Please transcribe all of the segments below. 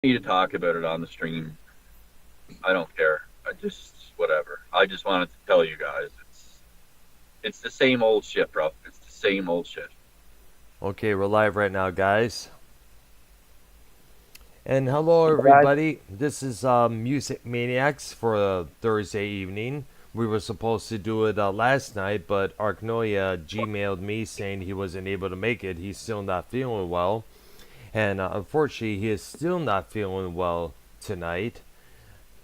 need to talk about it on the stream. I don't care. I just whatever. I just wanted to tell you guys it's the same old shit, bro. It's the same old shit. Okay, we're live right now, guys. And hello, Guys, everybody. This is Music Maniacs for Thursday evening. We were supposed to do it last night, but Arknoia Gmailed me saying he wasn't able to make it. He's still not feeling well. And unfortunately, he is still not feeling well tonight.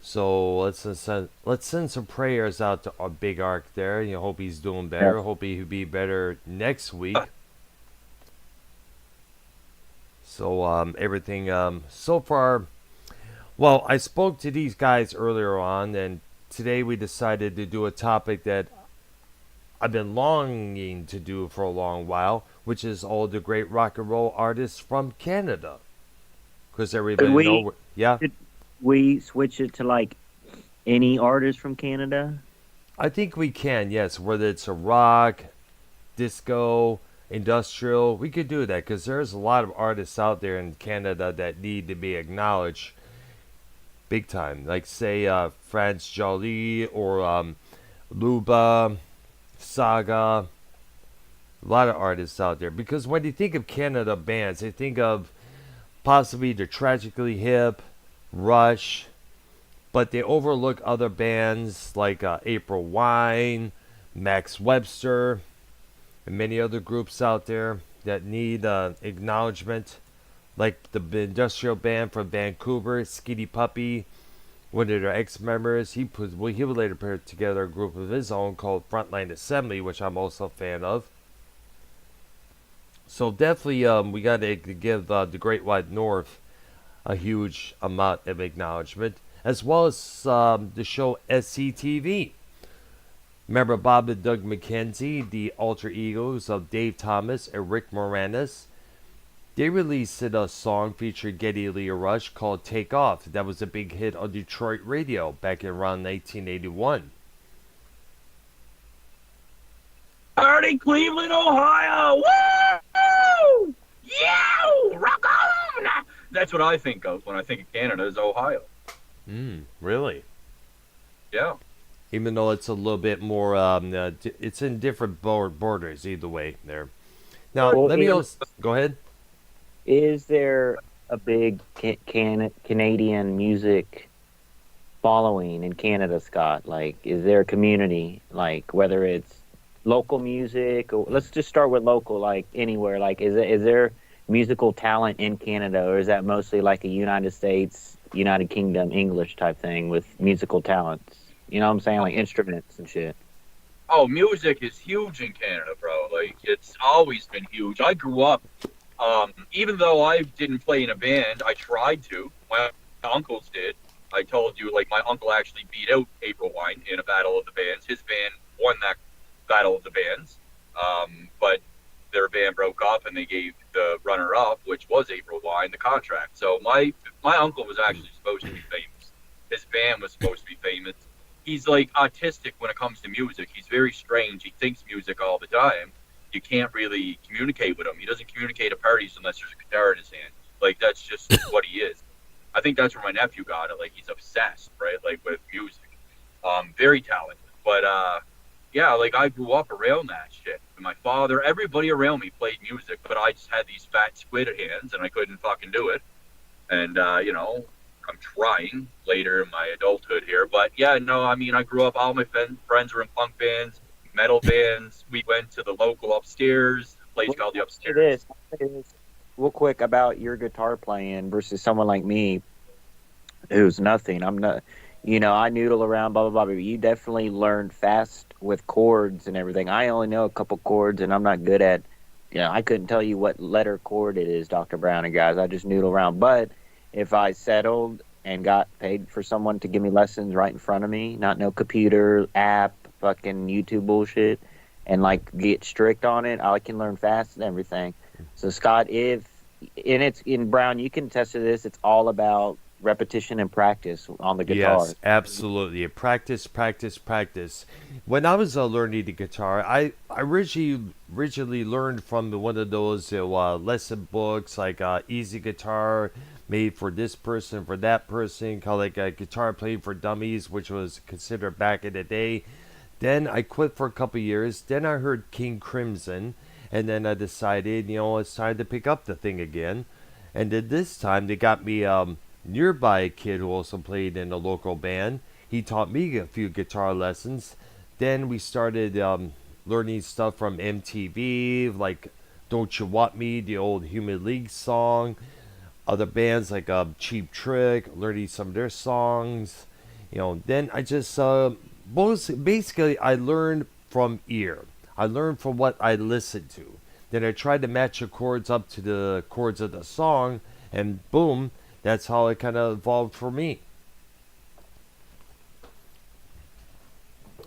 So let's send some prayers out to our big Ark there. You hope he's doing better. yes. Hope he'll be better next week. So everything so far. Well, I spoke to these guys earlier on, and today we decided to do a topic that I've been longing to do for a long while, which is all the great rock and roll artists from Canada. Because Could everybody we know, yeah, could we switch it to like any artist from Canada? I think we can. Yes, whether it's a rock, disco, industrial, we could do that because there's a lot of artists out there in Canada that need to be acknowledged big time. Like say France Jolie or Luba, Saga, a lot of artists out there. Because when you think of Canada bands, they think of possibly the Tragically Hip, Rush, but they overlook other bands like April Wine, Max Webster, and many other groups out there that need acknowledgement. Like the industrial band from Vancouver, Skitty Puppy, one of their ex-members. He would later put together a group of his own called Frontline Assembly, which I'm also a fan of. So definitely, we got to give the Great White North a huge amount of acknowledgement, as well as the show SCTV. Remember Bob and Doug McKenzie, the alter egos of Dave Thomas and Rick Moranis? They released a song featuring Geddy Lee Rush called Take Off. That was a big hit on Detroit radio back in around 1981. Already Cleveland, Ohio. Woo! Yeah! Rock on! That's what I think of when I think of Canada is Ohio. Really? Yeah. Even though it's a little bit more, it's in different borders either way there. Now, Well, let me also, go ahead. is there a big Canadian music following in Canada, Scott? Like, is there a community? Like, whether it's local music, or let's just start with local. Like anywhere. Like, is there musical talent in Canada, or is that mostly like a United States, United Kingdom English type thing with musical talents? You know what I'm saying? Like instruments and shit. Oh, music is huge in Canada, bro. Like it's always been huge. I grew up, even though I didn't play in a band, I tried to. My uncles did. I told you, like my uncle actually beat out April Wine in a battle of the bands. His band won that battle of the bands, but their band broke up and they gave the runner-up, which was April Wine, the contract. So my uncle was actually supposed to be famous. His band was supposed to be famous. He's like autistic when it comes to music. He's very strange. He thinks music all the time. You can't really communicate with him. He doesn't communicate at parties unless there's a guitar in his hand. Like that's just what he is. I think that's where my nephew got it. Like he's obsessed, right? Like with music. Very talented. But yeah, like I grew up around that shit. And my father, everybody around me played music, but I just had these fat squid hands and I couldn't fucking do it. And I'm trying later in my adulthood here, but yeah, no, I mean, I grew up. All my friends were in punk bands, metal bands. We went to the local upstairs, a place Well, called the it Upstairs. is. It is. Real quick about your guitar playing versus someone like me who's nothing. I'm not, I noodle around, blah, blah, blah. But you definitely learned fast with chords and everything. I only know a couple chords and I'm not good at, I couldn't tell you what letter chord it is, Dr. Brown and guys. I just noodle around. But if I settled and got paid for someone to give me lessons right in front of me, not no computer, app, fucking YouTube bullshit, and like get strict on it, I can learn fast and everything. So Scott, and it's in Brown, you can attest to this. It's all about repetition and practice on the guitar. Yes, absolutely. Practice, practice, practice. When I was learning the guitar, I originally learned from one of those lesson books like Easy Guitar made for this person, for that person, kind of like a guitar playing for dummies, which was considered back in the day. Then I quit for a couple years. Then I heard King Crimson, and then I decided, it's time to pick up the thing again. And then this time they got me nearby a kid who also played in a local band. He taught me a few guitar lessons. Then we started learning stuff from MTV, like "Don't You Want Me," the old Human League song. Other bands like Cheap Trick, learning some of their songs. Then I just basically I learned from ear. I learned from what I listened to. Then I tried to match the chords up to the chords of the song, and boom, that's how it kind of evolved for me.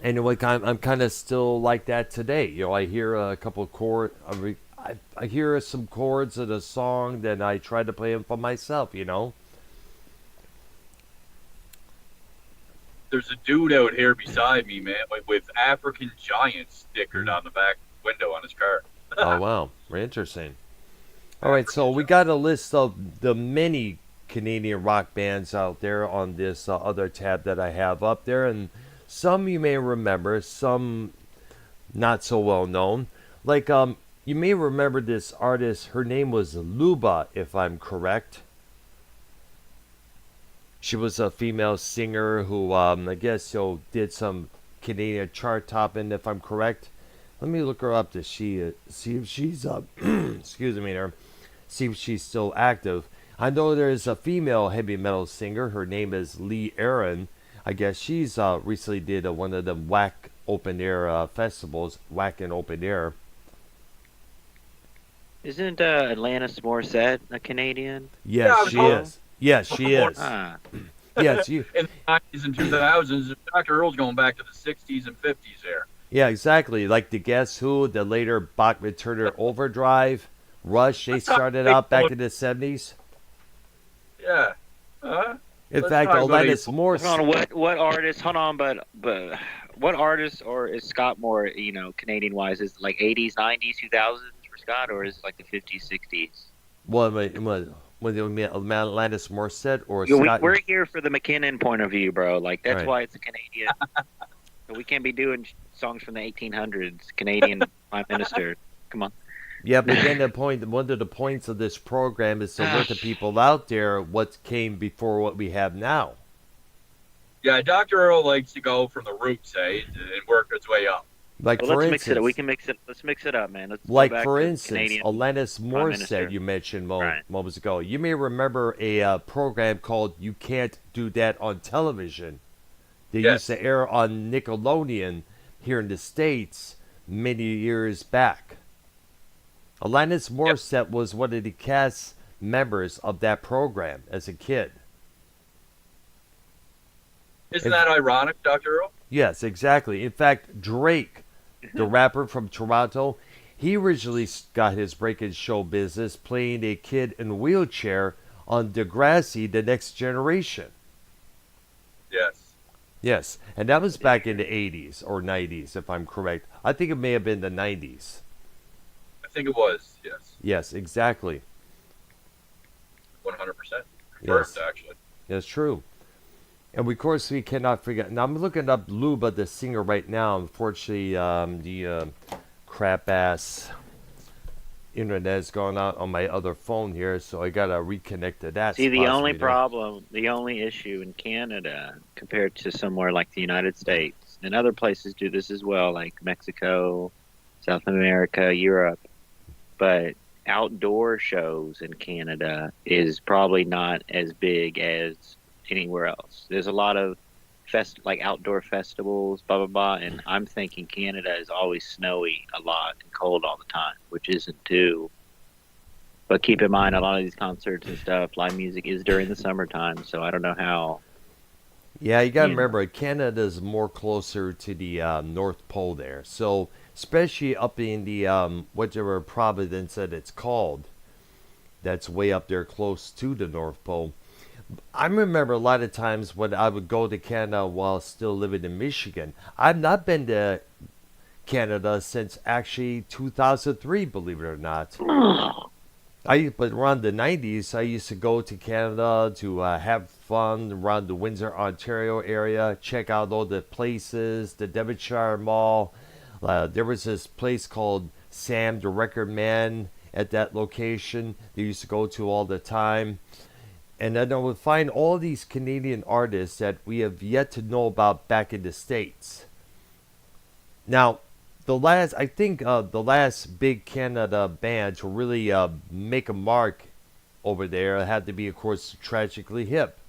And like I'm kind of still like that today. I hear a couple of chords. I hear some chords of the song, then I try to play them for myself. There's a dude out here beside me, man, with African Giant stickered on the back window on his car. Oh, wow. Very interesting. All right, so we got a list of the many Canadian rock bands out there on this other tab that I have up there, and some you may remember, some not so well known. Like, you may remember this artist. Her name was Luba, if I'm correct. She was a female singer who, I guess, did some Canadian chart topping, if I'm correct. Let me look her up to see if she's excuse me there, see if she's still active. I know there's a female heavy metal singer. Her name is Lee Aaron. I guess she's recently did one of them whack open air festivals, whack and open air. Isn't Alanis Morissette a Canadian? Yes, she is. Yes, she is. Ah. Yes, you. In the 90s and 2000s, Dr. Earl's going back to the 60s and 50s there. Yeah, exactly. Like the Guess Who, the later Bachman Turner Overdrive, Rush. They started out back in the 70s. Yeah. In Let's fact, talk about Alanis Morissette. Hold on, what artist? Hold on, but what artist or is Scott more? Canadian wise, is it like 80s, 90s, 2000s for Scott, or is it like the 50s, 60s? What you mean, Alanis Morissette or Scott? We're here for the McKinnon point of view, bro. Like that's Right. why it's a Canadian. So we can't be doing songs from the 1800s. Canadian Prime Minister. Come on. Yeah, but then one of the points of this program is to let the people out there what came before what we have now. Yeah, Dr. Earl likes to go from the roots, and work its way up. Like Well, for let's instance, mix it up. We can mix it. Let's mix it up, man. Let's go like back for to instance, Canadian Alanis Minister. Morissette you mentioned Right. moments ago. You may remember a program called "You Can't Do That on Television." They Yes. used to air on Nickelodeon here in the States many years back. Alanis Morissette was one of the cast members of that program as a kid. Isn't that ironic, Dr. Earl? Yes, exactly. In fact, Drake, the rapper from Toronto, he originally got his break in show business playing a kid in a wheelchair on Degrassi, The Next Generation. Yes. Yes, and that was back in the 80s or 90s, if I'm correct. I think it may have been the 90s. I think it was, yes. Yes, exactly. 100%. Yes. Confirmed, actually. That's true. And of course, we cannot forget. Now, I'm looking up Luba, the singer, right now. Unfortunately, the crap ass internet is going out on my other phone here, so I gotta reconnect to that. See, the only possibly. problem, the only issue in Canada compared to somewhere like the United States, and other places do this as well, like Mexico, South America, Europe, but outdoor shows in Canada is probably not as big as anywhere else. There's a lot of like outdoor festivals, blah blah blah, and I'm thinking Canada is always snowy a lot and cold all the time, which isn't too. But keep in mind, a lot of these concerts and stuff, live music is during the summertime, so I don't know how. Yeah, you gotta Yeah. remember, Canada's more closer to the North Pole there. So, especially up in the whichever province that it's called, that's way up there close to the North Pole. I remember a lot of times when I would go to Canada while still living in Michigan. I've not been to Canada since actually 2003, believe it or not. But around the 90s, I used to go to Canada to have fun around the Windsor, Ontario area, check out all the places, the Devonshire Mall. There was this place called Sam the Record Man at that location they used to go to all the time. And then I would find all these Canadian artists that we have yet to know about back in the States. Now, the last big Canada band to really make a mark over there had to be, of course, Tragically Hip.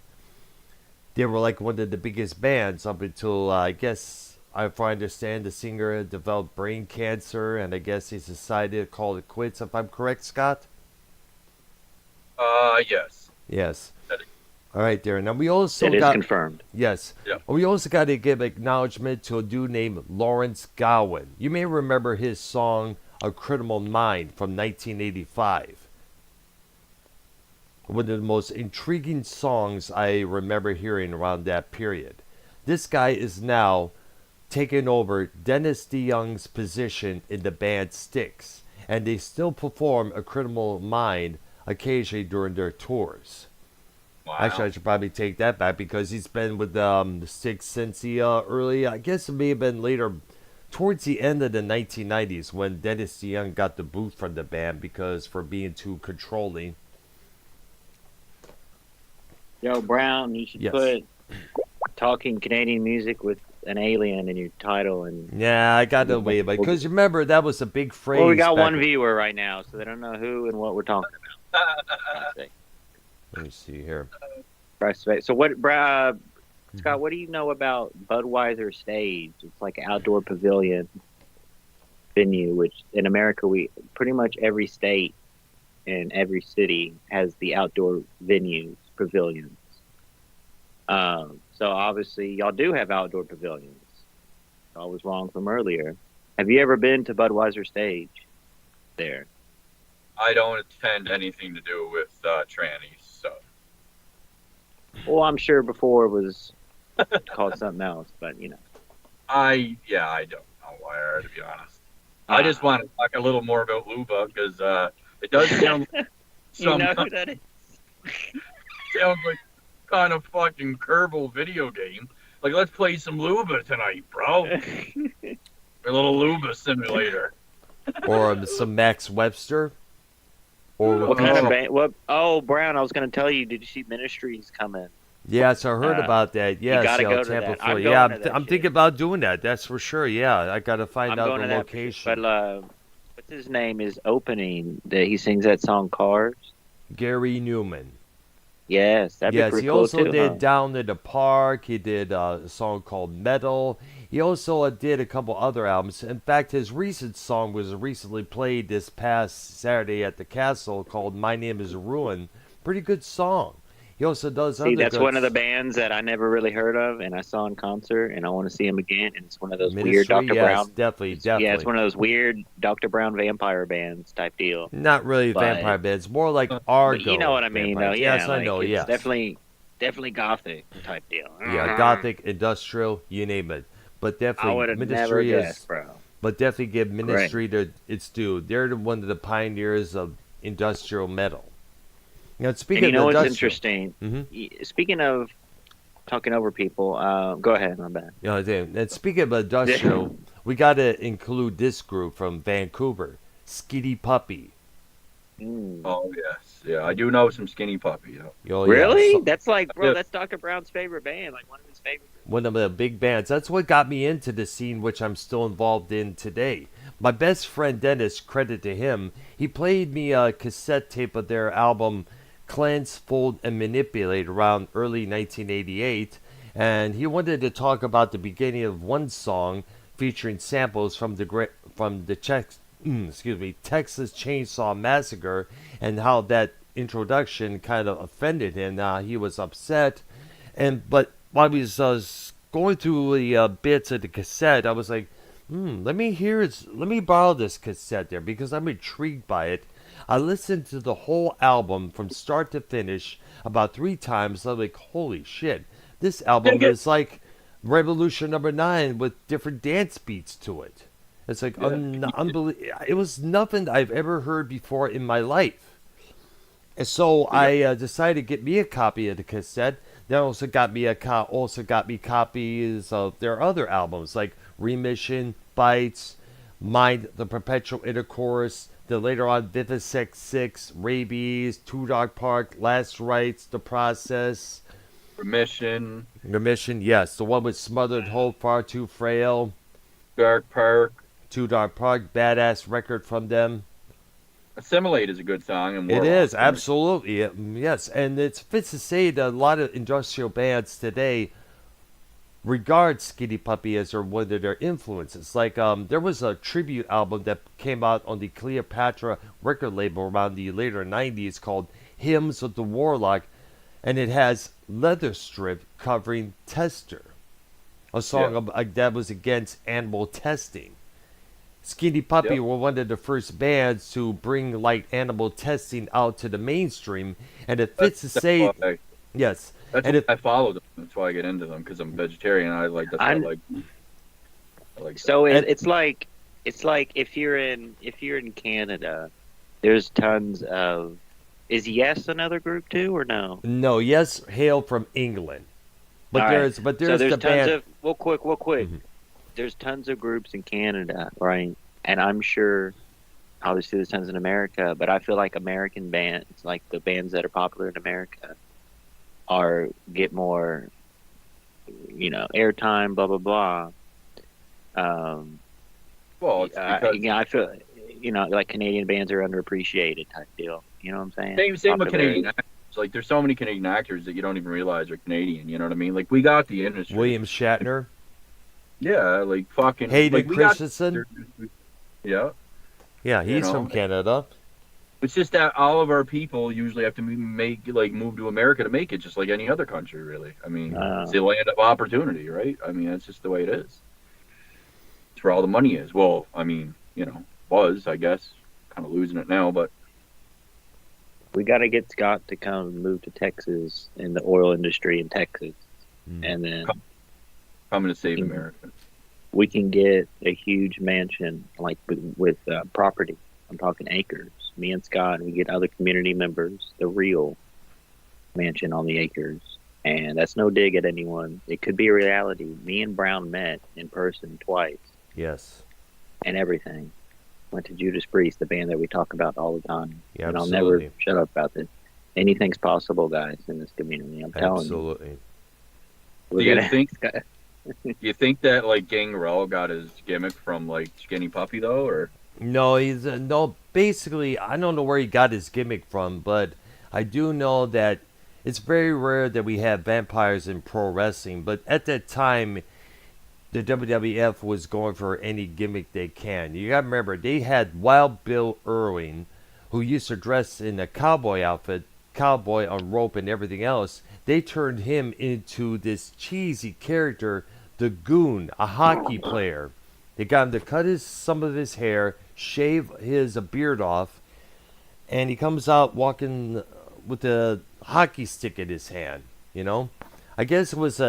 They were like one of the biggest bands up until I guess, if I understand, the singer developed brain cancer, and I guess he decided to call it quits. If I'm correct, Scott. Yes. Yes. All right, there. Now we also It is got confirmed. yes. Yeah. We also got to give acknowledgement to a dude named Lawrence Gowan. You may remember his song "A Criminal Mind" from 1985. One of the most intriguing songs I remember hearing around that period. This guy is now taking over Dennis DeYoung's position in the band Styx, and they still perform "A Criminal Mind" occasionally during their tours. Wow. Actually, I should probably take that back because he's been with the Styx since the early, I guess it may have been later, towards the end of the 1990s when Dennis DeYoung got the boot from the band because for being too controlling. Yo, Brown, you should Yes. put talking Canadian music with an alien in your title. And Yeah, I got away with it because remember that was a big phrase. well, we got back one viewer right now, so they don't know who and what we're talking about. Let me see here. So what, Scott? What do you know about Budweiser Stage? It's like an outdoor pavilion venue, which in America, we pretty much every state and every city has the outdoor venues, pavilions. So obviously, y'all do have outdoor pavilions. I was wrong from earlier. Have you ever been to Budweiser Stage? There. I don't attend anything to do with trannies, so. Well, I'm sure before it was called something else, but you know. I don't know where, to be honest. I just want to talk a little more about Luba because it does sound like You know who that is? sounds like kind of fucking Kerbal video game. Like, let's play some Luba tonight, bro. A little Luba simulator. Or some Max Webster. Or What kind of band? What? Oh, Brown, I was going to tell you. Did you see Ministries coming? Yes, I heard about that. Yes, gotta go to Tampa, that. Florida. I'm Yeah, going to that I'm shit. thinking about doing that. That's for sure. Yeah, I got to find out going the to that, location. but what's his name is opening. That he sings that song "Cars." Gary Newman. Yes, that'd be Yes, pretty he cool also too. did Huh? Down in the Park. He did a song called Metal. He also did a couple other albums. In fact, his recent song was recently played this past Saturday at the Castle called My Name is Ruin. Pretty good song. He also does See, other that's good one of the bands that I never really heard of, and I saw in concert, and I want to see him again. And it's one of those weird Ministry. Dr. Yes, Brown. definitely. Yeah, it's one of those weird Dr. Brown vampire bands type deal. Not really but- vampire bands, more like Argo. But you know what I mean, though. vampires. Yeah, Yes, I like, know. it's Yes. definitely gothic type deal. Yeah, gothic, industrial, you name it. But I definitely, would have never Ministry guessed, is. bro. But definitely give Ministry to its due. They're one of the pioneers of industrial metal. Now, speaking And you know of what's industrial, interesting? Mhm. Speaking of talking over people, go ahead, my bad. you know, and speaking of industrial, we got to include this group from Vancouver, Skitty Puppy. Mm. Oh, yes. Yeah, I do know some Skinny Puppy. Yeah. Oh, yeah, Really? so- That's like, bro, Yeah. that's Dr. Brown's favorite band, like one of his favorite. one of the big bands. That's what got me into the scene, which I'm still involved in today. My best friend Dennis, credit to him, he played me a cassette tape of their album Cleanse, Fold, and Manipulate around early 1988, and he wanted to talk about the beginning of one song featuring samples from the Texas Chainsaw Massacre, and how that introduction kind of offended him. He was upset, but while we was going through the bits of the cassette, I was like, let me borrow this cassette there because I'm intrigued by it. I listened to the whole album from start to finish about 3 times. I'm like, holy shit, this album is like Revolution Number 9 with different dance beats to it. It's like unbelievable. It was nothing I've ever heard before in my life. And so We got- I decided to get me a copy of the cassette. They also got me copies of their other albums like Remission, Bites, Mind the Perpetual Intercourse, then later on Vivisect 6, Rabies, Two Dog Park, Last Rites, The Process, Remission, Remission, yes, the one with Smothered Hope, Far Too Frail, Dark Park. Two Dog Park, badass record from them. Assimilate is a good song, and It Warlock. is, absolutely. Yes, and it's fits to say that a lot of industrial bands today regard Skinny Puppy as one of their influences. Like, there was a tribute album that came out on the Cleopatra record label around the later 90s called Hymns of the Warlock, and it has Leather Strip covering Tester, a song that was against animal testing. Skinny Puppy Yep. were one of the first bands to bring like animal testing out to the mainstream, and it fits to say, yes, That's and why it, I follow them. That's why I get into them, because I'm vegetarian. I like that's why I I'm- like. I like So And- it's like if you're in Canada, there's tons of. Is Yes another group too, or no? no, yes, hail from England, but All right. there's So the there's tons band. of real quick. Mhm. There's tons of groups in Canada, right? And I'm sure, obviously, there's tons in America. But I feel like American bands, like the bands that are popular in America, get more, airtime. Blah blah blah. Well, it's because I feel, like Canadian bands are underappreciated type deal. You know what I'm saying? same with Popularity. Canadian actors. Like, there's so many Canadian actors that you don't even realize are Canadian. You know what I mean? Like, we got the industry. William Shatner, Yeah, like fucking Hayden like, we got- Christensen, Yeah, yeah, he's know. from Canada. it's just that all of our people usually have to move to America to make it, just like any other country, really. I mean, it's the land of opportunity, right? I mean, that's just the way it is. It's where all the money is. Well, I mean, was, I guess, kind of losing it now, but We got to get Scott to come move to Texas in the oil industry in Texas, Mm. and then coming to save Mhm. America. we can get a huge mansion like with property. I'm talking acres. Me and Scott, and we get other community members, the real mansion on the acres. And that's no dig at anyone. It could be a reality. Me and Brown met in person twice Yes, and everything. Went to Judas Priest, the band that we talk about all the time. yeah, And I'll absolutely, never shut up about this. Anything's possible, guys, in this community. I'm telling you. absolutely. We're Do you gonna- think? Do you think that like Gangrel got his gimmick from like Skinny Puppy though, or No, he's no. Basically, I don't know where he got his gimmick from, but I do know that it's very rare that we have vampires in pro wrestling. But at that time, the WWF was going for any gimmick they can. You gotta remember, they had Wild Bill Irwin, who used to dress in a cowboy outfit, cowboy on rope and everything else. They turned him into this cheesy character, the Goon, a hockey player. They got him to cut some of his hair, shave his beard off, and he comes out walking with a hockey stick in his hand. I guess it was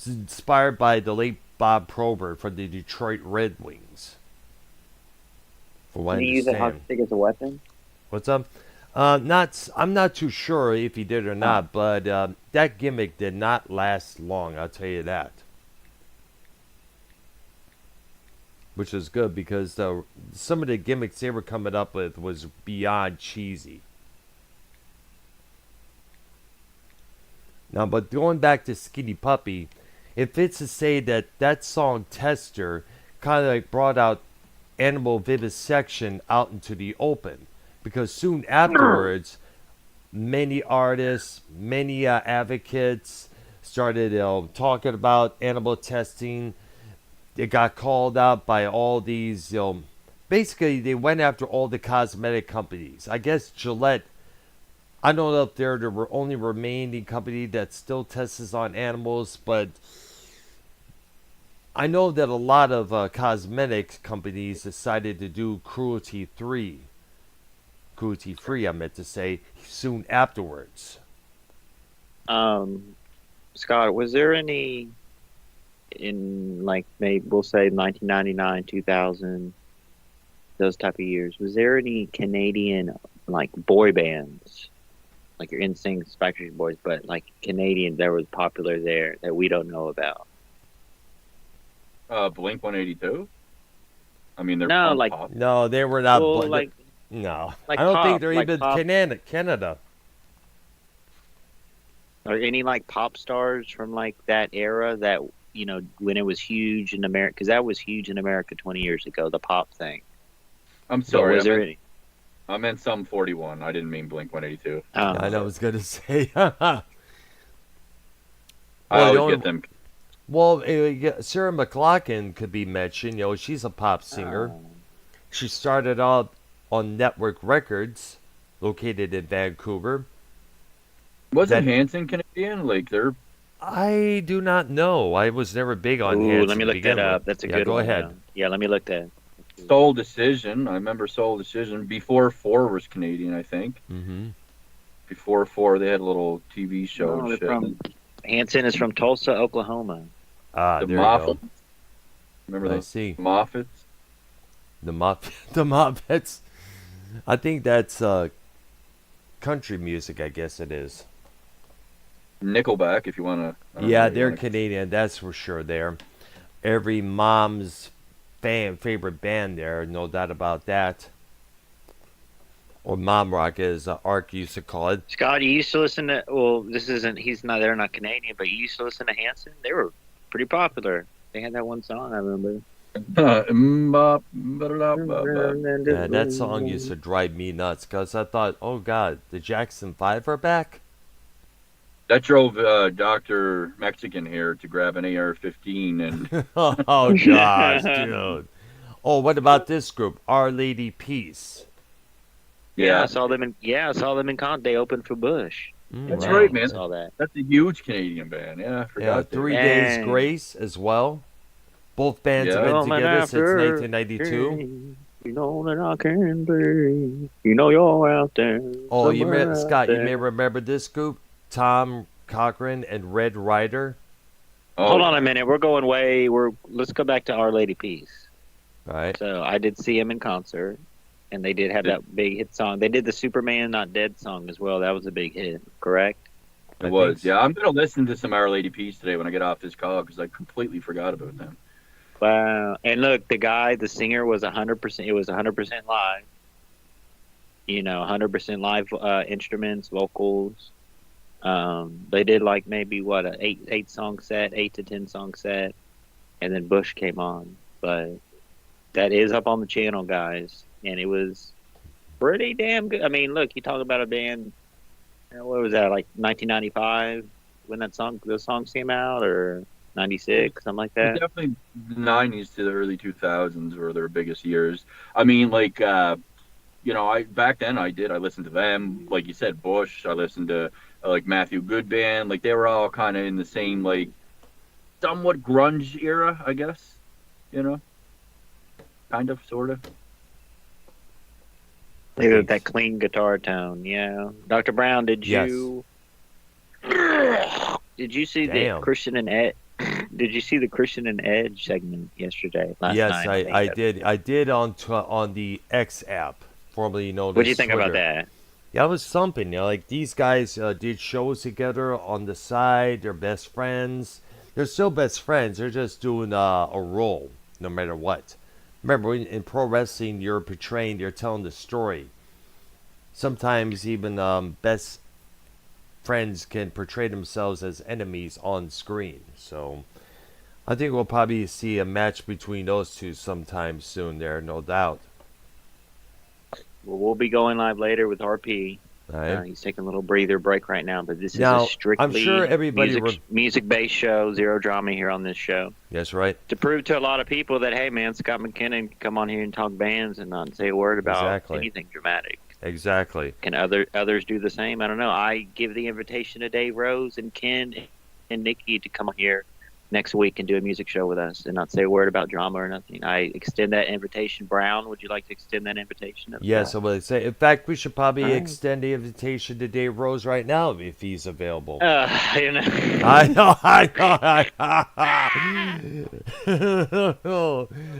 inspired by the late Bob Probert from the Detroit Red Wings. For what I Did he use a hockey understand. stick as a weapon? What's up? I'm not too sure if he did or not, but that gimmick did not last long. I'll tell you that. Which is good because some of the gimmicks they were coming up with was beyond cheesy. Now, but going back to Skinny Puppy, it fits to say that that song Tester kind of like brought out animal vivisection out into the open, because soon afterwards, many artists, many advocates started talking about animal testing. It got called out by all these. Basically, they went after all the cosmetic companies. I guess Gillette. I don't know if they're the only remaining company that still tests on animals, but I know that a lot of cosmetics companies decided to do cruelty-free, I meant to say, soon afterwards. Scott, was there any in like maybe we'll say 1999, 2000, those type of years? Was there any Canadian like boy bands like your NSYNC, Backstreet Boys, but like Canadian that was popular there that we don't know about. Blink 182. I mean, they're No, punk like pop. No, they were not. well, No, like I don't think pop, they're like even pop, Canada. or any like pop stars from like that era that when it was huge in America, because that was huge in America 20 years ago, the pop thing. I'm But sorry. was there any? I meant Sum 41. I didn't mean Blink 182. I know I was gonna say. I Well, the always only- get them. Well, Sarah McLachlan could be mentioned. She's a pop singer. She started out on Network Records, located in Vancouver. Wasn't That- Hanson Canadian? Like they're I do not know. I was never big on Ooh, Hanson let me to look begin that up. with. That's a Yeah, good go one. ahead. Yeah, let me look that. Soul Decision. I remember Soul Decision. Before 4 was Canadian, I think. Mm-hmm. Before 4, they had a little TV show No, and they're shit. from Hanson is from Tulsa, Oklahoma. Ah, The there Moffat. you Remember go. I those see. Moffats? The Moffats. I think that's country music. I guess it is. Nickelback, if you want to. Yeah, they're Canadian. That's for sure. They're every mom's favorite band there. No doubt about that. Or mom rock, as Ark used to call it. Scott, you used to listen to. Well, this isn't. They're not Canadian, but you used to listen to Hanson. They were pretty popular. They had that one song I remember. Yeah, that song used to drive me nuts because I thought, oh God, the Jackson 5 are back? That drove Dr. Mexican here to grab an AR-15 and Oh gosh, dude. Oh, what about this group? Our Lady Peace. I saw them in. Yeah, I saw them in con. They opened for Bush. That's Wow. right, man. I saw that. That's a huge Canadian band. Yeah, I Yeah, forgot. 3 that. Days Dang. Grace as well. Both bands have Yeah. been together since 1992. You know that I can be. You know you're out there. Oh, you somewhere out Scott, you there. may remember this group, Tom Cochran and Red Rider. Oh, Hold on a minute. We're going way. Let's go back to Our Lady Peace. All right. So I did see him in concert, and they did have that big hit song. They did the Superman Not Dead song as well. That was a big hit, correct? It was. Yeah, I'm going to listen to some Our Lady Peace today when I get off this call because I completely forgot about them. Wow. And look, the singer was 100%. It was 100% live. 100% live instruments, vocals. They did like maybe an 8 song set, 8 to 10 song set, and then Bush came on. But that is up on the channel, guys, and it was pretty damn good. I mean, look, you talk about a band. What was that, like 1995 when those songs came out, or 96, something like that? Definitely the 90s to the early 2000s were their biggest years. I mean, like, back then I listened to them. Like you said, Bush. I listened to like Matthew Good Band. Like they were all kind of in the same like somewhat grunge era, I guess. Kind of, sort of. They had that clean guitar tone, yeah. Dr. Brown, did you see Damn. the Christian and Ed? Did you see the Christian and Edge segment yesterday? Last Yes, night, I did. I did on the X app, formerly known as What do you think about Twitter. that? Yeah, it was something. Like these guys did shows together on the side. They're best friends. They're still best friends. They're just doing a role, no matter what. Remember, in pro wrestling, you're telling the story. Sometimes even best friends can portray themselves as enemies on screen. So I think we'll probably see a match between those two sometime soon there, no doubt. Well, we'll be going live later with RP. Right? He's taking a little breather break right now, but this is Now, a strictly I'm sure everybody music-based show, zero drama here on this show. That's right. To prove to a lot of people that, hey, man, Scott McKinnon can come on here and talk bands and not say a word about Exactly. anything dramatic. Exactly. Can others do the same? I don't know. I give the invitation to Dave Rose and Ken and Nikki to come on here next week and do a music show with us and not say a word about drama or nothing. I extend that invitation. Brown, would you like to extend that invitation? Yes, I would say. In fact, we should probably All right. extend the invitation to Dave Rose right now if he's available. You know. I know.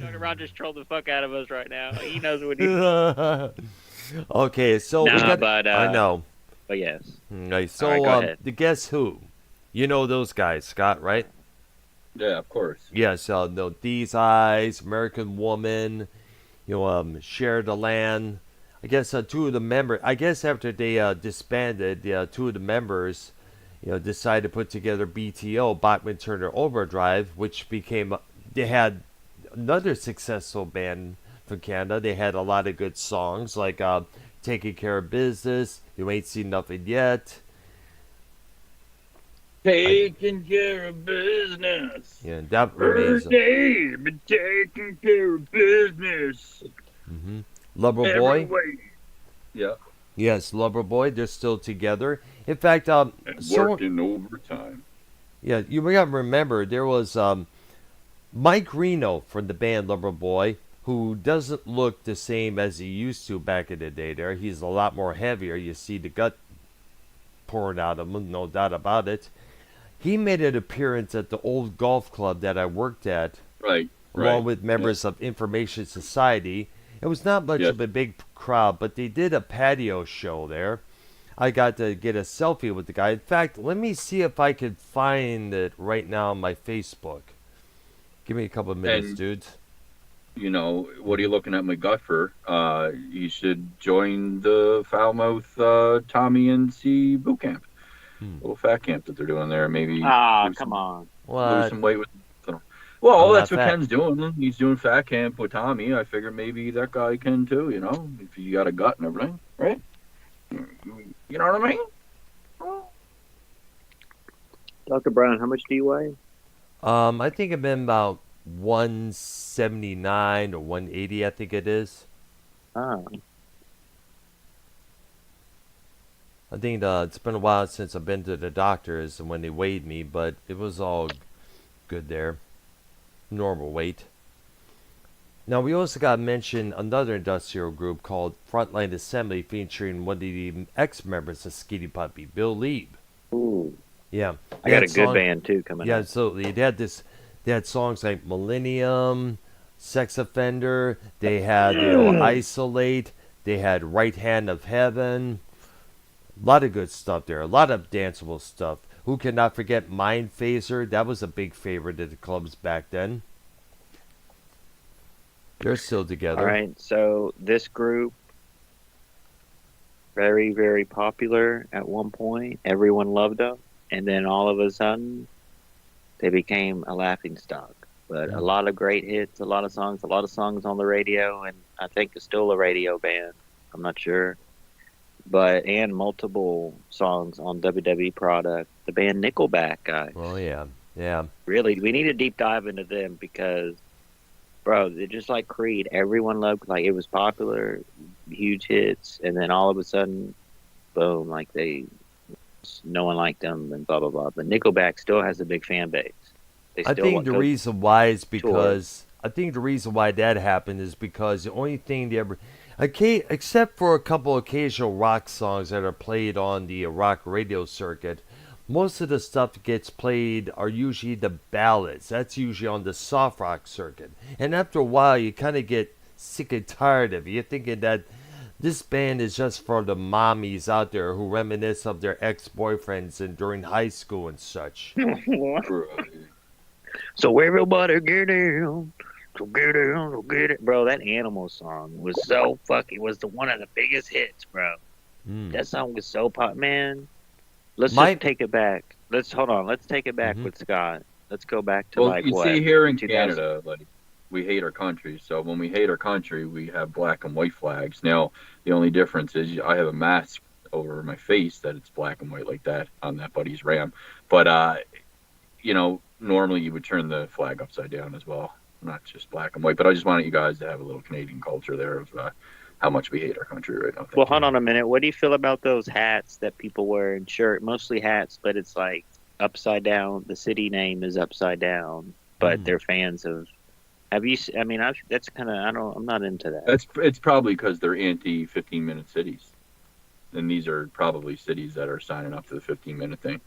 Dr. Rogers trolled the fuck out of us right now. He knows what he. Okay, so we got. But I know. But yes. Nice. All right, So, go ahead. the Guess Who? You know those guys, Scott, right? Yeah, of course. Yes. No, These Eyes, American Woman. Share the Land. I guess two of the members. I guess after they disbanded, two of the members, decided to put together BTO, Bachman Turner Overdrive, which became. They had another successful band from Canada. They had a lot of good songs like "Taking Care of Business," "You Ain't Seen Nothing Yet." Taking care of business. Yeah, that First remains. day, been taking care of business. Lover Every Boy. way. Yeah. Yes, Lover Boy. They're still together. In fact, And so working overtime. yeah, you got to remember there was Mike Reno from the band Loverboy, who doesn't look the same as he used to back in the day. There, he's a lot more heavier. You see the gut pouring out of him, no doubt about it. He made an appearance at the old golf club that I worked at, Right. along with members of Information Society. It was not much of a big crowd, but they did a patio show there. I got to get a selfie with the guy. In fact, let me see if I can find it right now on my Facebook. Give me a couple of minutes, And- dudes. What are you looking at my gut for? You should join the Foulmouth Tommy and C boot camp. Little fat camp that they're doing there. Maybe Come on. lose What? some weight with. Well, I'm that's not what fat. Ken's doing. He's doing fat camp with Tommy. I figure maybe that guy can too. If you got a gut and everything, right? You know what I mean? Dr. Brown, how much do you weigh? I think I've been about 179 or 180, I think it is. Oh. I think it's been a while since I've been to the doctors and when they weighed me, but it was all good there. Normal weight. Now, we also got to mention another industrial group called Frontline Assembly featuring one of the ex-members of Skinny Puppy, Bill Lieb. Ooh. Yeah. I got a good band, too, coming Yeah, up. absolutely. They had songs like Millennium, Sex Offender, they had Isolate, they had Right Hand of Heaven. A lot of good stuff there. A lot of danceable stuff. Who cannot forget Mind Phaser? That was a big favorite at the clubs back then. They're still together. All right, so this group, very, very popular at one point. Everyone loved them. And then all of a sudden, they became a laughingstock. But a lot of great hits, a lot of songs on the radio, and I think it's still a radio band. I'm not sure. And multiple songs on WWE product. The band Nickelback, guys. Oh, yeah. Yeah. Really, we need a deep dive into them because, bro, they're just like Creed. Everyone loved, like, it was popular, huge hits, and then all of a sudden, boom, like no one liked them and blah, blah, blah. But Nickelback still has a big fan base. I think the reason why is because I think the reason why that happened is because the only thing they ever, except for a couple occasional rock songs that are played on the rock radio circuit, most of the stuff that gets played are usually the ballads. That's usually on the soft rock circuit. And after a while, you kind of get sick and tired of it. You're thinking that this band is just for the mommies out there who reminisce of their ex-boyfriends and during high school and such. So everybody get in. So get in, so get it. Bro, that Animal song was so fucking, was one of the biggest hits, bro. That song was so pop, man. Let's just take it back. Let's take it back with Scott. Let's go back to you see here in 2000. Canada, like, we hate our country. So when we hate our country, we have black and white flags. Now, the only difference is I have a mask over my face that it's black and white like that on that buddy's Ram. But, normally you would turn the flag upside down as well, not just black and white. But I just wanted you guys to have a little Canadian culture there of how much we hate our country right now. Well, hold on a minute. What do you feel about those hats that people wear and shirt? Mostly hats, but it's like upside down. The city name is upside down, but they're fans of. Have you? I mean, that's kind of. I'm not into that. It's probably because they're anti 15-minute cities, and these are probably cities that are signing up to the 15-minute thing.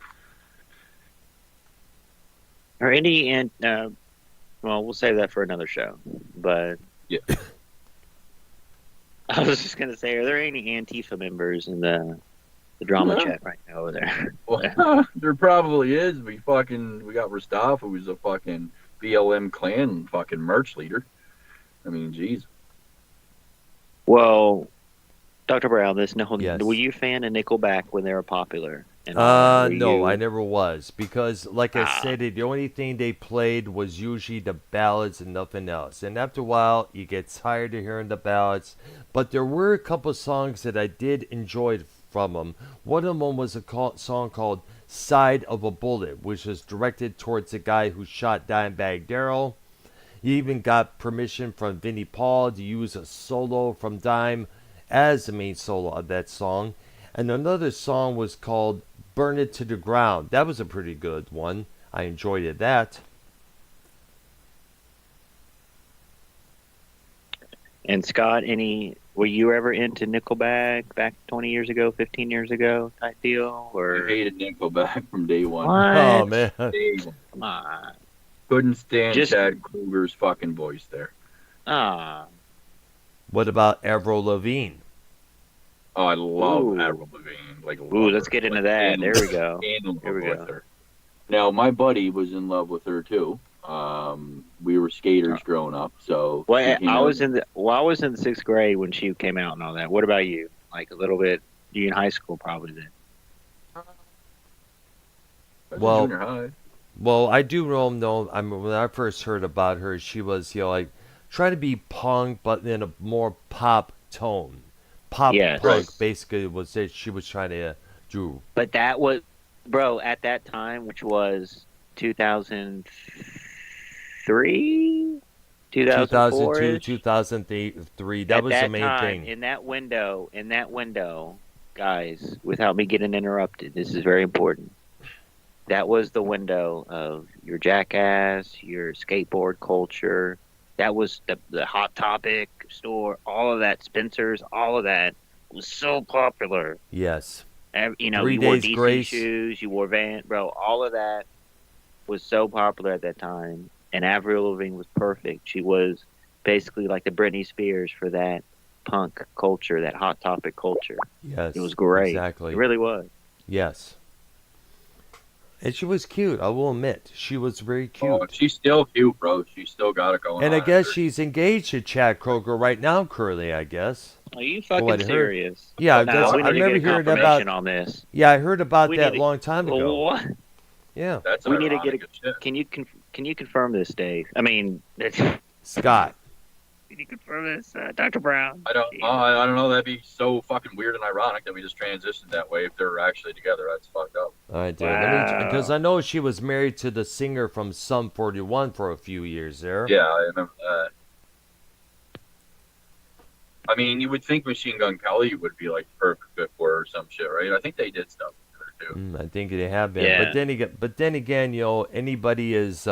Or any and well, we'll save that for another show. But yeah, I was just gonna say, are there any Antifa members in the The drama Yeah. chat right now over there. Well, there probably is. We got Rostov, who's a fucking BLM clan fucking merch leader. I mean, jeez. Well, Dr. Brown, Yes. were you a fan of Nickelback when they were popular? And all that? Were No, I you? never was because, like I said, the only thing they played was usually the ballads and nothing else. And after a while, you get tired of hearing the ballads. But there were a couple songs that I did enjoy from them. One of them was a song called "Side of a Bullet," which was directed towards the guy who shot Dimebag Darrell. He even got permission from Vinnie Paul to use a solo from Dime as the main solo of that song. And another song was called Burn It to the Ground. That was a pretty good one. I enjoyed that. And Scott, were you ever into Nickelback back 20 years ago, 15 years ago type deal? I Or hated Nickelback from day one. what? Oh, man. Day one. Come on. Couldn't stand Just- Chad Kruger's fucking voice there. Ah, What about Avril Lavigne? Oh, I love Ooh. Avril Lavigne. Like, ooh, let's get into that. There we go. There we With go. her. Now, my buddy was in love with her too. We were skaters growing up, so. Well, she I came was out- in the 6th grade when she came out and all that. What about you? Like a little bit. You in high school probably then. I was in Well- junior high. Well, I do know. When I first heard about her, she was, like trying to be punk, but in a more pop tone. Pop Yes. punk, Right. basically, was it she was trying to do. But that was, bro, at that time, which was 2003, 2004. 2002, 2003. That was the main thing. In that window, guys, without me getting interrupted, this is very important. That was the window of your Jackass, your skateboard culture. That was the Hot Topic store, all of that, Spencer's, all of that was so popular. Yes. You know, 3 you wore Days DC Grace. shoes, you wore bro, all of that was so popular at that time. And Avril Lavigne was perfect. She was basically like the Britney Spears for that punk culture, that Hot Topic culture. Yes. It was great. Exactly. It really was. Yes. And she was cute, I will admit. She was very cute. Oh, she's still cute, bro. She's still got it going on. And I guess Her- she's engaged to Chad Kroger right now, currently, I guess. Are you What I fucking heard- serious? Yeah, No, that's, we I need to never get a heard confirmation about. on this. Yeah, I heard about We that need a to- long time ago. What? Yeah. That's We need to ironic get as shit. Can you confirm this, Dave? I mean, Scott. can you confirm this, Dr. Brown? I don't know. I don't know. That'd be so fucking weird and ironic that we just transitioned that way. If they're actually together, that's fucked up. All right, dude. Wow. Because I know she was married to the singer from Sum 41 for a few years there. Yeah, I remember that. I mean, you would think Machine Gun Kelly would be like the perfect fit for her or some shit, right? I think they did stuff together too. I think they have been. Yeah. But then again, anybody is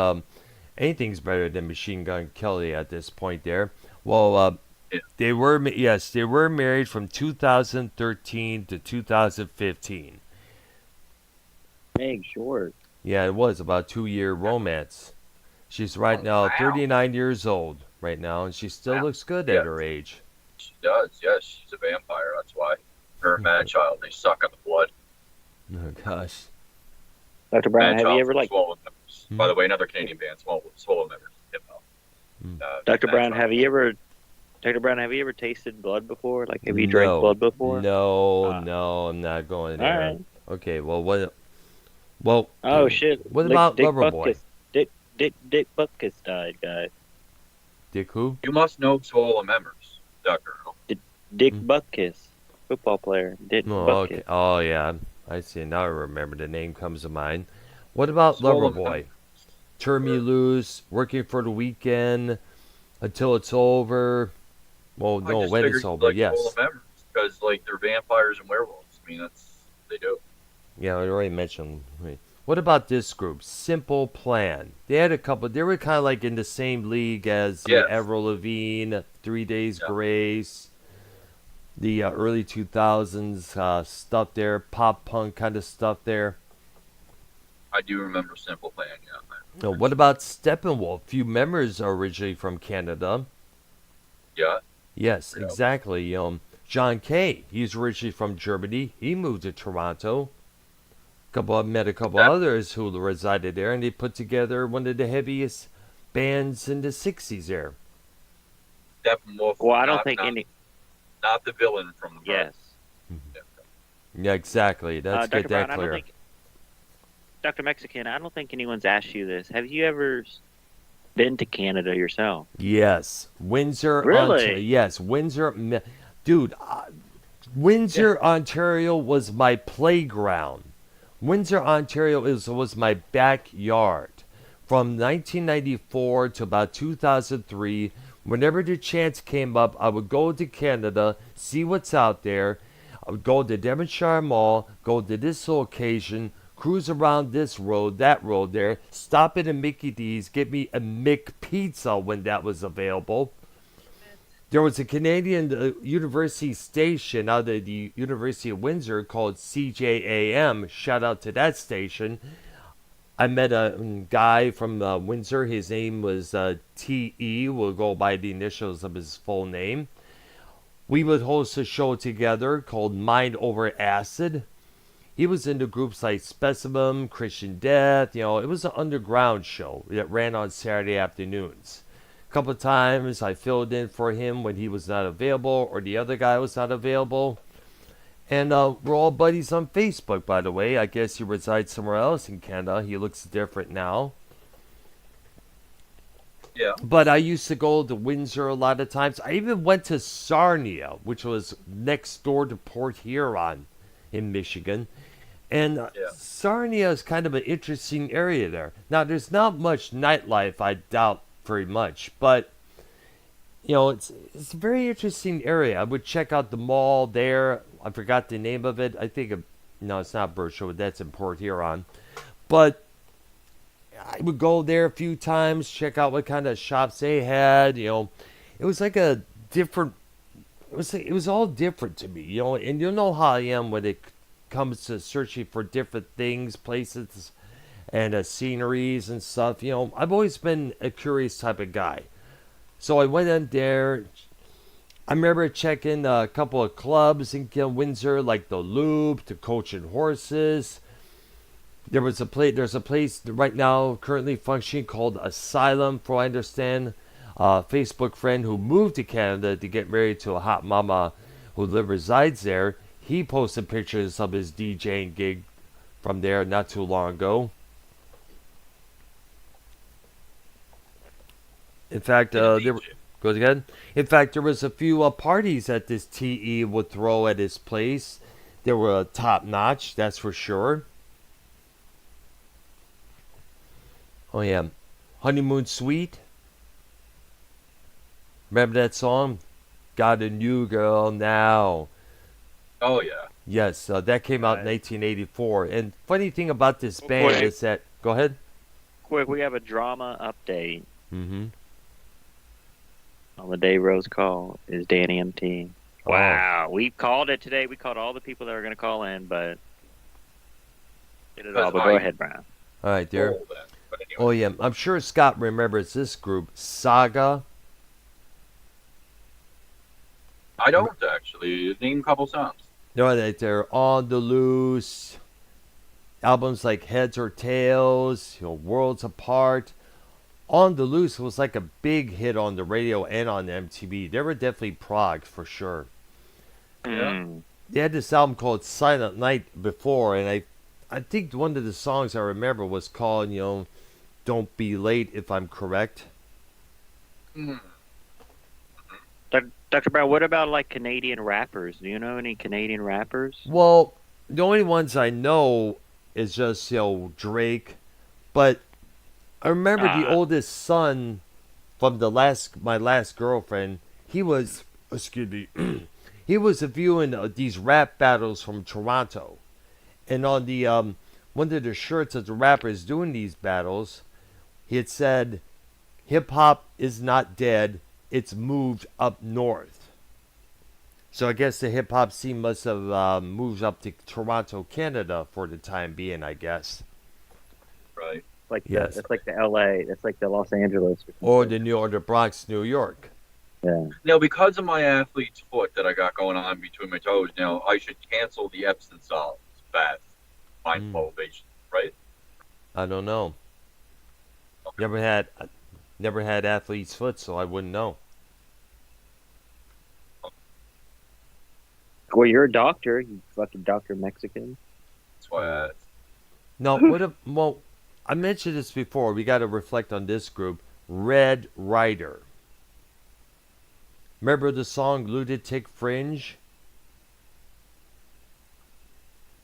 anything's better than Machine Gun Kelly at this point there. Well, Yeah. they were married from 2013 to 2015. Meg Short. Yeah, it was about a 2-year romance. She's right now Wow. 39 years old right now, and she still Wow. looks good Yeah. at her age. She does. Yes, she's a vampire. That's why. Her and Mad Child, they suck on the blood. Oh gosh. Dr. Brown, Mad have Child you ever from like Swollen Members. Hmm. By the way, another Canadian band, Swollen Members. Hip hop. Hmm. Dr. Mad Brown, Child. Dr. Brown, have you ever tasted blood before? Like, have you drank No. blood before? No, Ah. no, I'm not going All there. right. Okay, well, what? Well, Oh shit! What Like, about Dick Loverboy? Butkus. Dick Butkus died, guys. Dick who? You must know Swollen Members, Dr. Earl. Dick Hmm. Butkus, football player. Dick Oh, Butkus. okay. Oh, yeah. I see. Now I remember. The name comes to mind. What about Swollen Loverboy? Members. Turn Me Loose, Working for the Weekend, Until It's Over. Well, I no, just when figured it's you'd over, like yes. Swollen Members because like they're vampires and werewolves. I mean, that's they do. Yeah, I already mentioned. Wait. What about this group? Simple Plan. They had a couple. They were kind of like in the same league as Yes. Avril Lavigne, 3 Days Yeah. Grace, the early 2000s stuff there, pop punk kind of stuff there. I do remember Simple Plan. Yeah. No, what about Steppenwolf? Few members are originally from Canada. Yeah. Yes, Yeah. exactly. John Kay, he's originally from Germany. He moved to Toronto. Met a couple That others who resided there, and they put together one of the heaviest bands in the '60s there. Steppenwolf, Well, I don't think any. not the villain from the Yes. Yeah. Yeah, exactly. Let's Dr. get Brown, that I don't clear. think. Dr. Mexican, I don't think anyone's asked you this. Have you ever been to Canada yourself? Yes, Windsor, Really? Ontario. Yes, Dude, Windsor, Ontario was my playground. Windsor, Ontario was my backyard. From 1994 to about 2003, whenever the chance came up, I would go to Canada, see what's out there. I would go to Devonshire Mall, go to this location, cruise around this road, that road there, stop at a Mickey D's, get me a McPizza when that was available. There was a Canadian university station out of the University of Windsor called CJAM. Shout out to that station. I met a guy from Windsor. His name was T.E. We'll go by the initials of his full name. We would host a show together called Mind Over Acid. He was into groups like Specimen, Christian Death. It was an underground show that ran on Saturday afternoons. A couple of times I filled in for him when he was not available or the other guy was not available. And we're all buddies on Facebook, by the way. I guess he resides somewhere else in Canada. He looks different now. Yeah. But I used to go to Windsor a lot of times. I even went to Sarnia, which was next door to Port Huron in Michigan. And Yeah. Sarnia is kind of an interesting area there. Now, there's not much nightlife, I doubt very much. But, it's a very interesting area. I would check out the mall there. I forgot the name of it. No, it's not Birchwood. That's in Port Huron. But I would go there a few times, check out what kind of shops they had. It was like a different. It was all different to me. And you know how I am when it comes to searching for different things, places, and sceneries and stuff. I've always been a curious type of guy. So I went in there. I remember checking a couple of clubs in Windsor, like the Loop, the Coach and Horses. There's a place right now currently functioning called Asylum, for I understand. A Facebook friend who moved to Canada to get married to a hot mama who resides there. He posted pictures of his DJing gig from there not too long ago. In fact, go ahead. In fact, there was a few parties that this TE would throw at his place. They were top notch, that's for sure. Oh yeah, Honeymoon Suite. Remember that song? Got a new girl now. Oh yeah. Yes, that came out in 1984. And funny thing about this band Quick. is that. Go ahead. Quick, we have a drama update Mm-hmm. on the Dave Rose call. Is Danny MT? Wow, we called it today. We called all the people that were going to call in, but did it all. But go ahead, Brian. All right, there. All that. But anyway. Oh yeah, I'm sure Scott remembers this group, Saga. I don't actually. Name a couple songs. They're On the Loose. Albums like Heads or Tails, Worlds Apart. On the Loose was like a big hit on the radio and on MTV. They were definitely prog for sure. Yeah. They had this album called Silent Night before, and I think one of the songs I remember was called, Don't Be Late, if I'm correct. Mm. Dr. Brown, what about like Canadian rappers? Do you know any Canadian rappers? Well, the only ones I know is just, Drake. But I remember the oldest son from my last girlfriend, he was viewing these rap battles from Toronto. And on the one of the shirts of the rappers doing these battles, he had said, "Hip hop is not dead, it's moved up north." So I guess the hip hop scene must have moved up to Toronto, Canada for the time being, I guess. Right. Like Yes. that's like the LA. That's like the Los Angeles. Or the Bronx, New York. Yeah. Now, because of my athlete's foot that I got going on between my toes, now I should cancel the Epsom salts bath mindful Mm, elevation, right? I don't know. Never had athlete's foot, so I wouldn't know. Well, you're a doctor, you fucking Doctor Mexican. That's why I asked. No, what if, well, I mentioned this before. We got to reflect on this group. Red Rider. Remember the song Lunatic Fringe?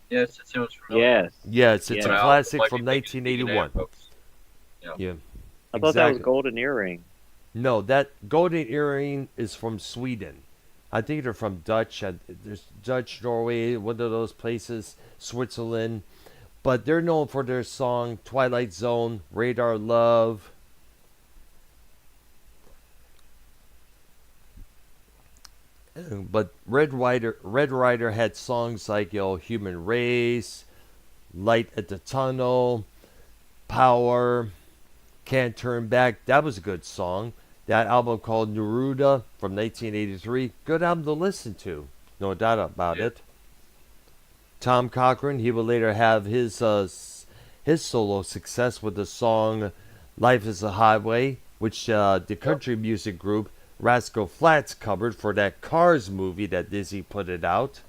Yes, it sounds familiar. Yes. Yes, it's Yeah. a But I also classic might be from thinking Vegan 1981. folks. Yeah. Yeah, I thought that was exactly. Golden Earring. No, that Golden Earring is from Sweden. I think they're from Dutch. There's Dutch, Norway, one of those places, Switzerland. But they're known for their song Twilight Zone, Radar Love. But Red Rider had songs like Human Race, Light at the Tunnel, Power, Can't Turn Back. That was a good song. That album called Neruda from 1983. Good album to listen to. No doubt about Yeah. it. Tom Cochrane, he would later have his solo success with the song Life is a Highway, which the Yep. country music group Rascal Flatts covered for that Cars movie that Disney put it out.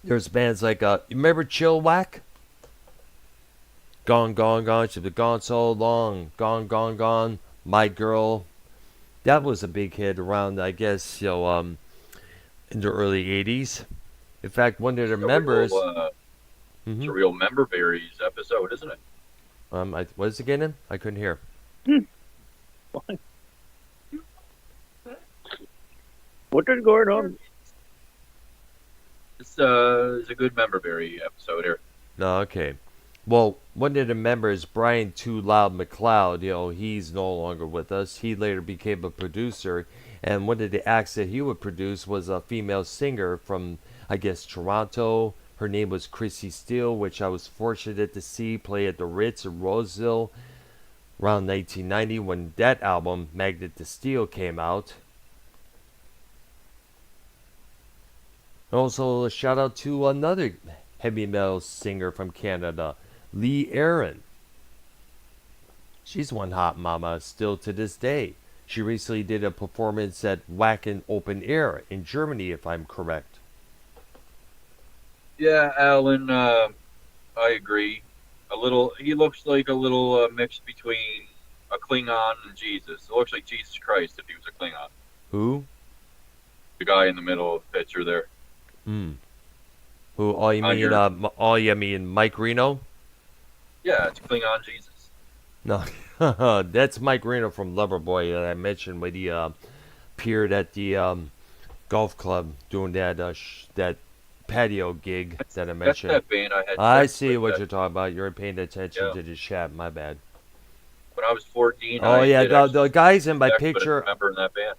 There's bands like, you remember Chillwack? Gone, gone, gone, she's been gone so long. Gone, gone, gone, My Girl. That was a big hit around, I guess, in the early 80s. In fact, one of It's their a real, members. it's hmm a real member berries episode, isn't it? what is it again? I couldn't hear. What is going on? It's a good member berry episode here. No, okay. Well, one of the members, Brian Too Loud McLeod, he's no longer with us. He later became a producer, and one of the acts that he would produce was a female singer from, I guess, Toronto. Her name was Chrissy Steele, which I was fortunate to see play at the Ritz in Roseville around 1990 when that album, Magnet to Steel, came out. Also, a shout out to another heavy metal singer from Canada, Lee Aaron. She's one hot mama still to this day. She recently did a performance at Wacken Open Air in Germany, if I'm correct. Yeah, Alan, I agree. He looks like a little mix between a Klingon and Jesus. It looks like Jesus Christ if he was a Klingon. Who? The guy in the middle of the picture there. Hmm. Who? Oh, you On mean your, Mike Reno? yeah, it's Klingon Jesus. No, that's Mike Reno from Loverboy that I mentioned when he appeared at the golf club doing that patio gig that I That's mentioned. that band I had I sex see with. what That, you're talking about. You're paying attention yeah. to the chat. My bad. When I was 14, Oh I yeah, did the actually guys in my sex with a picture. member in that band.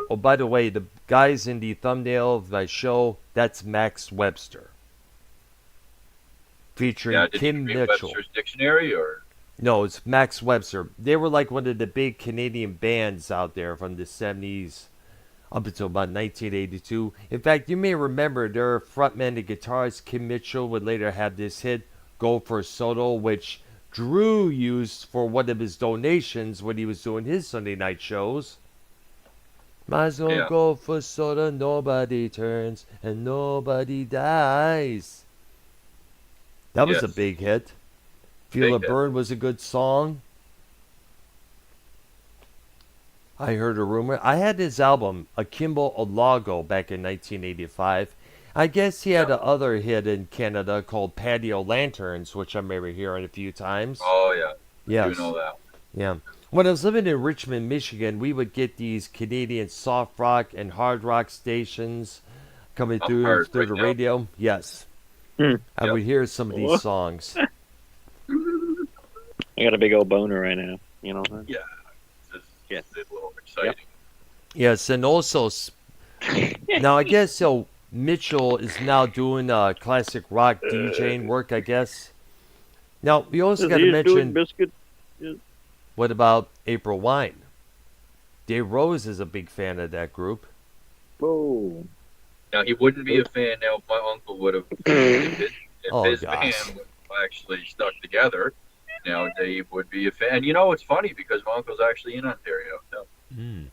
Oh, by the way, the guys in the thumbnail of my show, that's Max Webster, featuring Yeah, did you Kim read Mitchell. Webster's dictionary or? No, it's Max Webster. They were like one of the big Canadian bands out there from the 70s up until about 1982. In fact, you may remember their frontman and guitarist Kim Mitchell would later have this hit, Go for Soto, which Drew used for one of his donations when he was doing his Sunday night shows. Might as well Yeah, go for soda, nobody turns and nobody dies. That was a yes, big hit. Feel a big hit. Burn was a good song. I heard a rumor. I had his album, Akimbo Olago, back in 1985. I guess he had Yeah. a other hit in Canada called Patio Lanterns, which I remember hearing a few times. Oh yeah, I do Yes, know that. yeah. When I was living in Richmond, Michigan, we would get these Canadian soft rock and hard rock stations coming I'm through hard through right the now. radio. Yes, Hmm. I Yep. would hear some of these songs. I got a big old boner right now. You know what? Yeah, it's Yes. just a little exciting. Yes, and also now I guess Mitchell is now doing classic rock DJing work. I guess. Now we also got to He's doing mention. biscuit. What about April Wine? Dave Rose is a big fan of that group. Whoa. Now he wouldn't be a fan now if my uncle would have if Oh his gosh. band would have actually stuck together. Now Dave would be a fan. And you know it's funny because my uncle's actually in Ontario. So Mm.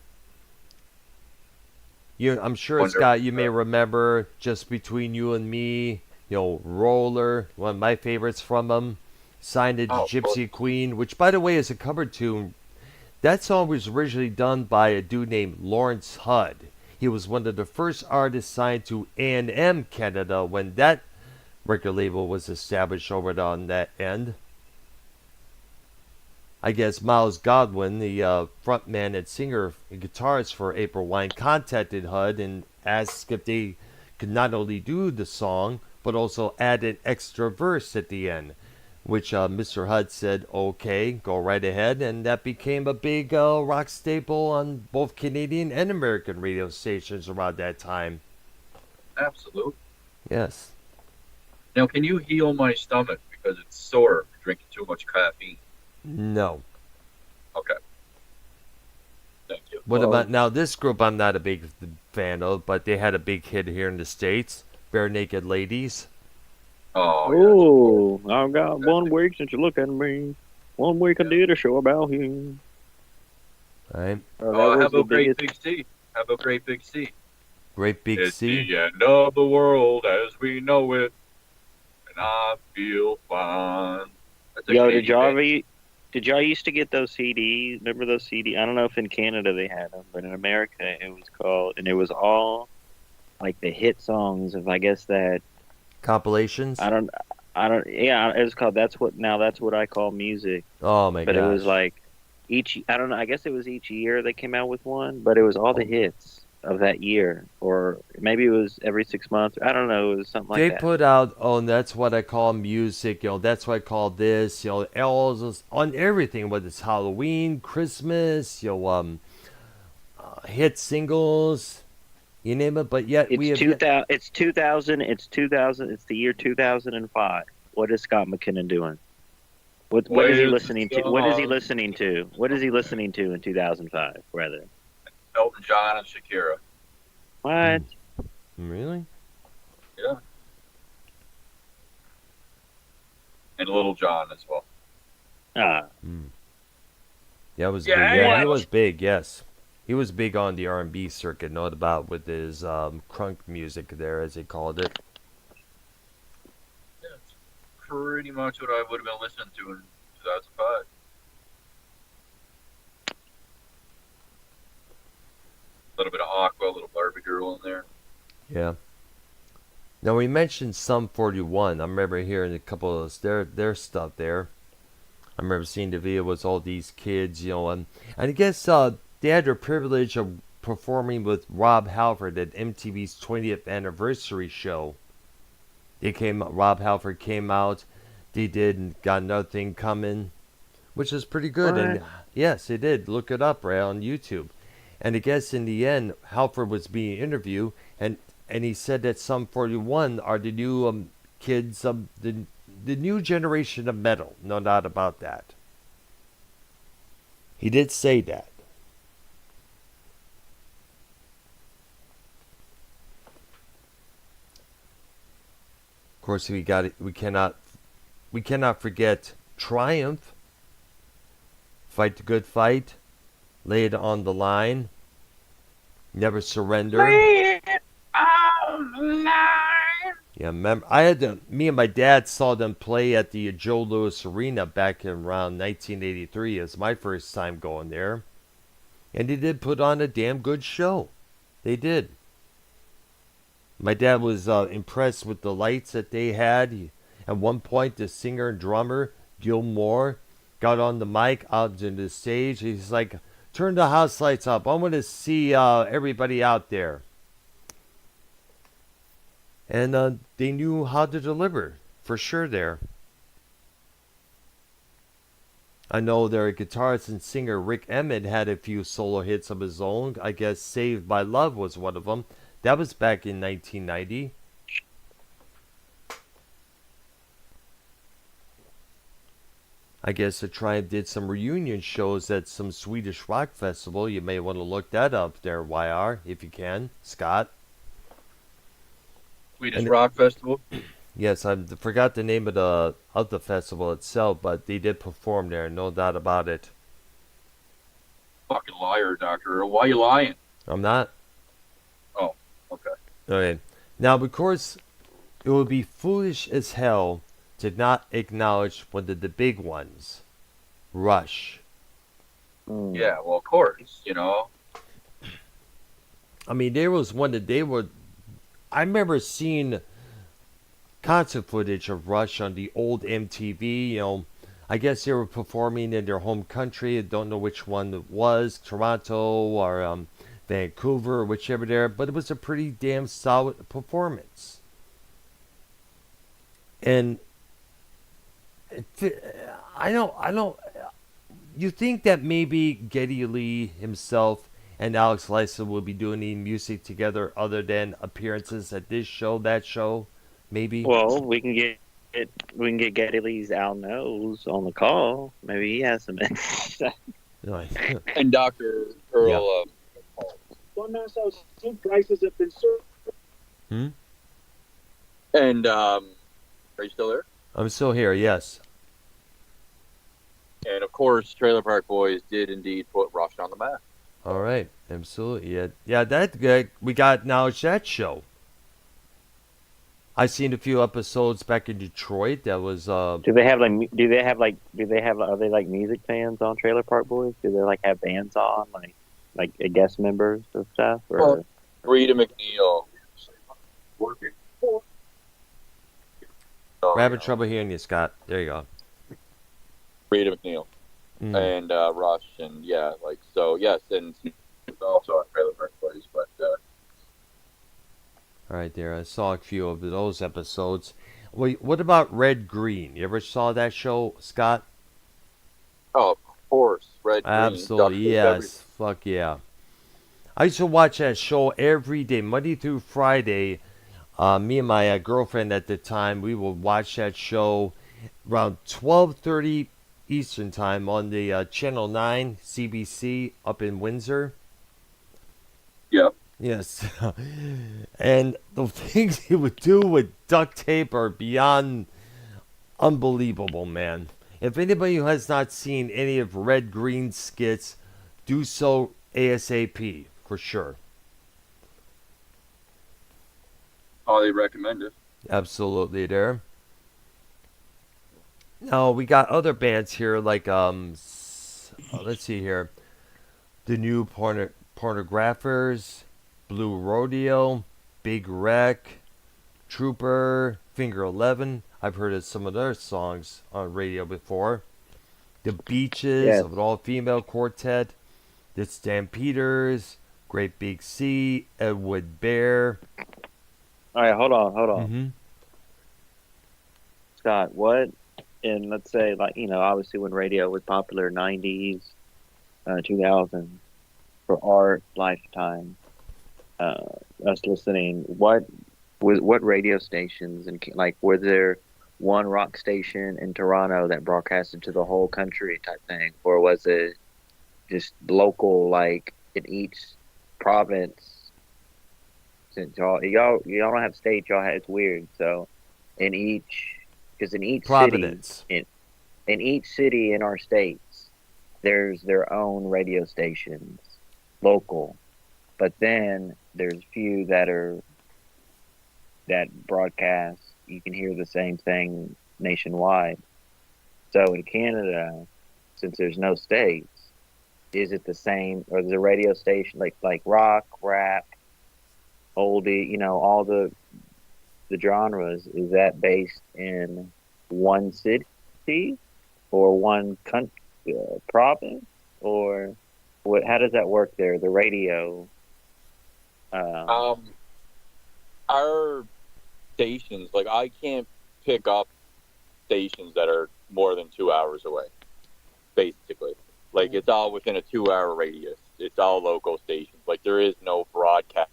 I'm sure, wonder. Scott, you may remember Just Between You and Me, Roller, one of my favorites from them. Signed it to Oh, well, Gypsy Queen, which, by the way, is a cover tune. That song was originally done by a dude named Lawrence Hudd. He was one of the first artists signed to A&M Canada when that record label was established over on that end. I guess Miles Godwin, the frontman and singer and guitarist for April Wine, contacted HUD and asked if they could not only do the song, but also add an extra verse at the end, which Mr. HUD said, okay, go right ahead, and that became a big rock staple on both Canadian and American radio stations around that time. absolutely. Yes. Now, can you heal my stomach because it's sore from drinking too much caffeine? No. Okay. Thank you. What Well- about now? This group I'm not a big fan of, but they had a big hit here in the States. Bare Naked Ladies. Oh, yeah. Oh, I've got 1 week since you look at me. 1 week I did a show about you. Right? Oh, that Oh, was how the about Great biggest. Big C? How about Great Big C? Great Big It's C. the end of the world as we know it, and I feel fine. That's a Yo, Canadian did y'all used to get those CDs? Remember those CDs? I don't know if in Canada they had them, but in America it was called, and it was all like the hit songs of, I guess that Compilations. yeah, it was called that's what I call music. Oh my But gosh. it was like I don't know, I guess it was each year they came out with one, but it was all the hits of that year, or maybe it was every 6 months. I don't know, it was something like They that. put out, oh, that's what I call music. That's what I call this. All those, on everything, whether it's Halloween, Christmas, hit singles, you name it. But yet we It's have. 2000. It's 2000. It's 2000. It's the year 2005. What is Scott McKinnon doing? What is he Where's listening the to? What is he song? listening to? What is he listening to in 2005? Rather, Elton John and Shakira. what? Really? Yeah. And Little John as well. Ah, Yeah, it was Yeah, big. Yeah, he what? was big. Yes, he was big on the R&B circuit. Know about with his crunk music there, as they called it. Yeah, it's pretty much what I would have been listening to in 2005. A little bit of Aqua, a little Barbie Girl in there. Yeah. Now we mentioned Sum 41. I remember hearing a couple of their stuff there. I remember seeing the video with all these kids, and I guess they had the privilege of performing with Rob Halford at MTV's 20th anniversary show. Rob Halford came out, they did Got Nothing Coming, which is pretty good. What? And yes, they did. Look it up right on YouTube. And I guess in the end, Halford was being interviewed, and he said that Sum 41 are the new kids of the new generation of metal. No doubt about that. He did say that. Of course, we cannot forget Triumph. Fight the good fight. Lay it on the line. Never surrender. Lay it on the line. Yeah, remember, me and my dad saw them play at the Joe Louis Arena back in around 1983. It was my first time going there. And they did put on a damn good show. They did. My dad was impressed with the lights that they had. At one point, the singer and drummer, Gil Moore, got on the mic out on the stage. He's like, turn the house lights up. I want to see everybody out there. And they knew how to deliver, for sure there. I know their guitarist and singer Rick Emmett had a few solo hits of his own. I guess Saved by Love was one of them. That was back in 1990. I guess the Triumph did some reunion shows at some Swedish rock festival. You may want to look that up there, YR, if you can, Scott. Swedish And Rock Festival. yes, I forgot the name of the festival itself, but they did perform there, no doubt about it. Fucking liar, Doctor. Why are you lying? I'm not. Oh, okay. Okay. Now, of course, it would be foolish as hell to not acknowledge one of the big ones, Rush. Mm. Yeah, well, of course, you know. I mean, there was one that they were. I remember seeing concert footage of Rush on the old MTV. I guess they were performing in their home country. I don't know which one it was, Toronto or Vancouver or whichever there, but it was a pretty damn solid performance. And I don't. You think that maybe Geddy Lee himself and Alex Lysa will be doing any music together other than appearances at this show, that show, maybe? Well, we can get Geddy Lee's Al Knows on the call. Maybe he has some. Like, And Dr. Yeah. Earl, One Nassau soup prices have been served. and are you still there? I'm still here, yes. And of course, Trailer Park Boys did indeed put Rush on the map. All right, absolutely. Yeah, that guy, we got acknowledged that show. I seen a few episodes back in Detroit. That was Do they have are they like music fans on Trailer Park Boys? Do they like have bands on like guest members and stuff? Or Well, Rita McNeil. Working. we're Oh, having trouble hearing you, Scott. There you go. Rita McNeil Mm. and Rush, and yeah, like so. Yes, and also on Trailer Park Boys, but All right, there. I saw a few of those episodes. Wait, what about Red Green? You ever saw that show, Scott? oh, of course, Red Green. Absolutely, Duck yes. Fuck yeah. I used to watch that show every day, Monday through Friday. Me and my girlfriend at the time, we would watch that show around 12:30 Eastern Time on the Channel 9 CBC up in Windsor. Yep. Yes. And the things he would do with duct tape are beyond unbelievable, man. If anybody who has not seen any of Red Green's skits, do so ASAP, for sure. Highly recommend it. Absolutely there. Now, we got other bands here, like, let's see here. The New Pornographers, Blue Rodeo, Big Wreck, Trooper, Finger 11. I've heard of some of their songs on radio before. The Beaches, Yes. of an all-female quartet. The Stampeders, Great Big Sea, Edwood Bear. all right, hold on. Mm-hmm. Scott, what? And let's say obviously when radio was popular, 90s, 2000s, for our lifetime, us listening, what radio stations and was there one rock station in Toronto that broadcasted to the whole country type thing, or was it just local, like in each province? Since y'all don't have states, it's weird. So in each Providence. city, in each city in our states, there's their own radio stations, local. But then there's few that broadcast. You can hear the same thing nationwide. So in Canada, since there's no states, is it the same, or the radio station like rock, rap, oldie, all the genres, is that based in one city or one province, or what? How does that work there? The radio. Our stations, like I can't pick up stations that are more than 2 hours away. Basically, like it's all within a 2-hour radius. It's all local stations. Like there is no broadcast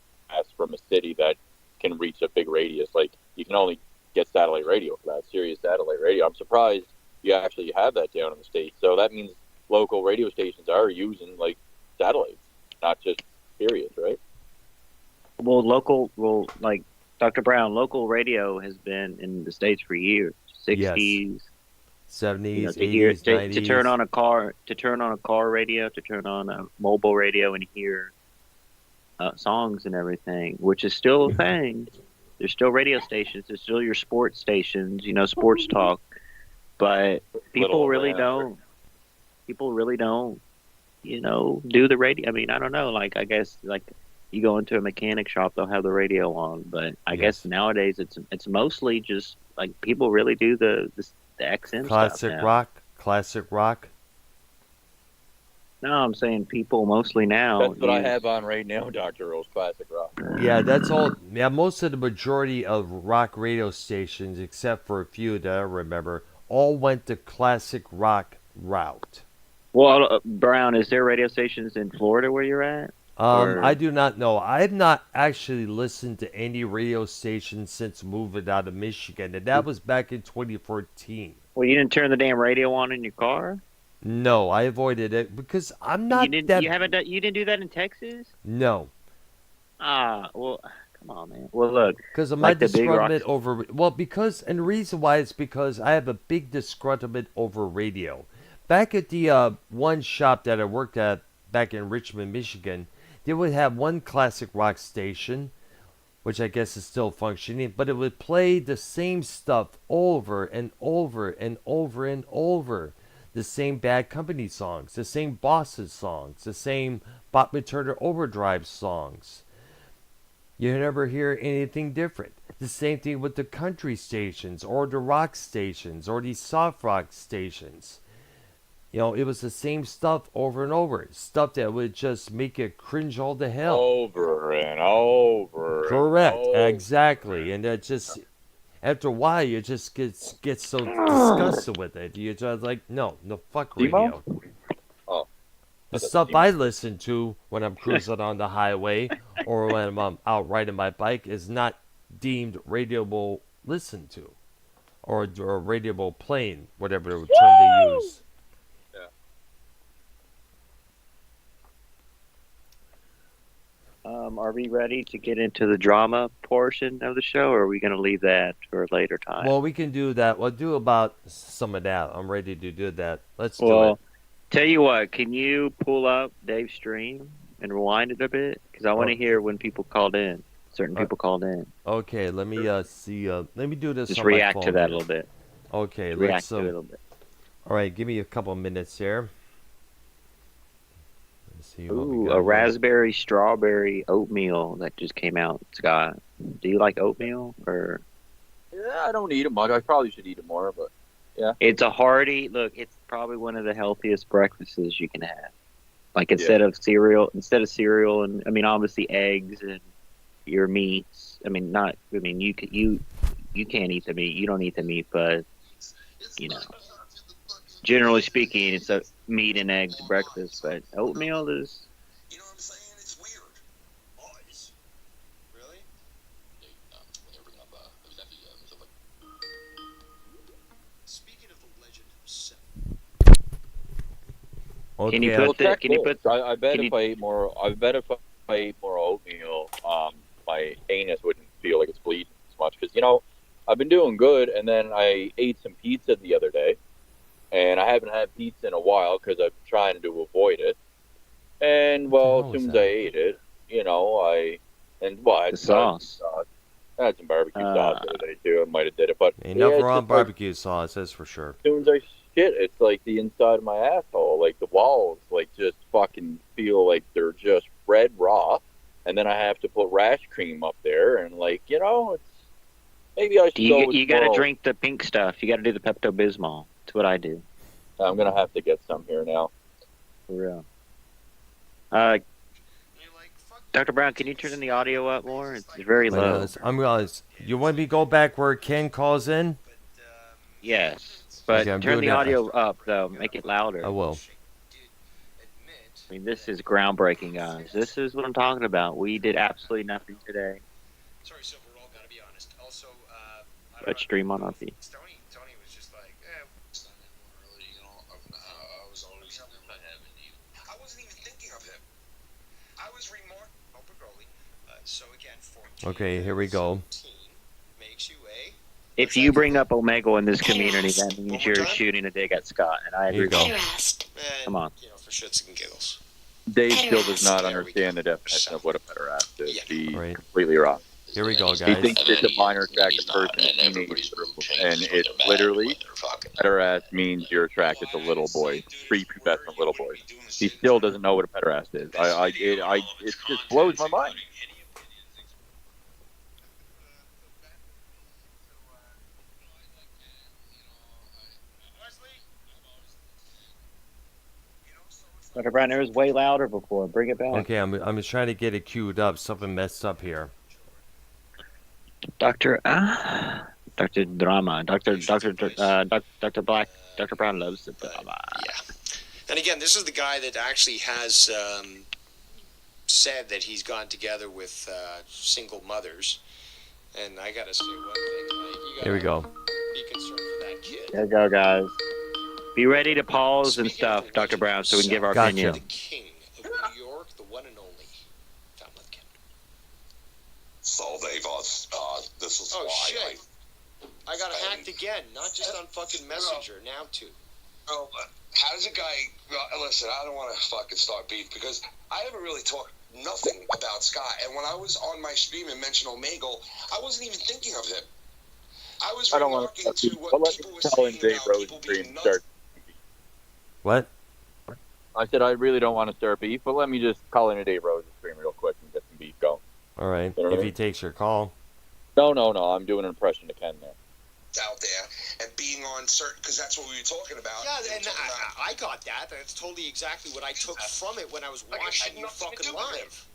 from a city that can reach a big radius. Like you can only get satellite radio for that, Sirius satellite radio. I'm surprised you actually have that down in the States. So that means local radio stations are using like satellites, not just periods, right? Well, like Dr. Brown, local radio has been in the States for years, Yes. 60s. 70s, To hear 80s, to turn 90s. on a car radio, to turn on a mobile radio and hear songs and everything, which is still a thing. There's still radio stations. There's still your sports stations, sports talk. But people really don't. People really don't, do the radio. I mean, I don't know. Like, I guess, like, you go into a mechanic shop, they'll have the radio on. But I guess nowadays it's mostly just like people really do the XM Classic stuff now. rock. Classic rock. No, I'm saying people mostly now. That's what I have on right now, Dr. Rose, classic rock. Yeah, that's all. Yeah, most of the majority of rock radio stations, except for a few that I remember, all went the classic rock route. Well, Brown, is there radio stations in Florida where you're at? I do not know. I've not actually listened to any radio stations since moving out of Michigan, and that was back in 2014. Well, you didn't turn the damn radio on in your car? No, I avoided it because I'm not You didn't do that in Texas? No. Well, come on, man. Well, look. Because of my disgruntlement over... Well, and the reason why is because I have a big disgruntlement over radio. Back at the one shop that I worked at back in Richmond, Michigan, they would have one classic rock station, which I guess is still functioning, but it would play the same stuff over and over and over and over. The same Bad Company songs, the same Bosses songs, the same Bachman Turner Overdrive songs. You never hear anything different. The same thing with the country stations or the rock stations or the soft rock stations. It was the same stuff over and over. Stuff that would just make you cringe all to hell. Over and over. Correct, exactly. And that just... After a while, you just get so disgusted with it. You're just like, no, fuck radio. Oh. The stuff I listen to when I'm cruising on the highway or when I'm out riding my bike is not deemed radioable listen to. Or radioable playing, whatever term they use. Are we ready to get into the drama portion of the show, or are we going to leave that for a later time? Well, we can do that. We'll do about some of that. I'm ready to do that. Let's do it. Tell you what, can you pull up Dave's stream and rewind it a bit? Because I want to hear when people called in. Certain people called in. Okay, let me see. Let me do this. Just react to that a little bit. Okay, react to it a little bit. All right, give me a couple of minutes here. Ooh, a raspberry strawberry oatmeal that just came out, Scott. Do you like oatmeal or? Yeah, I don't eat it much. I probably should eat it more, but yeah. It's a hearty look. It's probably one of the healthiest breakfasts you can have. Like instead of cereal, and I mean obviously eggs and your meats. I mean you can't eat the meat. You don't eat the meat, but generally speaking, it's a meat and eggs breakfast, but oatmeal is... You know what I'm saying? It's weird. Boys. Really? When they were bringing up, it was actually, speaking of the legend himself. Okay. Can you put I bet if I ate more oatmeal, my anus wouldn't feel like it's bleeding as much. Because, I've been doing good, and then I ate some pizza the other day. And I haven't had pizza in a while because I'm trying to avoid it. And, well, as soon as I ate it, I had sauce. I had some barbecue sauce the other day, too. I might have did it. But ain't nothing wrong with barbecue sauce, that's for sure. As soon as I shit, it's like the inside of my asshole. Like, the walls, just fucking feel like they're just red raw. And then I have to put rash cream up there. And, it's... Maybe I should You got to drink the pink stuff. You got to do the Pepto-Bismol. That's what I do. I'm going to have to get some here now. For real. Dr. Brown, can you turn the audio up more? It's very low. You want me to go back where Ken calls in? Yes. But Okay, turn the audio up, though. Make it louder. I will. I mean, this is groundbreaking, guys. This is what I'm talking about. We did absolutely nothing today. Sorry, Silver, all gotta be honest. Also, But stream on our feed. Tony was just like, Okay, here we go. 17 makes you a. If you bring up Omegle in this Pederast. community, that One means more you're time? shooting a dig at Scott, and I Here you agree. go. Pederast. And, Come on. for shits and giggles. Dave still does Pederast. not There we understand go. the definition of what a pederast is. Yeah. He's Right. completely wrong. Here we go, He guys. thinks it's a minor attracted person in teenage girls, and it's literally pederast means you're attracted to little boys, prepubescent little boys. He still doesn't know what a pederast is. It just blows my mind. Dr. Brown, it was way louder before. Bring it back. Okay, I'm just trying to get it queued up. Something messed up here. Dr. Drama. Dr. Black. Dr. Brown loves the drama. Yeah. And again, this is the guy that actually has said that he's gone together with single mothers. And I gotta say one thing, Mike, you Here we go. be concerned for that kid. There you go, guys. Be ready to pause and stuff, Dr. Brown, so we can give our Gotcha. opinion. The king of New York, the one and only Tom Lithkin. So they've this is Oh why shit! I got hacked again, not just on fucking Messenger, now too. Bro, how does a guy listen? I don't want to fucking start beef because I haven't really talked nothing about Scott. And when I was on my stream and mentioned Omegle, I wasn't even thinking of him. I was I don't want remarking to, to but what let people me were tell in saying Dave about Rose people stream being nuts. start. What? I said I really don't want to start beef, but let me just call in a Dave Rose stream real quick and get some beef going. All right. You know what I If he mean? takes your call. No, I'm doing an impression of Ken there. Out there and being on certain because that's what we were talking about. Yeah, We were and talking about- I got that. That's totally exactly what I took from it when I was Like, it had watching you nothing to fucking do with him. live.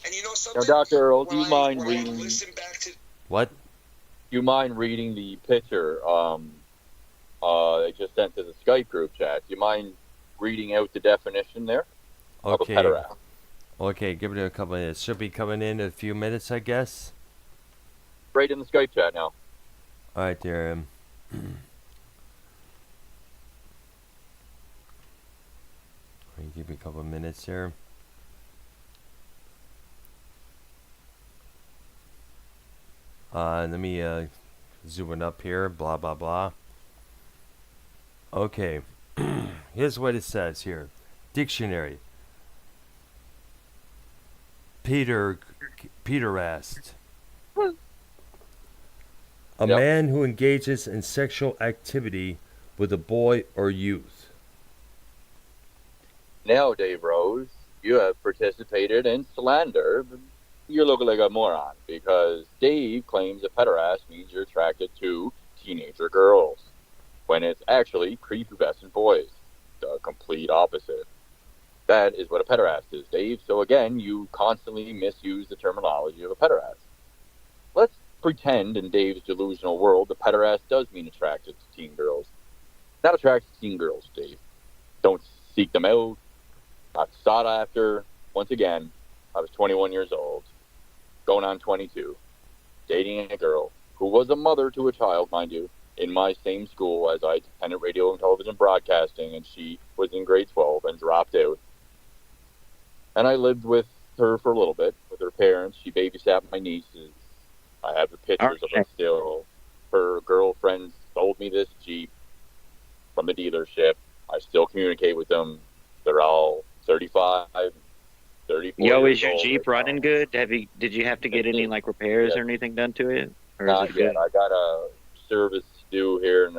And you know Now, something? Dr. Earl, do When you I- mind when I reading? listen back to What? Do you mind reading the picture? They just sent to the Skype group chat. Do you mind reading out the definition there of a Okay. pederast? Okay, give it a couple minutes. Should be coming in a few minutes, I guess. Right in the Skype chat now. All right, there. Give me a couple minutes here. Let me zoom it up here. Blah blah blah. Okay, here's what it says here. Dictionary. Pederast. A Yep. man who engages in sexual activity with a boy or youth. Now, Dave Rose, you have participated in slander. You're looking like a moron because Dave claims a pederast means you're attracted to teenager girls when it's actually prepubescent boys. The complete opposite. That is what a pederast is, Dave. So again, you constantly misuse the terminology of a pederast. Let's pretend in Dave's delusional world the pederast does mean attracted to teen girls. Not attracted to teen girls, Dave. Don't seek them out. Not sought after. Once again, I was 21 years old, going on 22, dating a girl who was a mother to a child, mind you, in my same school as I attended radio and television broadcasting, and she was in grade 12 and dropped out. And I lived with her for a little bit, with her parents. She babysat my nieces. I have the pictures of her still. Her girlfriend sold me this Jeep from the dealership. I still communicate with them. They're all 35, 34 Yo, years is your old Jeep right running now. good? Did you have to get any like repairs Yeah. or anything done to it? Or is Not it good? yet. I got a service due here in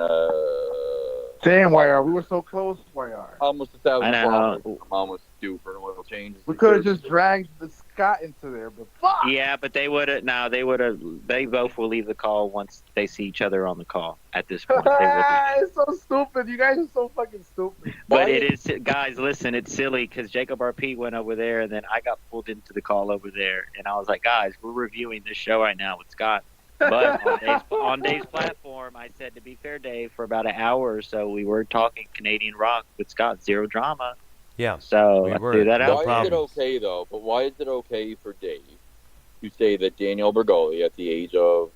Damn, YR, we were so close, YR. almost 1,000 I know. kilometers. I'm almost due for an oil change. We could have just dragged the Scott into there, but fuck! Yeah, but they would have. No, they would have. They both will leave the call once they see each other on the call. At this point, they will. It's so stupid. You guys are so fucking stupid. But it is, guys. Listen, it's silly because Jacob RP went over there, and then I got pulled into the call over there, and I was like, guys, we're reviewing this show right now with Scott. But on Dave's platform, I said, to be fair, Dave, for about an hour or so, we were talking Canadian rock with Scott, zero drama. Yeah. So We I were. threw that Why out. is it problem. okay, though? But why is it okay for Dave to say that Danielle Bergoli, at the age of,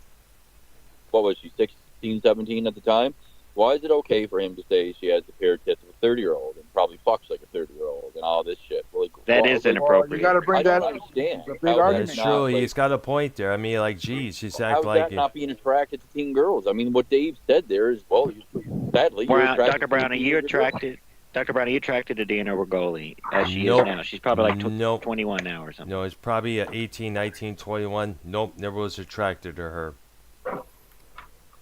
what was she, 16, 17 at the time? Why is it okay for him to say she has a pair of tits of a 30-year-old and probably fucks like a 30-year-old and all this shit. Like That is like, inappropriate. You got to bring I don't that. understand. It's a big how argument. That's that's true. not, like, He's got a point there. I mean, like, geez, she's how act is like that not being attracted to teen girls? I mean, what Dave said there is, well, sadly, you're Brown, attracted Dr. to Brown, are you teenage girls. attracted? Dr. Brown, are you attracted to Deanna Rigoli as she Nope. is now? She's probably like Nope. 21 now or something. No, it's probably 18, 19, 21. Nope, never was attracted to her.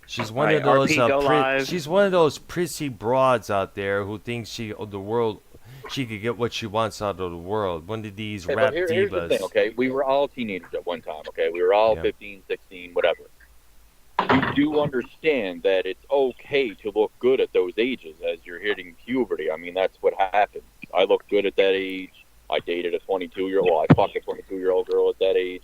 She's one All of right, those. RP, go live. She's one of those prissy broads out there who thinks she could get what she wants out of the world. One of these Okay, rap but here's the divas. thing, okay? We were all teenagers at one time, okay? We were all Yeah. 15, 16, whatever. You do understand that it's okay to look good at those ages as you're hitting puberty. I mean, that's what happens. I looked good at that age. I dated a 22-year-old. Well, I fucked a 22-year-old girl at that age.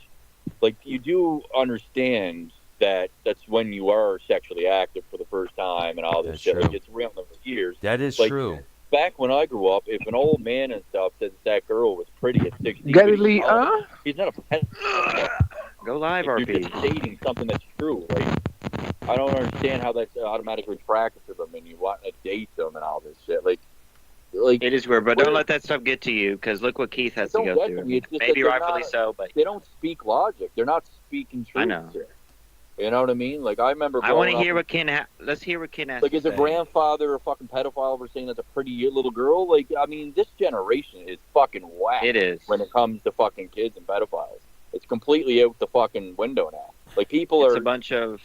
Like, you do understand that that's when you are sexually active for the first time and all this That's shit. true. Like, it's around those years. That is Like, true. Back when I grew up, if an old man and stuff said that girl was pretty at 16, Geddy but Lee, he's not a pedophile. Go live, You're RP. just stating something that's true. Like, I don't understand how that's automatically attractive to them and you want to date them and all this shit. Like It is weird, but don't let that stuff get to you, because look what Keith has to Don't go get through. to me. It's just Maybe that they're rightfully not- so, but they don't speak logic. They're not speaking truth. I know. Here. You know what I mean? Like, I remember. I want to growing hear up what Ken. Let's hear what Ken has Like, to is a say. grandfather a fucking pedophile for saying that's a pretty little girl? Like, I mean, this generation is fucking whack. It is. When it comes to fucking kids and pedophiles. It's completely out the fucking window now. Like, people It's are a bunch of.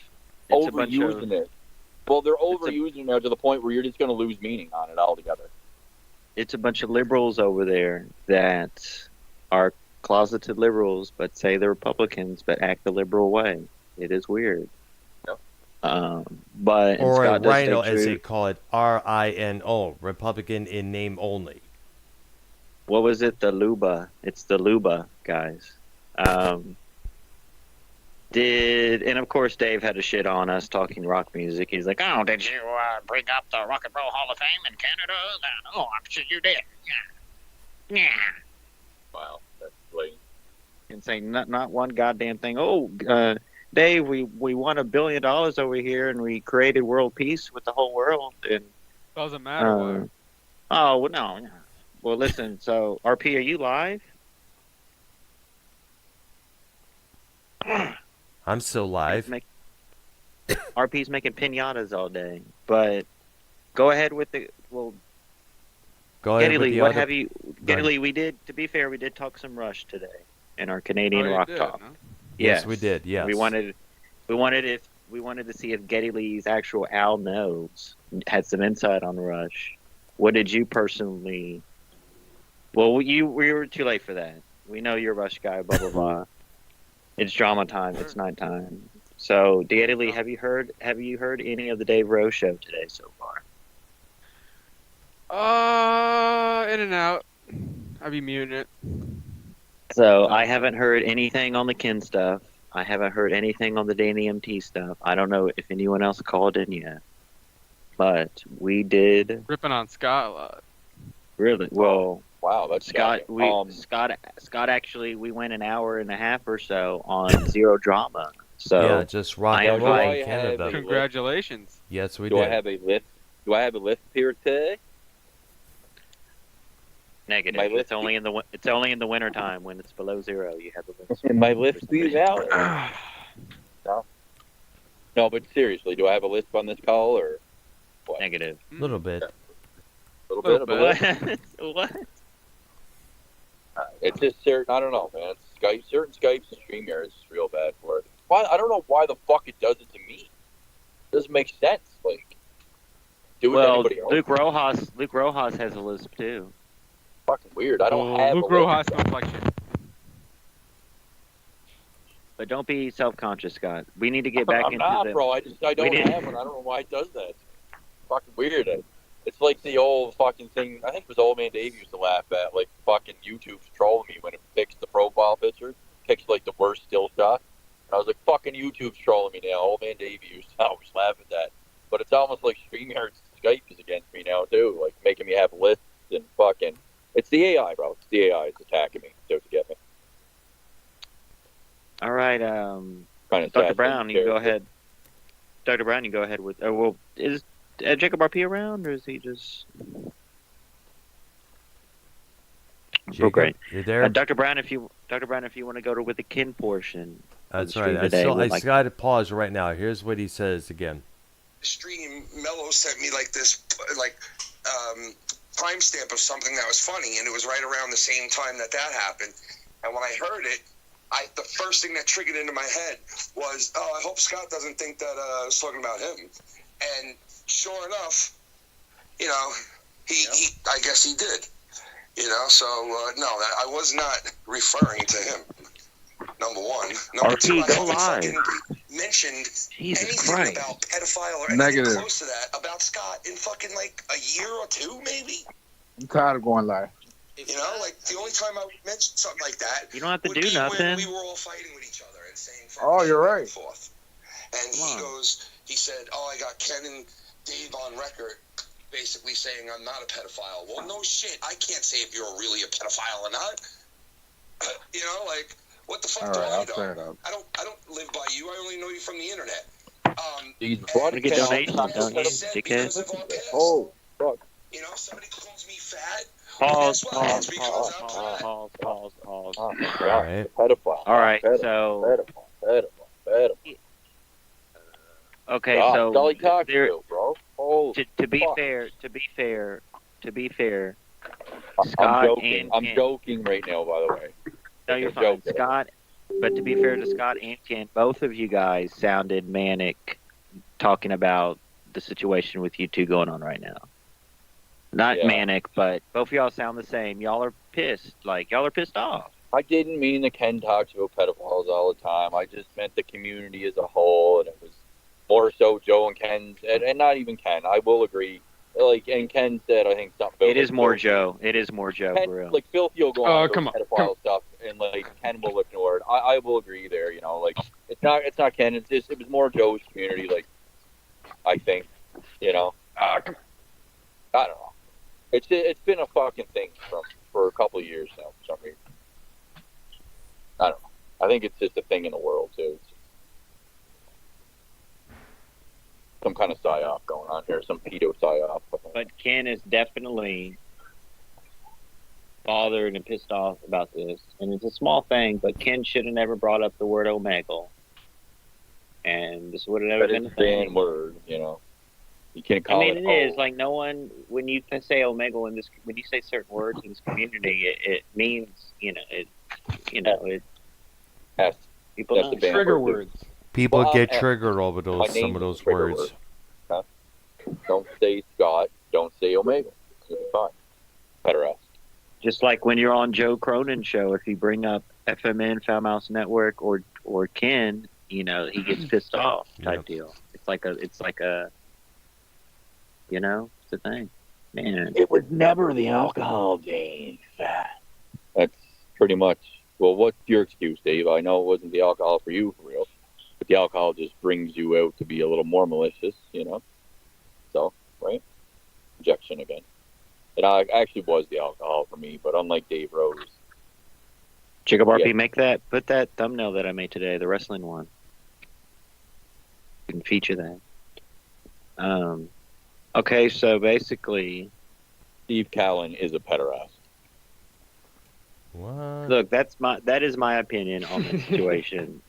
It's a bunch overusing of. it. Well, they're It's a- overusing it now to the point where you're just going to lose meaning on it altogether. It's a bunch of liberals over there that are closeted liberals, but say they're Republicans, but act the liberal way. It is weird. Yep. But and Or a Scott does stay rhino, as true. they call it, RINO, Republican in name only. What was it? The Luba. It's the Luba guys. And of course Dave had to shit on us talking rock music. He's like, "Oh, did you bring up the Rock and Roll Hall of Fame in Canada?" Oh, I'm sure you did. Yeah. Wow, that's blatant. And saying not one goddamn thing. Oh, Dave, we won $1 billion over here, and we created world peace with the whole world. And Doesn't matter what. oh well, no. Well, listen. So RP, are you live? I'm still live. RP's making pinatas all day, but go ahead with the well. Go ahead Geddy with Lee, the what other- have you? Go Geddy ahead. Lee, we did. To be fair, we did talk some Rush today in our Canadian Oh, you rock did, talk. huh? Yes, we did. Yes. We wanted to see if Geddy Lee's actual Al knows had some insight on Rush. What did you personally? Well, we were too late for that. We know you're a Rush guy. Blah blah blah. It's drama time. It's nighttime. So, Geddy Lee, have you heard any of the Dave Rose show today so far? In and out. I'd be muting it. So I haven't heard anything on the Ken stuff. I haven't heard anything on the Danny MT stuff. I don't know if anyone else called in yet, but we did Ripping on Scott a lot. really well. Wow, that's Scott, shocking. Scott actually, we went an hour and a half or so on zero drama. So yeah, just rock I and roll invite- in Canada. Congratulations. Yes, we Do did. I have a list? Do I have a list here today? negative. my list- It's only in the winter time when it's below zero. You have the list. My list be valid. No, but seriously, do I have a list on this call or what? Negative. A little bit. A little bit of a list. What? It's just certain. I don't know, man. Skype, certain Skypes and StreamYard is real bad for it. Why? I don't know why the fuck it does it to me. It doesn't make sense. Like, do it to Well, anybody else. Luke Rojas has a lisp too. Fucking weird. I don't Oh, have Luke a Rojas list. smells like shit. But don't be self-conscious, Scott. We need to get back I'm into not, the. bro. I don't didn't- have one. I don't know why it does that. It's fucking weird. It's like the old fucking thing. I think it was Old Man Dave used to laugh at. Like, fucking YouTube's trolling me when it picks the profile picture. Picks, like, the worst still shot. And I was like, fucking YouTube's trolling me now. Old Man Dave used to always laugh at that. But it's almost like StreamYard's Skype is against me now, too. Like, making me have lists and fucking... It's the AI, bro. It's the AI that's attacking me. So to get me. All right, Kind of Dr. Brown, you can go ahead. Dr. Brown, you go ahead with. Well, is Jacob RP around, or is he just? Jacob, great. you there? Dr. Brown, if you want to go to with the kin portion. That's the right. stream I today, still, we'd I like- got to pause right now. Here's what he says again. Stream, Mello sent me like this, like, timestamp of something that was funny, and it was right around the same time that happened. And when I heard it, the first thing that triggered into my head was, I hope Scott doesn't think that I was talking about him. And sure enough, you know, I guess he did. You know, so no, I was not referring to him. Number one. Number two, I haven't fucking mentioned anything about pedophile or anything close to that about Scott in fucking like a year or two, maybe. I'm tired of going live. You know, like the only time I would mention something like that, You don't have to would do be nothing. when we were all fighting with each other and saying, Oh, you're right. and forth. And he said, I got Ken and Dave on record basically saying I'm not a pedophile. Well, no shit. I can't say if you're really a pedophile or not. You know, like, what the fuck do I know? I don't live by you. I only know you from the internet. He's to get donations, don't you, dickhead? Oh, fuck. You know, somebody calls me fat. Pause. Right. Pedophile. All right, Pedophile. so Pedophile. okay, God, so Dolly talks there, to, bro. Oh, to be fuck. fair, I'm Scott joking. and I'm Ken- joking right now, by the way. No, you're I'm fine, joking. Scott. But to be fair to Scott and Ken, both of you guys sounded manic, talking about the situation with you two going on right now. Not Yeah. manic, but both of y'all sound the same. Y'all are pissed. Like, y'all are pissed off. I didn't mean that Ken talks about pedophiles all the time. I just meant the community as a whole, and it was more so Joe and Ken, and not even Ken. I will agree. Like, and Ken said, I think something. It is more Joe. It is more Joe, Ken, for real. like Filthy will go Oh, on come about on, pedophile stuff, and like Ken will ignore it. I will agree there. You know, like it's not Ken. It's just it was more Joe's community. Like I think, you know, I don't know. It's been a fucking thing for a couple of years now for some reason. I don't know. I think it's just a thing in the world too. It's some kind of psyop going on here, some pedo psyop. But Ken is definitely bothered and pissed off about this. And it's a small thing, but Ken should have never brought up the word Omegle. And this would have never That been is a a thing. banned word, you know. You can't I call mean, it. it is like no one. When you say Omegle in this, when you say certain words in this community, it means it. Yes, People that's know. the banned Trigger word. words. People Well, get F. triggered over My some name of is those trigger words. word. Huh? Don't say Scott. Don't say Omega. You'll be fine. Better ask. Just like when you're on Joe Cronin's show, if you bring up FMN, Foul Mouse Network, or Ken, he gets pissed off type deal. It's like a, it's a thing. Man, It was never the alcohol, Dave. That's pretty much. Well, what's your excuse, Dave? I know it wasn't the alcohol for you, for real. But the alcohol just brings you out to be a little more malicious, you know? So, right? Objection again. It actually was the alcohol for me, but unlike Dave Rose. Jacob RP, Yeah. put that thumbnail that I made today, the wrestling one. You can feature that. Okay, so basically, Steve Callan is a pederast. What? look, that is my opinion on the situation.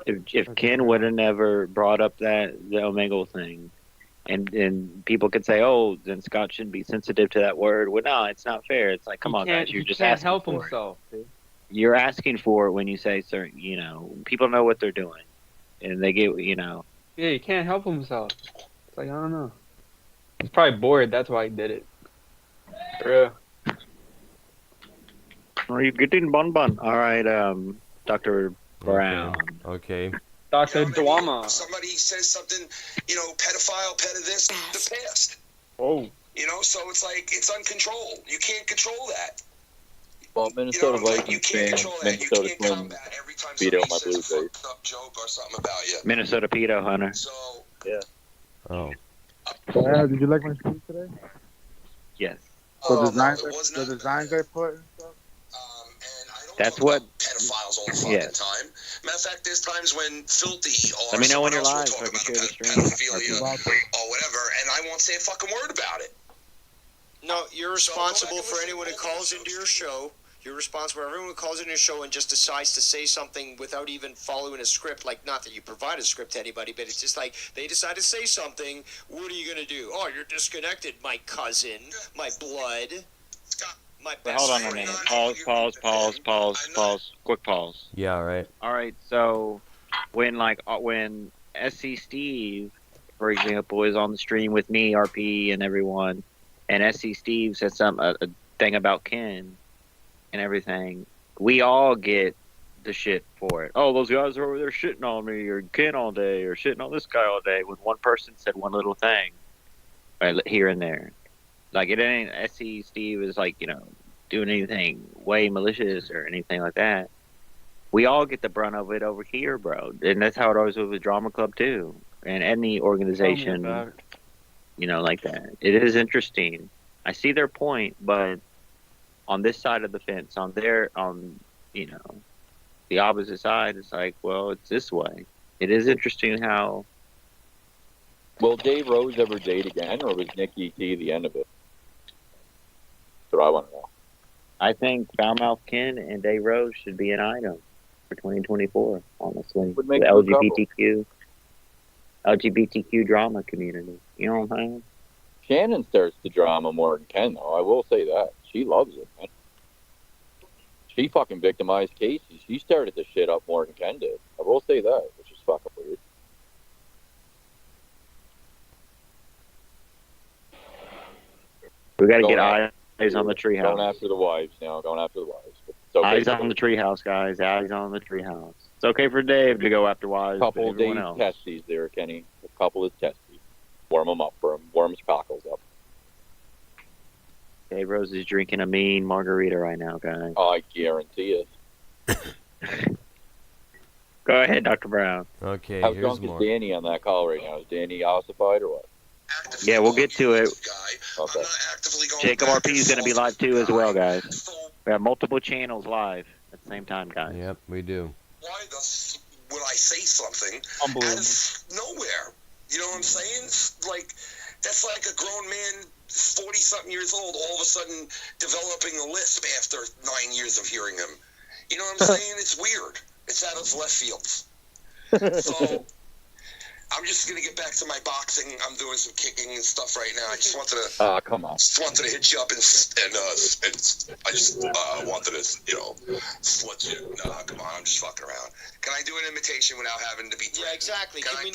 If Ken would have never brought up the Omegle thing, and people could say, oh, then Scott shouldn't be sensitive to that word. Well, no, it's not fair. It's like, come on, guys, you're just can't asking help for it. himself. Dude. You're asking for it when you say certain, people know what they're doing, and they get, Yeah, he can't help himself. It's like, I don't know. He's probably bored. That's why he did it. For real. Are you getting bun? All right, Dr. Brown. Okay. Dr. You know what I mean? Dwama. Somebody says something, pedophile, pet of this, the past. Oh. So it's like it's uncontrolled. You can't control that. Well, Minnesota You Vikings can't fans, control that. You Minnesota can't Twins combat every time beat somebody out my says a Blue Jays. fucked up joke or something about you. Minnesota pedo hunter. So Oh. Did you like my stream today? Yes. The no, designs, it was the not designs I put and stuff. And I don't That's talk what- about pedophiles all the fucking Yes. time. Matter of fact, there's times when Filthy or Let me know when someone you're else will live so talk I can about share the stream. pedophilia or whatever, and I won't say a fucking word about it. No, you're responsible for anyone who calls into your show. You're responsible for everyone who calls into your show and just decides to say something without even following a script. Like, not that you provide a script to anybody, but it's just like they decide to say something. What are you gonna do? Oh, you're disconnected, my cousin, my blood, my But best hold on a friend. minute. Pause. Quick pause. Yeah, right. All right. So when SC Steve, for example, is on the stream with me, RP, and everyone, and SC Steve says a thing about Ken and everything, we all get the shit for it. Oh, those guys are over there shitting on me, or Ken all day, or shitting on this guy all day. When one person said one little thing, right, here and there, like it ain't SC Steve is like doing anything way malicious or anything like that. We all get the brunt of it over here, bro, and that's how it always was with Drama Club too, and any organization, like that. It is interesting. I see their point, but on this side of the fence, on the opposite side, it's like, well, it's this way. It is interesting how. Will Dave Rose ever date again, or was Nikki T the end of it? That's what I want to know. I think Foulmouth Ken and Dave Rose should be an item for 2024, honestly. Would make The a good LGBTQ drama community. You know what I'm saying? Shannon starts the drama more than Ken, though. I will say that. She loves it, man. She fucking victimized Casey. She started the shit up more than Ken did. I will say that, which is fucking weird. We got to get eyes on the treehouse. Going after the wives now. Going after the wives. Okay. Eyes on the treehouse, guys. Eyes on the treehouse. It's okay for Dave to go after wives. Couple but days else. testes there, Kenny. A couple of testes. Warm them up for him. Warm his cockles up. Dave Rose is drinking a mean margarita right now, guys. Oh, I guarantee it. Go ahead, Dr. Brown. Okay, How here's drunk more. is Danny on that call right now? Is Danny ossified or what? Yeah, we'll get to it. Okay. Jacob RP is going to be live too as well, guys. We have multiple channels live at the same time, guys. Yep, we do. Why would I say something out of nowhere? You know what I'm saying? Like, that's like a grown man, 40-something years old, all of a sudden developing a lisp after 9 years of hearing him. You know what I'm saying? It's weird. It's out of left fields. So I'm just gonna get back to my boxing. I'm doing some kicking and stuff right now. I just wanted to. Come on. Just wanted to hit you up and I just wanted to slut you. No, come on, I'm just fucking around. Can I do an imitation without having to be? Yeah, exactly. Can we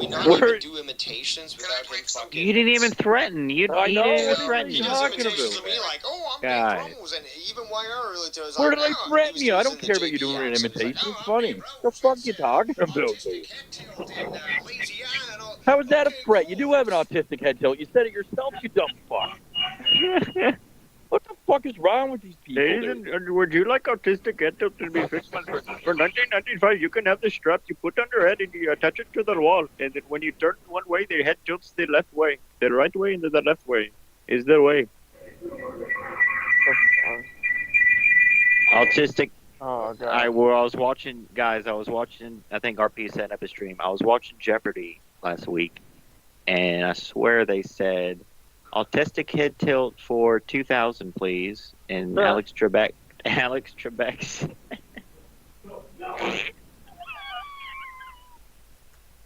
not Word. even do imitations without him fucking... You didn't even threaten. You didn't even threaten. He does imitations of me like, oh, I'm Guys. Big Rose, and even YR earlier today was Where like, did I oh, threaten he you? I was don't care about you using the doing an JD imitation. accent. It's I'm funny. Big The Rose, fuck you talking about, dude? How is that a threat? You do have an autistic head tilt. You said it yourself, you dumb fuck. What the fuck is wrong with these people? dude? Would you like autistic head tilt to be fixed? For 1995, you can have the strap you put on your head and you attach it to the wall. And then when you turn one way, the head tilts the left way. The right way and the left way is the way. Autistic. Oh, God. I was watching, guys. I think RP set up a stream. I was watching Jeopardy last week, and I swear they said, "Autistic head tilt for 2,000, please." And Alex Trebek.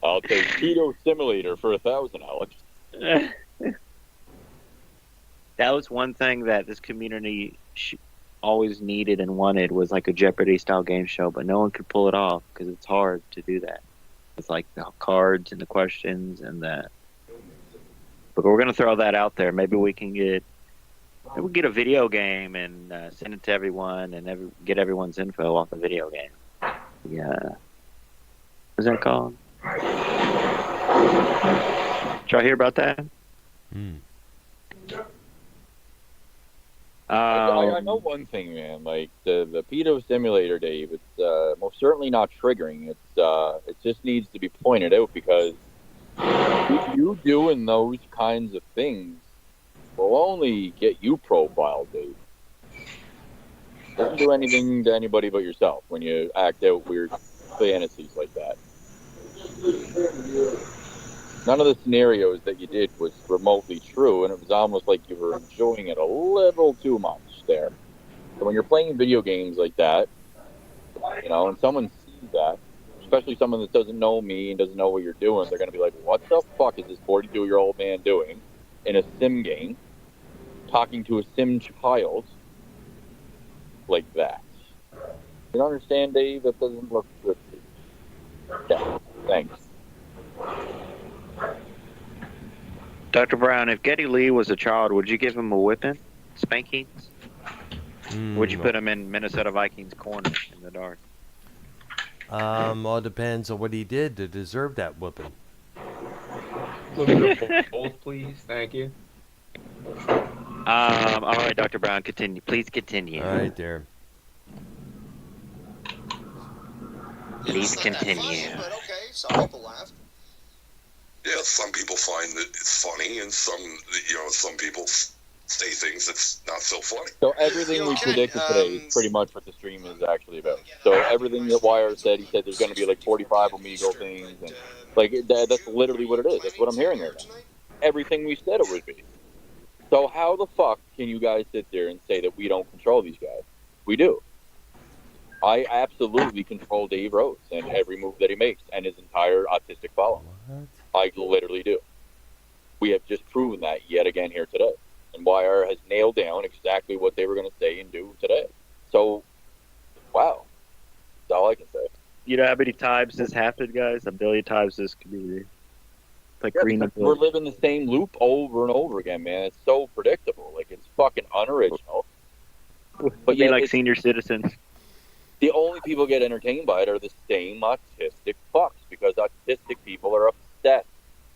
I'll take Keto Simulator for 1,000, Alex. That was one thing that this community always needed and wanted, was like a Jeopardy style game show, but no one could pull it off because it's hard to do that. It's like the cards and the questions and that. But we're gonna throw that out there. Maybe we can get a video game and send it to everyone and get everyone's info off the video game. Yeah. What's that called? Did y'all hear about that? I know one thing, man. Like the pedo simulator, Dave. It's most certainly not triggering. It just needs to be pointed out because you doing those kinds of things will only get you profiled, Dave. Don't do anything to anybody but yourself when you act out weird fantasies like that. none of the scenarios that you did was remotely true, and it was almost like you were enjoying it a little too much there. So when you're playing video games like that, and someone sees that, especially someone that doesn't know me and doesn't know what you're doing, they're going to be like, what the fuck is this 42-year-old man doing in a sim game, talking to a sim child like that? You don't understand, Dave? That doesn't look good to you. Yeah, thanks. Dr. Brown, if Geddy Lee was a child, would you give him a whipping? Spankings? Would you put him in Minnesota Vikings corner in the dark? All depends on what he did to deserve that whooping. Both, please. Thank you. All right, Dr. Brown, continue. Please continue. All right, there. Please It's not that continue. funny, but okay, some people laugh. Yeah, some people find that it's funny, and some people say things that's not so funny. So everything we predicted today is pretty much what the stream is actually about. So everything that Wire said, he said there's going to be like 45 Omegle things, and that's literally what it is. That's what I'm hearing right now. Everything we said it would be. So how the fuck can you guys sit there and say that we don't control these guys? We do. I absolutely control Dave Rose and every move that he makes and his entire autistic following. I literally do. We have just proven that yet again here today. And Wire has nailed down exactly what they were going to say and do today. So, wow. That's all I can say. You know how many times this happened, guys? A billion times this community. Like Yeah, green. we're living the same loop over and over again, man. It's so predictable. Like, it's fucking unoriginal. But be like senior citizens. The only people get entertained by it are the same autistic fucks, because autistic people are obsessed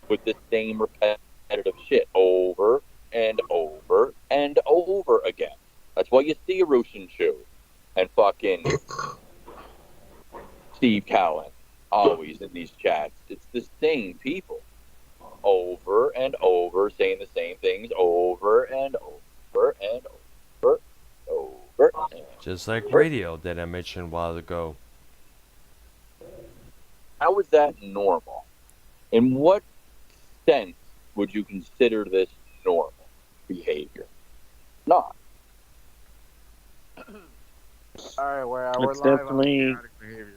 with the same repetitive shit over and over and over again. That's why you see Russian Shoe and fucking Steve Cowan always in these chats. It's the same people over and over saying the same things over and over and over. Just like radio that I mentioned a while ago. How is that normal? In what sense would you consider this normal behavior? Not. All right, we're It's live definitely- on chaotic behavior.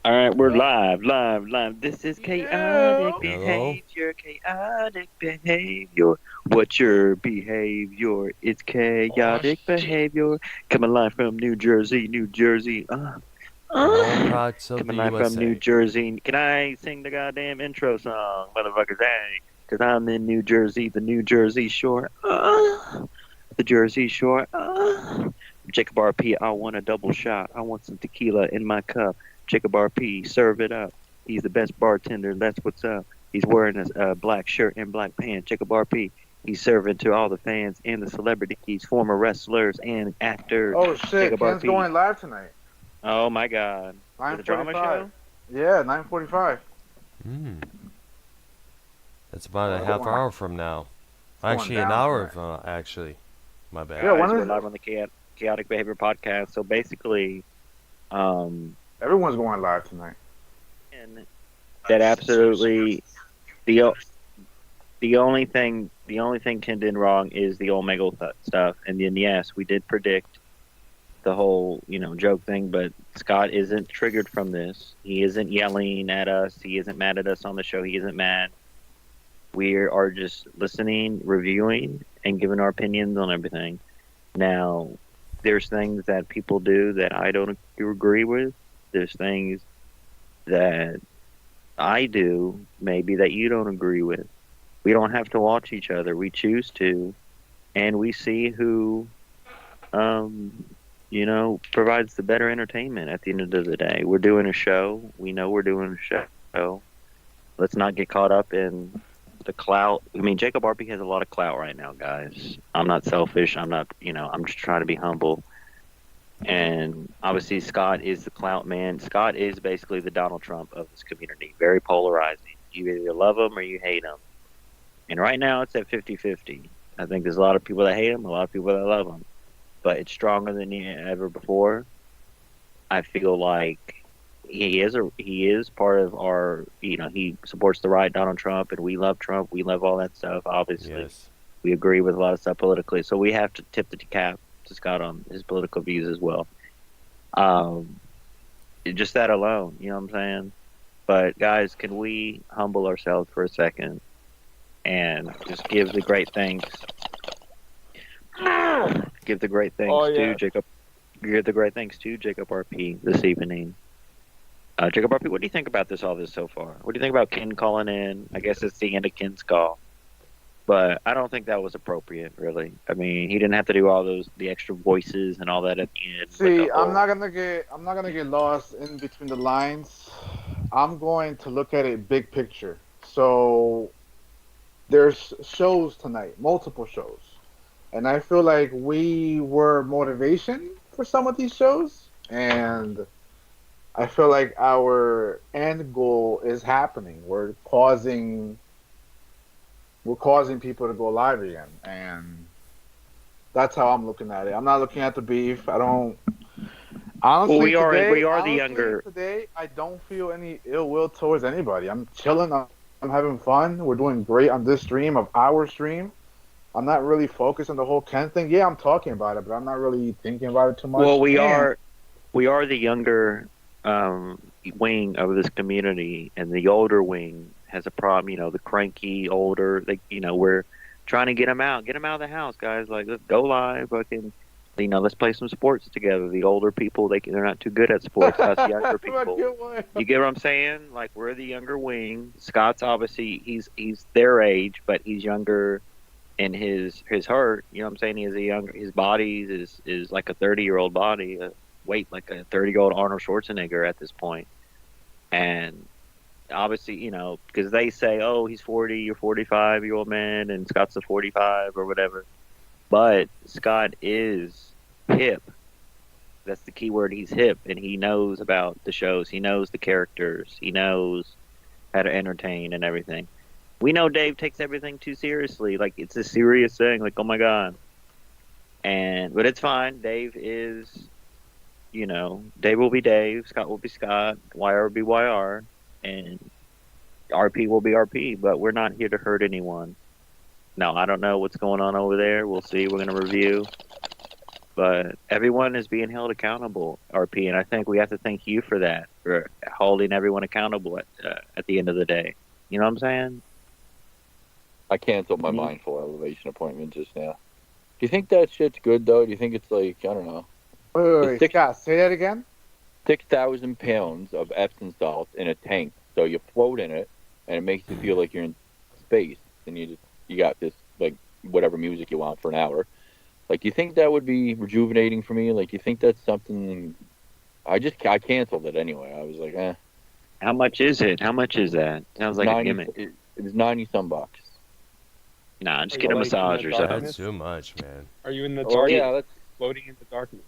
All right, we're live. This is chaotic Hello? behavior, chaotic behavior. What's your behavior? It's chaotic behavior. Coming live from New Jersey. All parts of Coming the live from New USA. Jersey. Can I sing the goddamn intro song, motherfuckers? Hey, because I'm in New Jersey, the New Jersey Shore. The Jersey Shore. Jacob RP, I want a double shot. I want some tequila in my cup. Jacob RP, serve it up. He's the best bartender. That's what's up. He's wearing a black shirt and black pants. Jacob RP, he's serving to all the fans and the celebrities, former wrestlers and actors. Oh shit, Jacob Ken's RP. going live tonight. Oh my God. For the drama 9:45. show? Yeah, 9:45. That's about a half hour from now. going Actually, an down hour tonight. from actually. My bad. Yeah, when Guys, is we're it? live on the Chaotic Behavior Podcast. So basically, Everyone's going live tonight. and that absolutely the only thing Ken did wrong is the Omegle stuff. And then yes, we did predict the whole joke thing, but Scott isn't triggered from this. He isn't yelling at us. He isn't mad at us on the show. He isn't mad. We are just listening, reviewing, and giving our opinions on everything. Now, there's things that people do that I don't agree with. There's things that I do maybe that you don't agree with. We don't have to watch each other. We choose to, and we see who, provides the better entertainment at the end of the day. We're doing a show. We know we're doing a show. Let's not get caught up in the clout. I mean, Jacob RP has a lot of clout right now, guys. I'm not selfish. I'm not, I'm just trying to be humble. And obviously, Scott is the clout man. Scott is basically the Donald Trump of this community. Very polarizing. You either love him or you hate him. And right now, it's at 50-50. I think there's a lot of people that hate him, a lot of people that love him. But it's stronger than ever before. I feel like he is part of our, he supports the right, Donald Trump, and we love Trump. We love all that stuff. Obviously, Yes. we agree with a lot of stuff politically, so we have to tip the cap to Scott on his political views as well. Just that alone, you know what I'm saying? But guys, can we humble ourselves for a second and just give the great thanks? Give the great thanks to Jacob. Give the great thanks to Jacob RP this evening. Jacob RP, what do you think about all this so far? What do you think about Ken calling in? I guess it's the end of Ken's call, but I don't think that was appropriate, really. I mean, he didn't have to do all the extra voices and all that at the end. See, I'm not gonna get lost in between the lines. I'm going to look at it big picture. So there's shows tonight, multiple shows, and I feel like we were motivation for some of these shows, and I feel like our end goal is happening. We're causing people to go live again, and that's how I'm looking at it. I'm not looking at the beef. I don't. Honestly, Well, we are the honestly, younger. Today, I don't feel any ill will towards anybody. I'm chilling. I'm having fun. We're doing great on this stream of our stream. I'm not really focused on the whole Ken thing. Yeah, I'm talking about it, but I'm not really thinking about it too much. Well, we are the younger wing of this community, and the older wing has a problem. You know, the cranky older. We're trying to get them out of the house, guys. Like, let's go live, fucking. Let's play some sports together. The older people, they're not too good at sports. Us younger people, you get what I'm saying? Like, we're the younger wing. Scott's obviously he's their age, but he's younger in his heart. You know what I'm saying? His body is like a 30-year-old body, weight like a 30-year-old Arnold Schwarzenegger at this point. And obviously, because they say, oh, he's 40, you're 45-year-old man, and Scott's a 45 or whatever. But Scott is hip. That's the key word. He's hip, and he knows about the shows. He knows the characters. He knows how to entertain and everything. We know Dave takes everything too seriously. Like, it's a serious thing. Like, oh my God. But it's fine. Dave is, Dave will be Dave. Scott will be Scott. YR will be YR. And RP will be RP. But we're not here to hurt anyone. No, I don't know what's going on over there. We'll see. We're going to review. But everyone is being held accountable, RP, and I think we have to thank you for that, for holding everyone accountable at the end of the day. You know what I'm saying? I canceled my mindful elevation appointment just now. Do you think that shit's good, though? Do you think it's like, I don't know. Wait, Scott, say that again? 6,000 pounds of Epsom salt in a tank. So you float in it, and it makes you feel like you're in space, and you got this, like, whatever music you want for an hour. Like, you think that would be rejuvenating for me? Like, you think that's something... I canceled it anyway. I was like, eh. How much is it? How much is that? Sounds like a gimmick. It was 90-some bucks. Nah, just get a massage or something. That's too much, man. Are you in the dark? Yeah, that's floating in the darkness.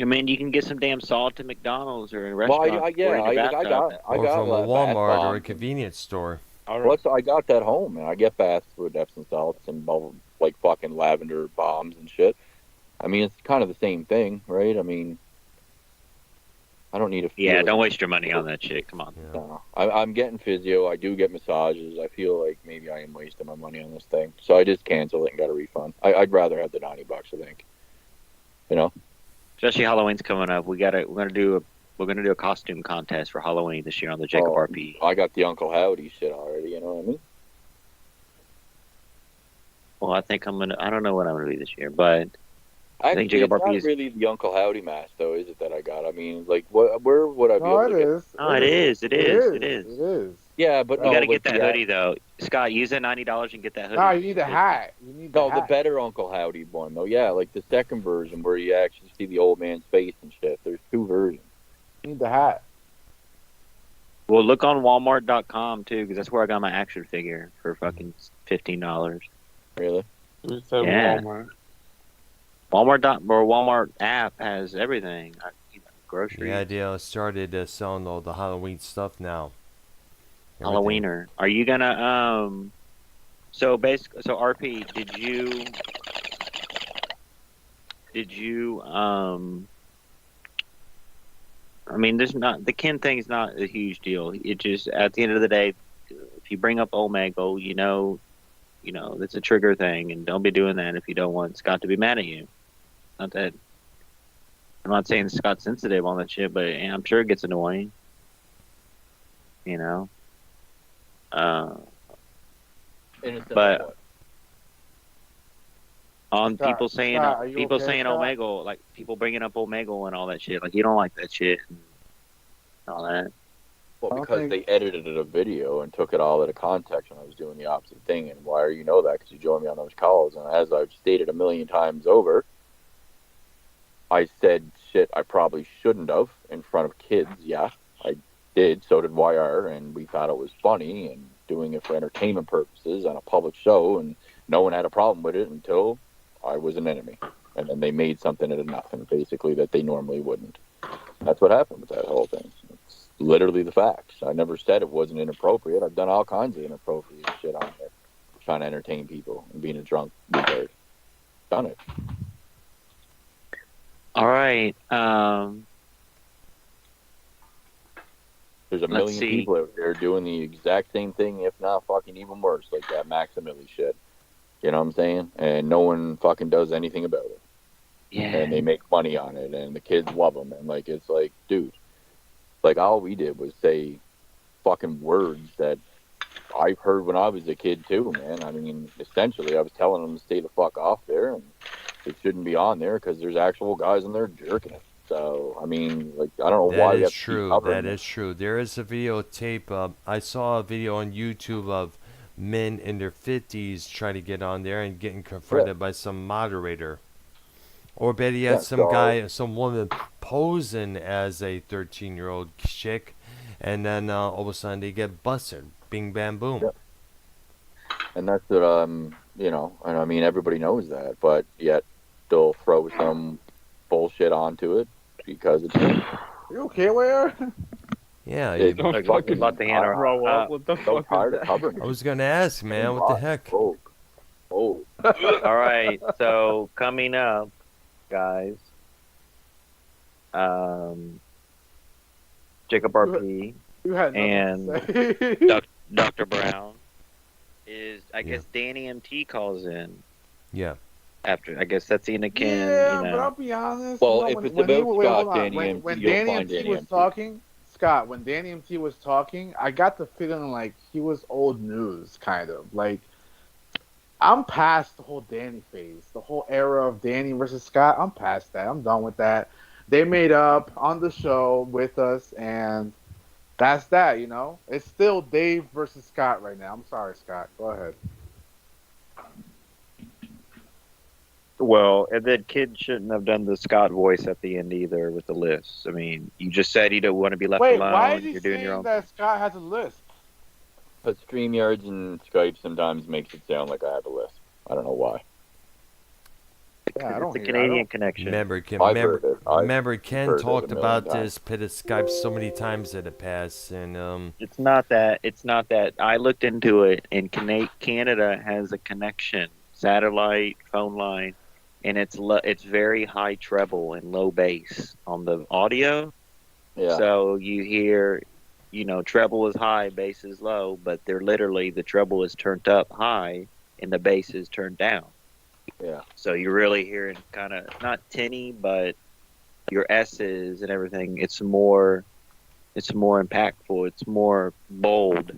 I mean, you can get some damn salt at McDonald's or a well, restaurant. I got Or from a Walmart or a convenience store. Plus, I got that home, and I get baths with Epsom salts and like fucking lavender bombs and shit. I mean, it's kind of the same thing, right? I mean, I don't need a physio. Yeah, don't waste your money on that shit. Come on. Yeah. No, I'm getting physio. I do get massages. I feel like maybe I am wasting my money on this thing, so I just canceled it and got a refund. I'd rather have the $90, I think. Especially Halloween's coming up. We're gonna do a costume contest for Halloween this year on the Jacob RP. I got the Uncle Howdy shit already. You know what I mean? Well, I think I don't know what I'm gonna be this year, but I think Jacob it's RP not is really the Uncle Howdy mask, though, is it, that I got? I mean, like, where would I be No, able to it get? is. Oh, it is. It is. It is. Yeah, but You gotta get that hoodie though. Scott, use that $90 and get that hoodie. No, you need the hat. The better Uncle Howdy one, though. Yeah, like the second version where you actually see the old man's face and shit. There's two versions. You need the hat. Well, look on Walmart.com too, because that's where I got my action figure for fucking $15. Really? Yeah. Walmart app has everything. Groceries. The idea started selling all the Halloween stuff now. Halloweener. Are you gonna So RP, did you I mean, there's not the Ken thing's not a huge deal. It just at the end of the day, if you bring up Omega, that's a trigger thing, and don't be doing that if you don't want Scott to be mad at you. Not that I'm not saying Scott's sensitive on that shit, but I'm sure it gets annoying. You know. Innocent But of what? on Scott, people saying Scott, are you people okay, saying Scott? Omega, like people bringing up Omega and all that shit, like you don't like that shit and all that. Well, I don't because think- they edited a video and took it all out of context when I was doing the opposite thing. And why you know that? Because you joined me on those calls. And as I've stated a million times over, I said shit I probably shouldn't have in front of kids. Yeah, I did. So did YR. And we thought it was funny and doing it for entertainment purposes on a public show. And no one had a problem with it until I was an enemy. And then they made something out of nothing, basically, that they normally wouldn't. That's what happened with that whole thing. It's literally the facts. I never said it wasn't inappropriate. I've done all kinds of inappropriate shit on there, trying to entertain people and being a drunk retard. Done it. All right. There's a Let's million see. people out there doing the exact same thing, if not fucking even worse, like that Maximili shit. You know what I'm saying? And no one fucking does anything about it. Yeah. And they make money on it, and the kids love them. And like, it's like, dude, like all we did was say fucking words that I've heard when I was a kid too, man. I mean, essentially, I was telling them to stay the fuck off there, and it shouldn't be on there because there's actual guys in there jerking it. So, I mean, like, I don't know why That we is have to keep true. covering That it. is true. There is a videotape. I saw a video on YouTube of men in their 50s trying to get on there and getting confronted by some moderator. Or better yet, Yeah, some so- guy, some woman posing as a 13-year-old chick, and then all of a sudden they get busted. Bing, bam, boom. Yeah. And that's what, you know, and I mean, everybody knows that, but yet they'll throw some bullshit onto it because it's You okay, where? Yeah, It's Don't fucking fucking about to hand her- grow up. What the so fuck tired is of that? covering it. I was gonna ask, man, what the heck? Oh, oh. All right. So coming up, guys. Jacob RP, You had nothing And to say. Dr. Brown is. I Yeah. guess Danny MT calls in Yeah. after. I guess that's Ian Ken. Yeah, but I'll be honest. Well, you know, if when, it's when he, about wait, Scott, hold on. Danny when, MT, when you'll Danny find MT Danny was MT. talking, Scott, when Danny MT was talking, I got the feeling like he was old news, kind of. Like, I'm past the whole Danny phase, the whole era of Danny versus Scott. I'm past that. I'm done with that. They made up on the show with us, and that's that, you know? It's still Dave versus Scott right now. I'm sorry, Scott. Go ahead. Well, and then Kid shouldn't have done the Scott voice at the end either with the list. I mean, you just said you don't want to be left Wait, alone. why is he You're doing saying your own. that Scott has a list? But StreamYards and Skype sometimes makes it sound like I have a list. I don't know why. Yeah, I don't It's a hear- I Canadian don't- connection. Remember, Ken, I've remember, heard it. I've remember Ken heard it a talked million about times. this pit of Skype so many times in the past, and It's not that. It's not that. I looked into it, and Canada has a connection, satellite phone line, and it's very high treble and low bass on the audio. Yeah. So you hear, treble is high, bass is low, but they're literally the treble is turned up high and the bass is turned down. Yeah. So you're really hearing kind of not tinny, but your S's and everything. It's more impactful. It's more bold.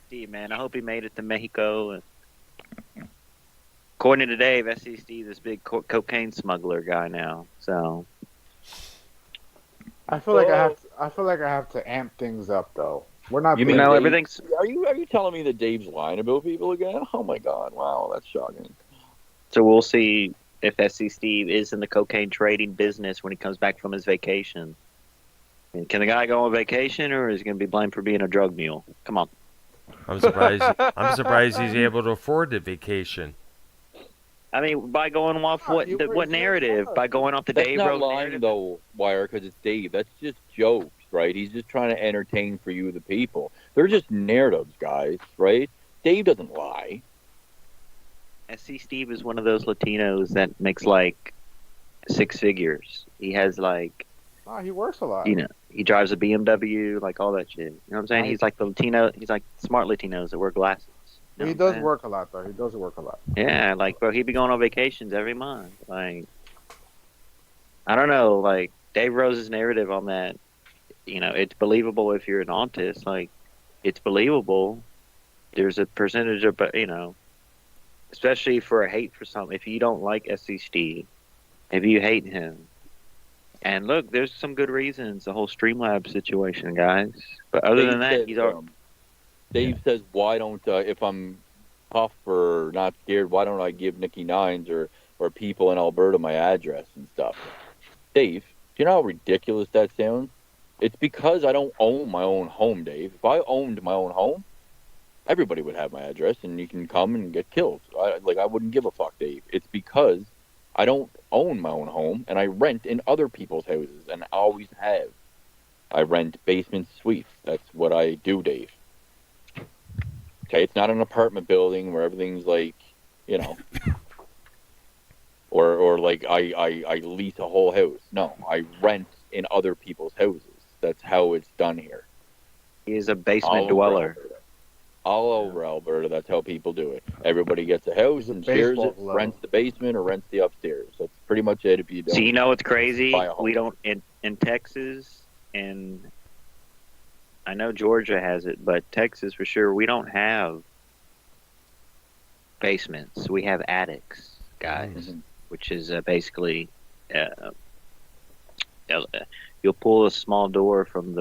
See, man, I hope he made it to Mexico. And according to Dave, SEC this big cocaine smuggler guy now. So I feel like I have to amp things up though. We're not. You mean now Dave- everything's. Are you telling me that Dave's lying about people again? Oh my God! Wow, that's shocking. So we'll see if SC Steve is in the cocaine trading business when he comes back from his vacation. I mean, can the guy go on vacation, or is he going to be blamed for being a drug mule? Come on. I'm surprised. I'm surprised he's able to afford the vacation. I mean, by going off what narrative? By going off the That's Dave not Rose lying narrative? though, Wire, because it's Dave. That's just jokes, right? He's just trying to entertain for you, the people. They're just narratives, guys, right? Dave doesn't lie. SC Steve is one of those Latinos that makes like 6 figures. He has like, Oh, he works a lot. you know, he drives a BMW, like all that shit. You know what I'm saying? Nice. He's like the Latino. He's like smart Latinos that wear glasses. You know He what I'm does saying? work a lot, though. He does work a lot. Yeah, like, bro, he'd be going on vacations every month. Like, I don't know, like Dave Rose's narrative on that. You know, it's believable if you're an autist. Like, it's believable. There's a percentage of, you know, especially for a hate for something. If you don't like SC Steve, if you hate him, and look, there's some good reasons. The whole Streamlabs situation, guys. But other Dave than that, says, he's already. Dave says, why don't, if I'm tough or not scared, why don't I give Nikki Nines or people in Alberta my address and stuff? Dave, do you know how ridiculous that sounds? It's because I don't own my own home, Dave. If I owned my own home, everybody would have my address and you can come and get killed. I wouldn't give a fuck, Dave. It's because I don't own my own home and I rent in other people's houses and always have. I rent basement suites. That's what I do, Dave. Okay, it's not an apartment building where everything's like, you know, or like I lease a whole house. No, I rent in other people's houses. That's how it's done here. He is a basement dweller. All over Alberta, that's how people do it. Everybody gets a house and shares it, rents the basement or rents the upstairs. That's pretty much it. If you don't, So you know what's crazy? buy a home. We don't in Texas, and I know Georgia has it, but Texas for sure, we don't have basements. We have attics, guys, which is basically you'll pull a small door from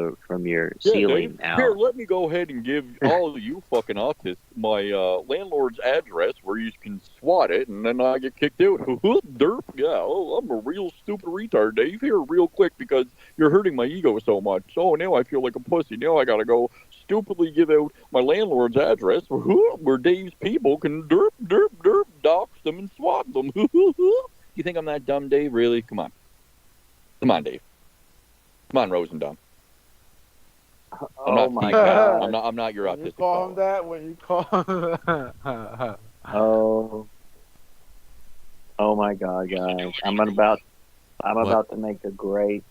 your ceiling out. Here, let me go ahead and give all of you fucking autists my landlord's address where you can swat it, and then I get kicked out. Derp, yeah, oh, I'm a real stupid retard, Dave. Here, real quick, because you're hurting my ego so much. Oh, now I feel like a pussy. Now I gotta go stupidly give out my landlord's address where Dave's people can derp, dox them and swat them. You think I'm that dumb, Dave? Really? Come on, Dave. Come on, Rosendom. Oh my God! I'm not your When autistic. you call him fellow. that, when you call him Oh my God, guys! I'm about to make a great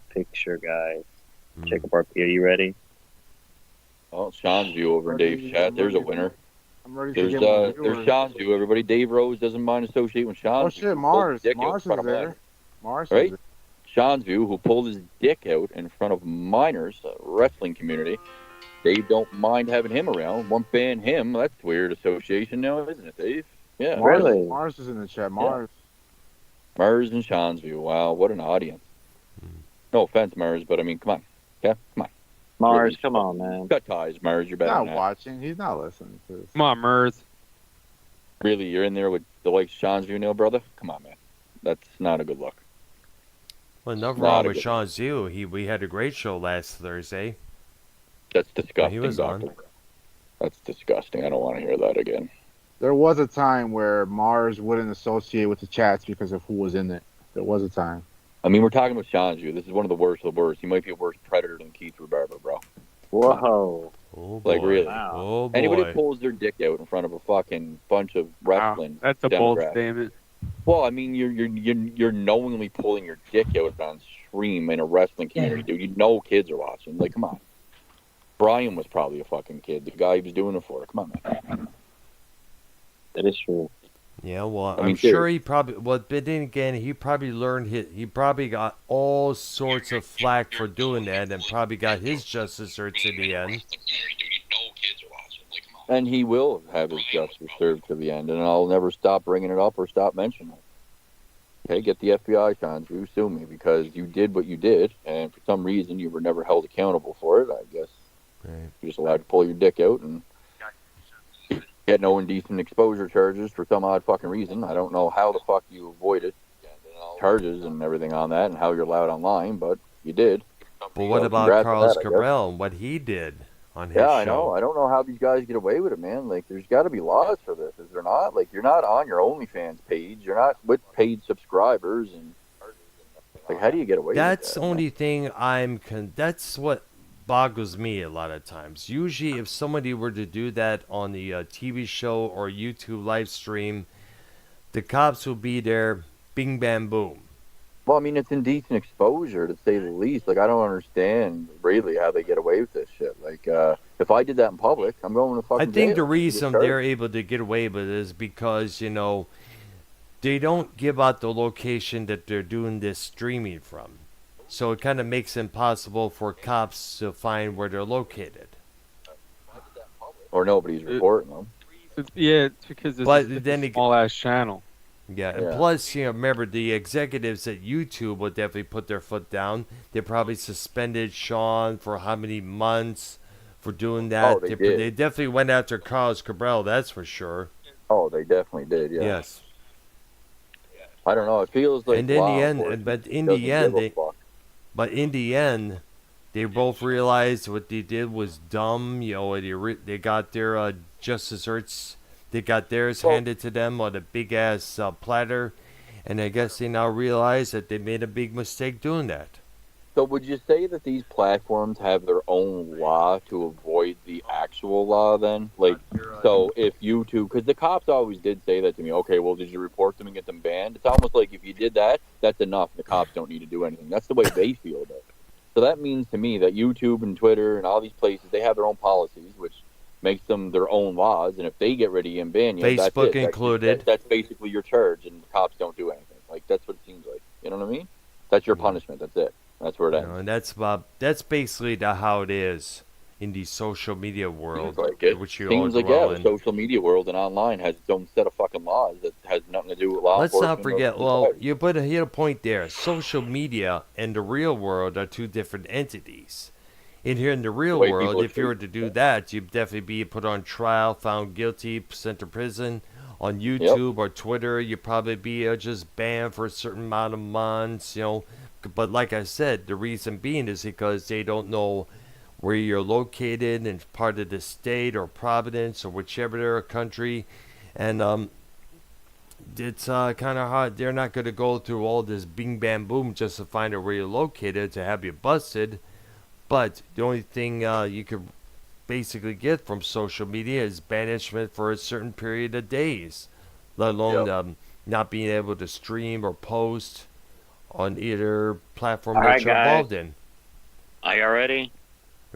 picture, guys. Check up our. Are you ready? Oh, Sean's view over in Dave's chat. There's a winner. I'm ready There's to get my there's Sean's view. Everybody, Dave Rose doesn't mind associating with Sean. Oh shit, Mars is there. Mars is Right? there. Sean's view, who pulled his dick out in front of minors, wrestling community. Dave don't mind having him around. Won't ban him. That's weird association now, isn't it, Dave? Yeah. Mars is in the chat. Mars. Mars and Sean's view. Wow, what an audience. No offense, Mars, but I mean, come on. Okay, come on. Mars, come on, man. Cut ties, Mars. You're He's better not than that. watching. He's not listening to this. Come on, Mers. Really, you're in there with the like Sean's view now, brother? Come on, man. That's not a good look. Well, nothing Not wrong a with good Sean Zhu. We had a great show last Thursday. That's disgusting, He was on. doctor. That's disgusting. I don't want to hear that again. There was a time where Mars wouldn't associate with the chats because of who was in it. There was a time. I mean, we're talking about Sean's view. This is one of the worst of the worst. He might be a worse predator than Keith Rebarber, bro. Whoa. Oh, Like, boy. really. Wow. Oh, boy. Anybody pulls their dick out in front of a fucking bunch of wrestling That's a bold demographics. statement. Well, I mean, you're knowingly pulling your dick out on stream in a wrestling community, dude. You know kids are watching. Like, come on. Brian was probably a fucking kid. The guy he was doing it for. Come on, man. That is true. Yeah, well, I I'm mean, sure he probably. Well, but then again, he probably learned he probably got all sorts of flack for doing that, and probably got his justice served to the end. And he will have his justice served to the end, and I'll never stop bringing it up or stop mentioning it. Okay, get the FBI, Sean, to sue me because you did what you did, and for some reason you were never held accountable for it. I guess Right. you're just allowed to pull your dick out and get no indecent exposure charges for some odd fucking reason. I don't know how the fuck you avoided charges and everything on that and how you're allowed online, but you did. But what So about congrats on Carlos that, I guess. Cabral and what he did on his Yeah, show? I know. I don't know how these guys get away with it, man. Like, there's got to be laws for this, is there not? Like, you're not on your OnlyFans page. You're not with paid subscribers, and like, how do you get away? That's with the that? only thing that's what boggles me a lot of times. Usually, if somebody were to do that on the TV show or YouTube live stream, the cops will be there, bing, bam, boom. Well, I mean, it's indecent exposure to say the least. Like, I don't understand really how they get away with this shit. Like, if I did that in public, I'm going to I fucking think jail. the reason they're able to get away with it is because, you know, they don't give out the location that they're doing this streaming from. So it kind of makes it impossible for cops to find where they're located. Or nobody's reporting them. Yeah, it's because it's But a then small ass channel. Yeah, and Yeah. plus, you know, remember the executives at YouTube would definitely put their foot down. They probably suspended Sean for how many months for doing that. Oh, they did. They definitely went after Carlos Cabral, that's for sure. Oh, they definitely did, yeah. Yes. I don't know. It feels like And in law the end, enforcement but in doesn't the end, give a fuck. they both realized what they did was dumb. You know, they got their Justice Earths, they got theirs handed to them on a big ass platter, and I guess they now realize that they made a big mistake doing that. So would you say that these platforms have their own law to avoid the actual law then? Like, so if YouTube, because the cops always did say that to me, okay, well, did you report them and get them banned? It's almost like if you did that, that's enough. The cops don't need to do anything. That's the way they feel about it. So that means to me that YouTube and Twitter and all these places, they have their own policies, which makes them their own laws. And if they get ready and ban you, that's Facebook it. included. That's basically your charge, and the cops don't do anything. Like, that's what it seems like. You know what I mean? That's your punishment. That's it. That's where it You ends. know, and that's basically how it is in the social media world, Seems like it. which you all Seems like, dwell the in. social media world and online has its own set of fucking laws that has nothing to do with law Let's enforcement. not forget. Well, you hit a point there. Social media and the real world are two different entities. In here in the real way world, people are if you were to do that, you'd definitely be put on trial, found guilty, sent to prison. On YouTube or Twitter, you'd probably be just banned for a certain amount of months. You know, but like I said, the reason being is because they don't know where you're located in part of the state or province or whichever country, and it's kind of hard. They're not going to go through all this bing bam boom just to find out where you're located to have you busted. But the only thing you could basically get from social media is banishment for a certain period of days, let alone not being able to stream or post on either platform All that right, you're guys. involved in. Are you ready?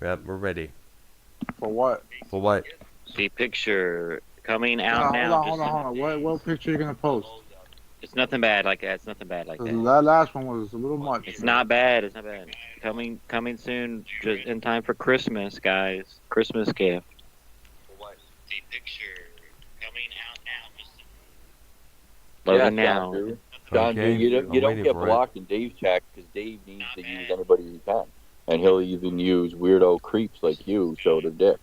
Yep, we're ready. For what? For what? See picture coming out now. Hold on. What picture are you gonna post? It's nothing bad like that. It's nothing bad like 'Cause that. that last one was a little much. It's not bad. It's not bad. Coming soon, just in time for Christmas, guys. Christmas gift. See picture coming out now. Loading now. John, Okay, you I'm don't waiting get for it. blocked in Dave's chat because Dave needs to use anybody he can. And he'll even use weirdo creeps like you, so they're dicks.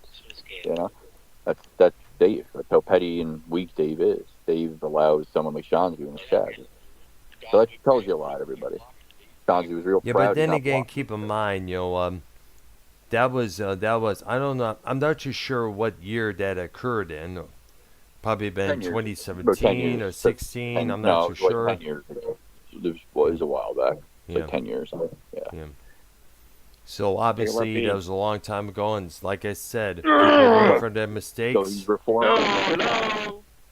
You know? That's Dave. That's how petty and weak Dave is. Dave allows someone like Shanzi in his chat. So that tells you a lot, everybody. Shanzi was real Yeah, proud. but then not again, blocked. keep in mind, you know, that was I don't know. I'm not too sure what year that occurred in. Probably 10 been years. 2017 or 16. I'm not too no, it was like sure. 10 years ago. It was a while back. Yeah. Like 10 years. Yeah. So obviously repeat. that was a long time ago, and like I said, people learn from their So mistakes. he's reformed.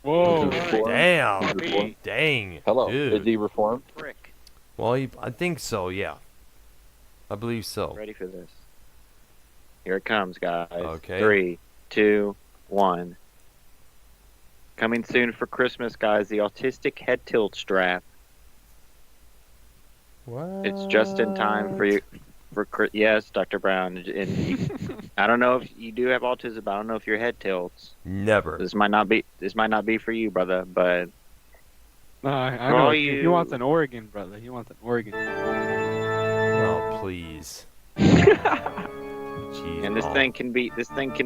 Whoa. Is he reformed? Damn, He's reformed? dang. Hello. Dude. Is he reformed? Frick. Well, I think so. Yeah, I believe so. Ready for this? Here it comes, guys. Okay. 3, 2, 1. Coming soon for Christmas, guys. The autistic head tilt strap. What? It's just in time for you. Yes, Dr. Brown. And I don't know if you do have autism, but I don't know if your head tilts. Never. This might not be for you, brother. But No, I For know. all He you- wants an organ, brother. He wants an organ. Oh, please. Jeez, and this Paul. thing can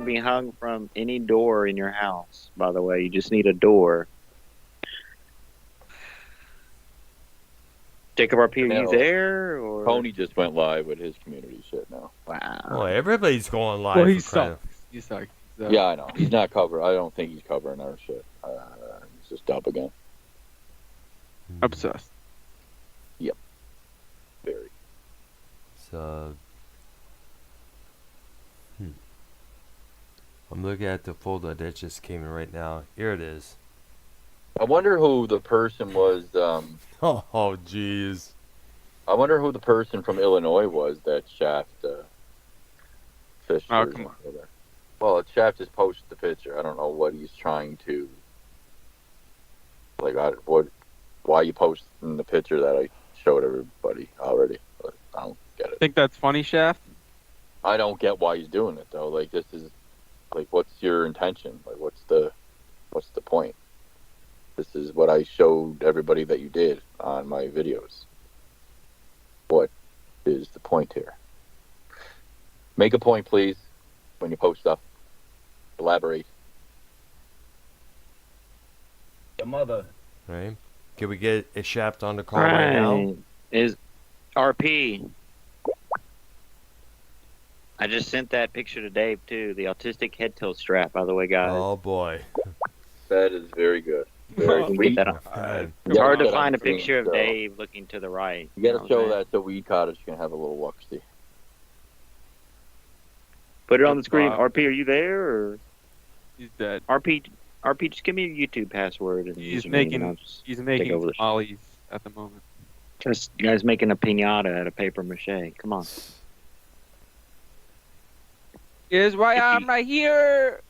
be hung from any door in your house. By the way, you just need a door. Jacob RP, are you No. there? Or Tony just went live with his community shit now. wow. Oh, everybody's going live. Well, he for crying- sucks. He sucks. So, Yeah, I know. He's not covering. I don't think he's covering our shit. He's just up again. obsessed. Very. So, I'm looking at the folder that just came in right now. Here it is. I wonder who the person was. Oh, jeez. I wonder who the person from Illinois was that Shaft fished. Oh, come on. Well, Shaft just posted the picture. I don't know what he's trying to. Why you posting the picture that I showed everybody already? But I don't get it. Think that's funny, Shaft? I don't get why he's doing it though. Like, this is like, what's your intention? Like, what's the point? This is what I showed everybody that you did on my videos. What is the point here? Make a point, please, when you post stuff. Elaborate. Your mother. Right? Can we get a Shaft on the call right now? Is RP. I just sent that picture to Dave too. The autistic head tilt strap, by the way, guys. Oh boy. That is very good. Very We sweet. get that on. God. It's hard to Get find on a picture of screen, so Dave looking to the right. You gotta know show what I'm saying? that so Weed Cottage can have a little look-see. Put it on the screen. Wow. RP, are you there? Or He's dead. RP, just give me your YouTube password. And He's username, making and I'll just he's take making over the tamales at the moment. Just you guys making a pinata out of paper mache. Come on. Here's why I'm right here.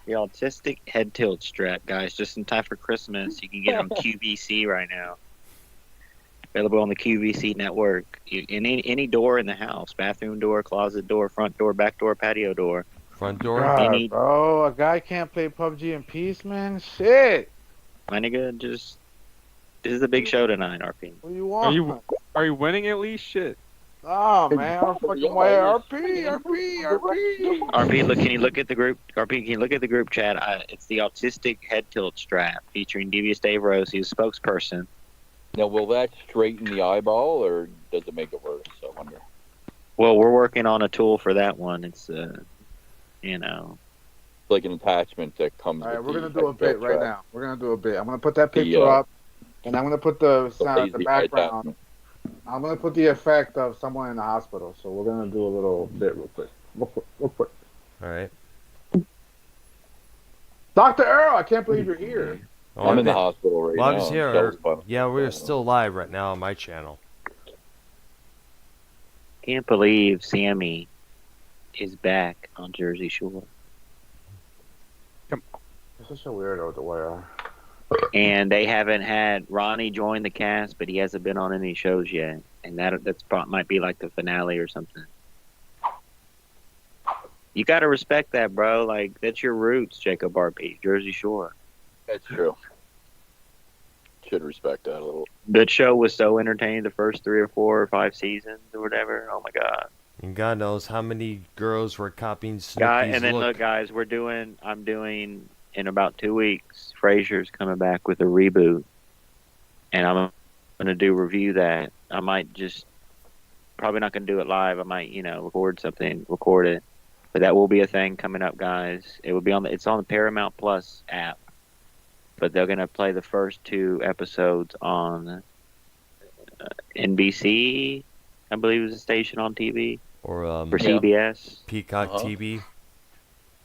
The autistic head tilt strap, guys, just in time for Christmas. You can get it on QVC right now. Available on the QVC network. In any door in the house, bathroom door, closet door, front door, back door, patio door. Front door? God, bro, a guy can't play PUBG in peace, man. Shit. My nigga, this is a big show tonight, RP. What do you want? Are you winning at least? Shit. Oh man, I'm fucking way RP. RP, look, can you look at the group? RP, can you look at the group chat? It's the autistic head tilt strap featuring Devious Dave Rose. He's a spokesperson. Now, will that straighten the eyeball, or does it make it worse? I wonder. Well, we're working on a tool for that one. It's Like an attachment that comes. All right, with we're the gonna do a head bit tilt right strap. now. We're gonna do a bit. I'm gonna put that picture up, and I'm gonna put the sound, the lazy background. attachment. I'm gonna put the effect of someone in the hospital. So we're gonna do a little bit real quick. Real quick. All right. Dr. Earl, I can't believe you're here. Oh, I'm in the hospital right well, I now. was here. Shell's fun. Yeah, we're still live right now on my channel. Can't believe Sammy is back on Jersey Shore. You're such a weirdo, the way I. And they haven't had Ronnie join the cast, but he hasn't been on any shows yet. And might be like the finale or something. You gotta respect that, bro. Like, that's your roots, Jacob RP, Jersey Shore. That's true. Should respect that a little. That show was so entertaining the first 3 or 4 or 5 seasons or whatever. Oh my god. And God knows how many girls were copying Snoopy's And then look, guys, I'm doing in about 2 weeks. Frasier's coming back with a reboot, and I'm gonna review that. I might probably not gonna do it live. I might record it, but that will be a thing coming up, guys. It will be it's on the Paramount Plus app, but they're gonna play the first 2 episodes on NBC, I believe is a station on TV, or CBS, Peacock TV.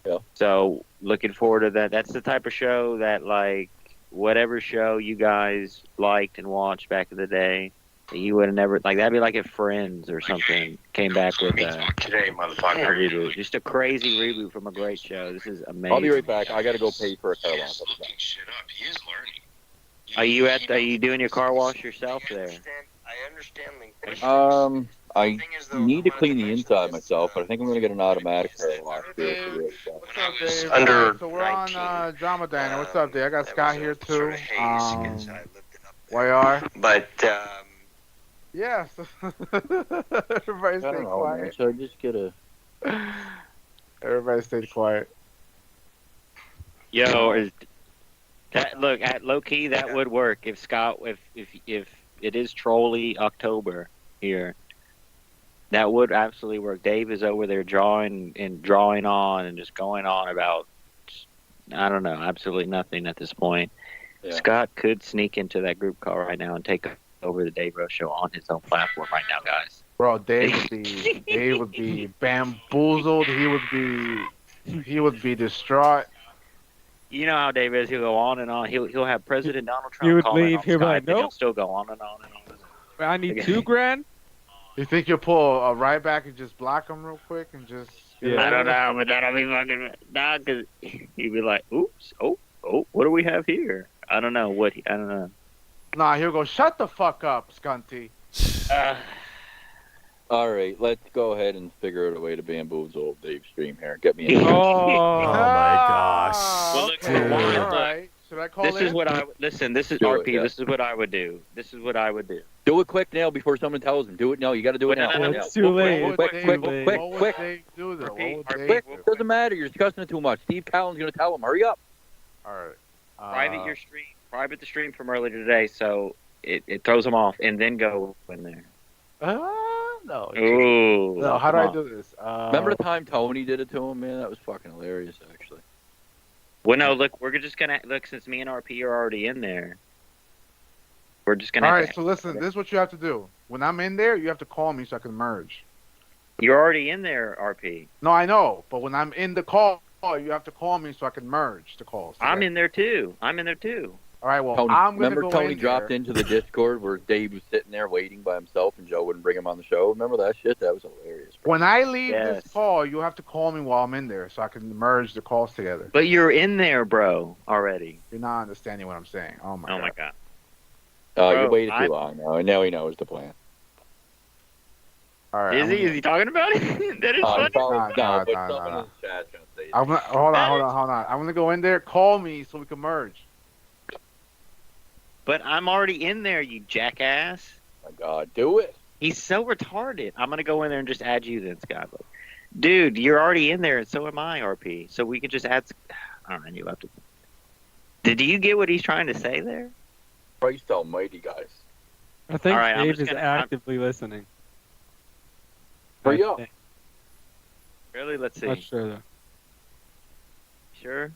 Yeah. So looking forward to that. That's the type of show that, like, whatever show you guys liked and watched back in the day, that you would have never, like, that'd be like if Friends or something came back with today, motherfucker. a reboot. Just a crazy reboot from a great show. This is amazing. I'll be right back. I gotta go pay for a car wash. Shit up. He is learning. Are you doing your car wash yourself there? I understand I need to clean the inside myself, but I think I'm gonna get an automatic car wash. Dave? So What's up, Dave? under So we're on Drama Diner. What's up, Dave? I got Scott here too. YR. But Yes. Everybody I stay don't know, man. quiet. Should I just get a? Everybody stay quiet. Yo, look at low key that would work if Scott if it is Trolley October here. That would absolutely work. Dave is over there drawing on and just going on about, I don't know, absolutely nothing at this point. Yeah. Scott could sneak into that group call right now and take over the Dave Rose Show on his own platform right now, guys. Bro, Dave would be bamboozled. He would be distraught. You know how Dave is. He'll go on and on. He'll have President Donald He Trump would calling leave. on He'll be Skype, like, and he'll nope. still go on and on and on. I need $2,000. You think you'll pull a right back and just block him real quick and just? Yeah. I don't know, but that'll be fucking because he'd be like, "Oops, oh, what do we have here? I don't know what. I don't know." Nah, he'll go. Shut the fuck up, Scunty. All right, let's go ahead and figure out a way to bamboozle Dave's stream here. Get me in. Oh my gosh. Well, look, Dude. All right. Should I call This in? is what I listen. This is Do it, RP. yeah. This is what I would do. This is what I would do. Do it quick now before someone tells him. Do it now. You got to do it now. No, It's too late. What would Quick, Dave- quick, Too late. quick, What would quick. Dave do though? Repeat, What would repeat. Dave Quick. do? Doesn't matter. You're discussing it too much. Steve Callen's going to tell him. Hurry up. All right. Private your stream. Private the stream from earlier today, so it throws them off, and then go in there. No. Ooh. No. How do come I on. do this? Remember the time Tony did it to him, man? That was fucking hilarious, actually. Well, no. Look, we're just gonna look since me and RP are already in there. We're just gonna. All have right. to- So listen, this is what you have to do. When I'm in there, you have to call me so I can merge. You're already in there, RP. No, I know, but when I'm in the call, you have to call me so I can merge the calls. I'm in there too. All right. Well, Tony, I'm gonna remember go Tony in dropped there. into the Discord where Dave was sitting there waiting by himself and Joe wouldn't bring him on the show? Remember that shit? That was hilarious, bro. When I leave Yes. this call, you have to call me while I'm in there so I can merge the calls together. But you're in there, bro, already. You're not understanding what I'm saying. Oh my Oh god. my god. You Bro, waited too I'm- long now, and now he knows the plan. All right. Is he talking about it? That is funny. Probably, Nah, no, nah, but nah, someone nah. in the chat's going to say I'm gonna, hold on. I'm gonna go in there. Call me so we can merge. But I'm already in there, you jackass. Oh my God, do it. He's so retarded. I'm gonna go in there and just add you then, Scott. Dude, you're already in there, and so am I, RP. So we could just add. I don't know. You have to. Do you get what he's trying to say there? Christ almighty, guys. I think All right, I'm Dave just is gonna- actively listening. Hurry I up. think. Really? Let's see. Not sure though. Sure.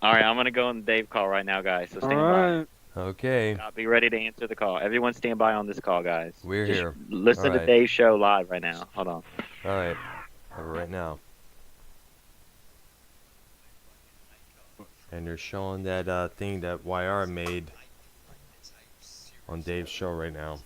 All right, I'm gonna go on the Dave call right now, guys. So All stand right. Okay. by. I'll be ready to answer the call. Everyone, stand by on this call, guys. We're Just here. Listen All to right. Dave's show live right now. Hold on. All right. Right now. And they're showing that thing that YR made on Dave's show right now.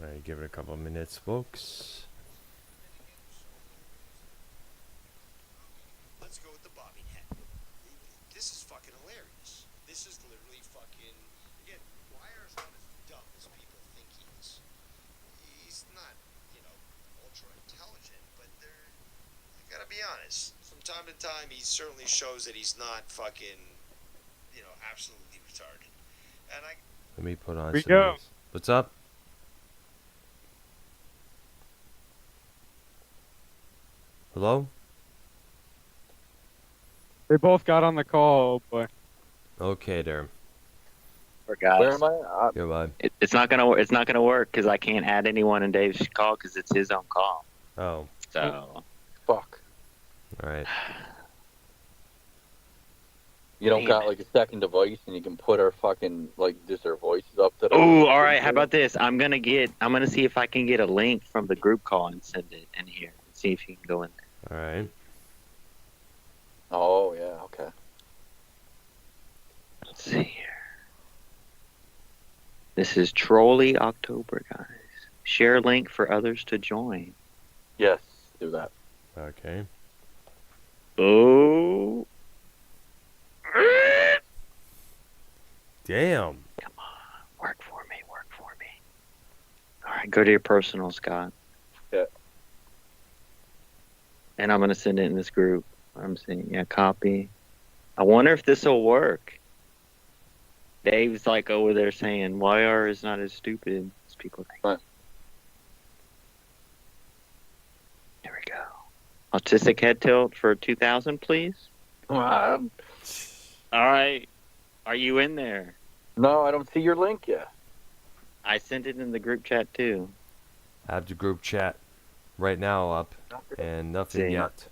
All right, give it a couple of minutes, folks. Let's go with the bobbing head. This is fucking hilarious. This is literally fucking. Again, Wire's not as dumb as people think he is. He's not, ultra intelligent, but I gotta be honest. From time to time, he certainly shows that he's not fucking, absolutely retarded. And Let me put on We some go. news. What's up? Hello? They both got on the call, oh boy. Okay, there. For guys. Where am I? Goodbye. It's not gonna. It's not gonna work because I can't add anyone in Dave's call because it's his own call. Oh, So Fuck. all right. You don't Damn got it. like a second device and you can put our fucking, just our voices up to the. oh, all right. How about this? I'm gonna see if I can get a link from the group call and send it in here. See if you can go in there. All right. Oh, yeah, okay. Let's see here. This is Trolley October, guys. Share link for others to join. Yes, do that. Okay. Oh. Damn. Come on. Work for me. All right, go to your personal, Scott. Yeah. And I'm going to send it in this group. I'm saying, copy. I wonder if this will work. Dave's like over there saying, YR is not as stupid as people think. Right. Autistic head tilt for 2,000, please. Well, All right. Are you in there? no, I don't see your link yet. I sent it in the group chat too. I have the group chat right now up, and nothing See. yet.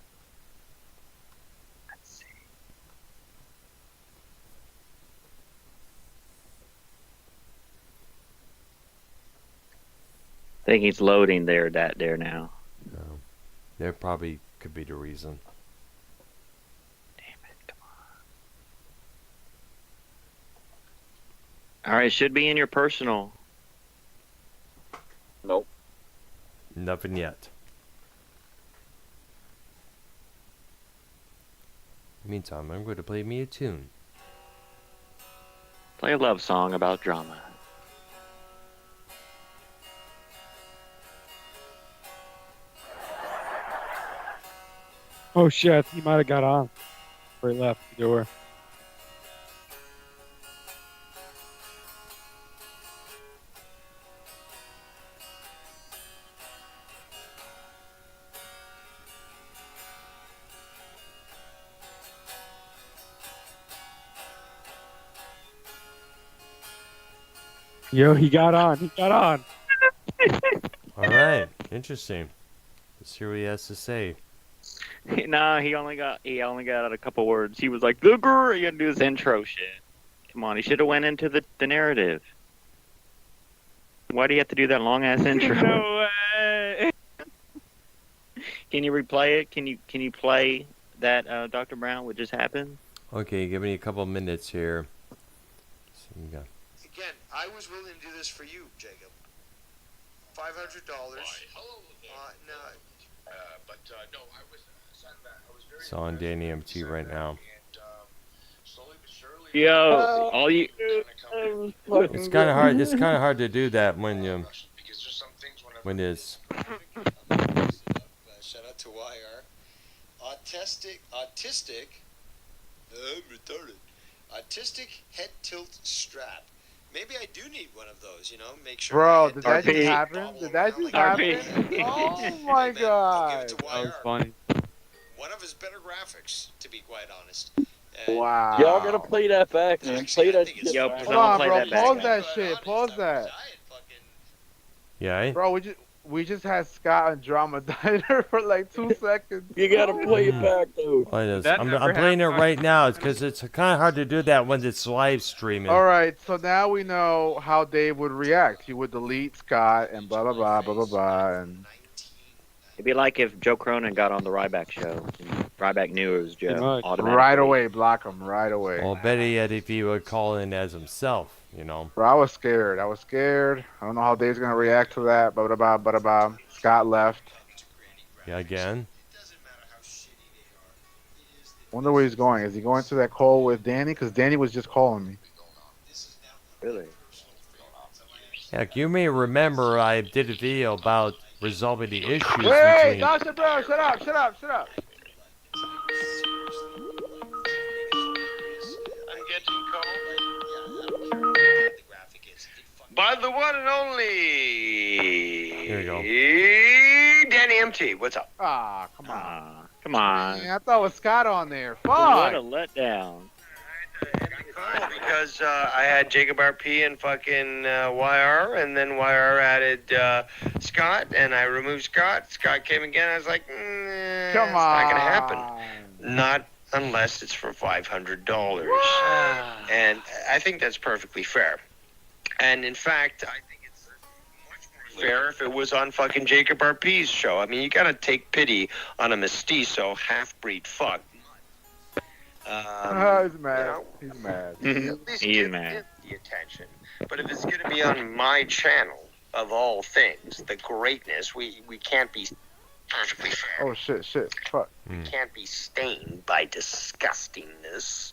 Let's see. I think he's loading there now. That probably could be the reason. Damn it, come on. All right, it should be in your personal. Nope. Nothing yet. Meantime, I'm going to play me a tune. Play a love song about drama. Oh shit, he might have got on. Before he left the door. Yo, he got on. He got on. All right, interesting. Let's hear what he has to say. No, he only got out a couple words. He was like, "The girl," he had to do his intro shit. Come on, he should have went into the narrative. Why do you have to do that long ass intro? No way. Can you replay it? Can you play that Dr. Brown? What just happened? Okay, give me a couple minutes here. So you got Again, I was willing to do this for you, Jacob. $500. Hello there. No, No, I was I was very it's on Danny MT right now. and slowly but surely. Yo, all you. It's kind of hard. It's kind of hard to do that when you Because there's some things when it's. shout out to YR. Autistic. I'm retarded. Autistic head tilt strap. Maybe I do need one of those. Make sure. Bro, did that RP. just happen? Did that just happen? RP. Oh my god. That was funny. One of his better graphics, to be quite honest. Wow. Y'all gotta play that back, man. Play that shit. Yo, back. hold Hold on, play bro. that back. Pause that shit. Pause that. Yeah. Bro, we just had Scott and Drama Diner for like 2 seconds. You gotta play it back, though. Oh, it is. That I'm never playing it happened. right now because it's kind of hard to do that when it's live streaming. All right, so now we know how Dave would react. He would delete Scott and blah blah blah blah blah blah. And It'd be like if Joe Cronin got on the Ryback show. Ryback knew it was Joe. Pretty much. Automatically. right away, block him right away. Well, better yet, if he would call in as himself, Bro, I was scared. I don't know how Dave's gonna react to that. Blah blah blah blah blah. Scott left. Yeah, again. Wonder where he's going. Is he going to that call with Danny? Because Danny was just calling me. Really? Heck, you may remember I did a video about resolving the issues Hey, between. Dasha, bro, shut up, shut up, shut up. I'm getting called. By the one and only Here you go. Danny MT. What's up? Ah, come on. Come on. Man, I thought it was Scott on there. What a Fuck. letdown. Because I had Jacob RP and fucking YR, and then YR added Scott, and I removed Scott. Scott came again. I was like, Come it's on. not gonna happen. Not unless it's for $500. And I think that's perfectly fair. And in fact, I think it's much more fair if it was on fucking Jacob RP's show. I mean, you gotta take pity on a mestizo half-breed fuck. He's mad. you know. He's mad. At least He is give mad. it the attention. But if it's gonna be on my channel, of all things, the greatness, we can't be perfectly fair. Oh shit, shit. Fuck. Can't be stained by disgustingness,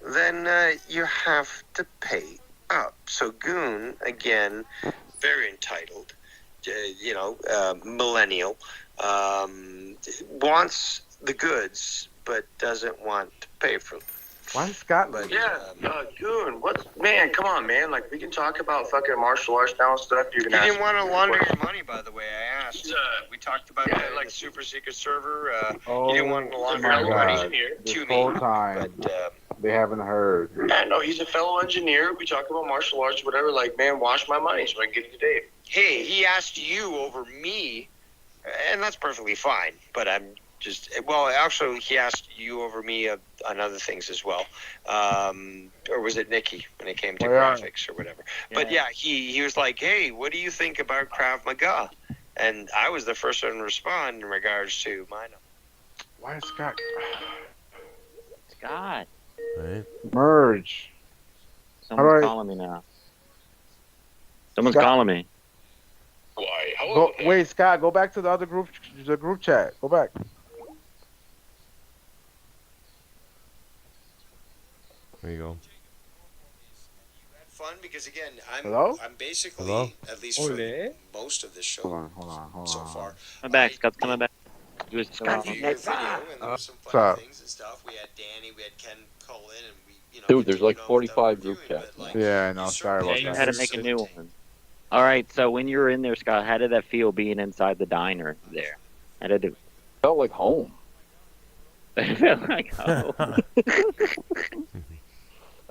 then you have to pay up. So Goon, again, very entitled, millennial, wants the goods, but doesn't want to pay for them. Why is Scott like? Yeah, Goon, man, come on, man. Like, we can talk about fucking martial arts now and stuff. You didn't want to launder your money, by the way. I asked. We talked about the super secret server. You didn't want to launder my your God. money This to whole me. time, But, they haven't heard. yeah, no, he's a fellow engineer. We talked about martial arts, whatever. Like, man, wash my money so I can get it to Dave. Hey, he asked you over me, and that's perfectly fine. But I'm just, well, actually, he asked you over me on other things as well. Or was it Nikki when it came to graphics or whatever? But yeah, he was like, hey, what do you think about Krav Maga? And I was the first one to respond in regards to mine. Why is Scott? Scott. Right. Merge. Someone's Alright. calling me now. Someone's Scott- calling me. Why? Hello. Wait, Scott, go back to the other group chat. Go back. There you go. Fun because again, Hello? I'm basically Hello? at least for most of this show Hold on. so far. Coming back. Scott's coming back. He was Scott, your video, and there was some What's funny up? things and stuff. We had Danny, we had Ken call in, and we, Dude, there's like continued on 45 without group reviewing, chats. but, like, Yeah, I know. you Sorry about certainly You that. had to make a new one. All right. So when you were in there, Scott, how did that feel being inside the diner there? How did it? Felt like home. It felt like oh.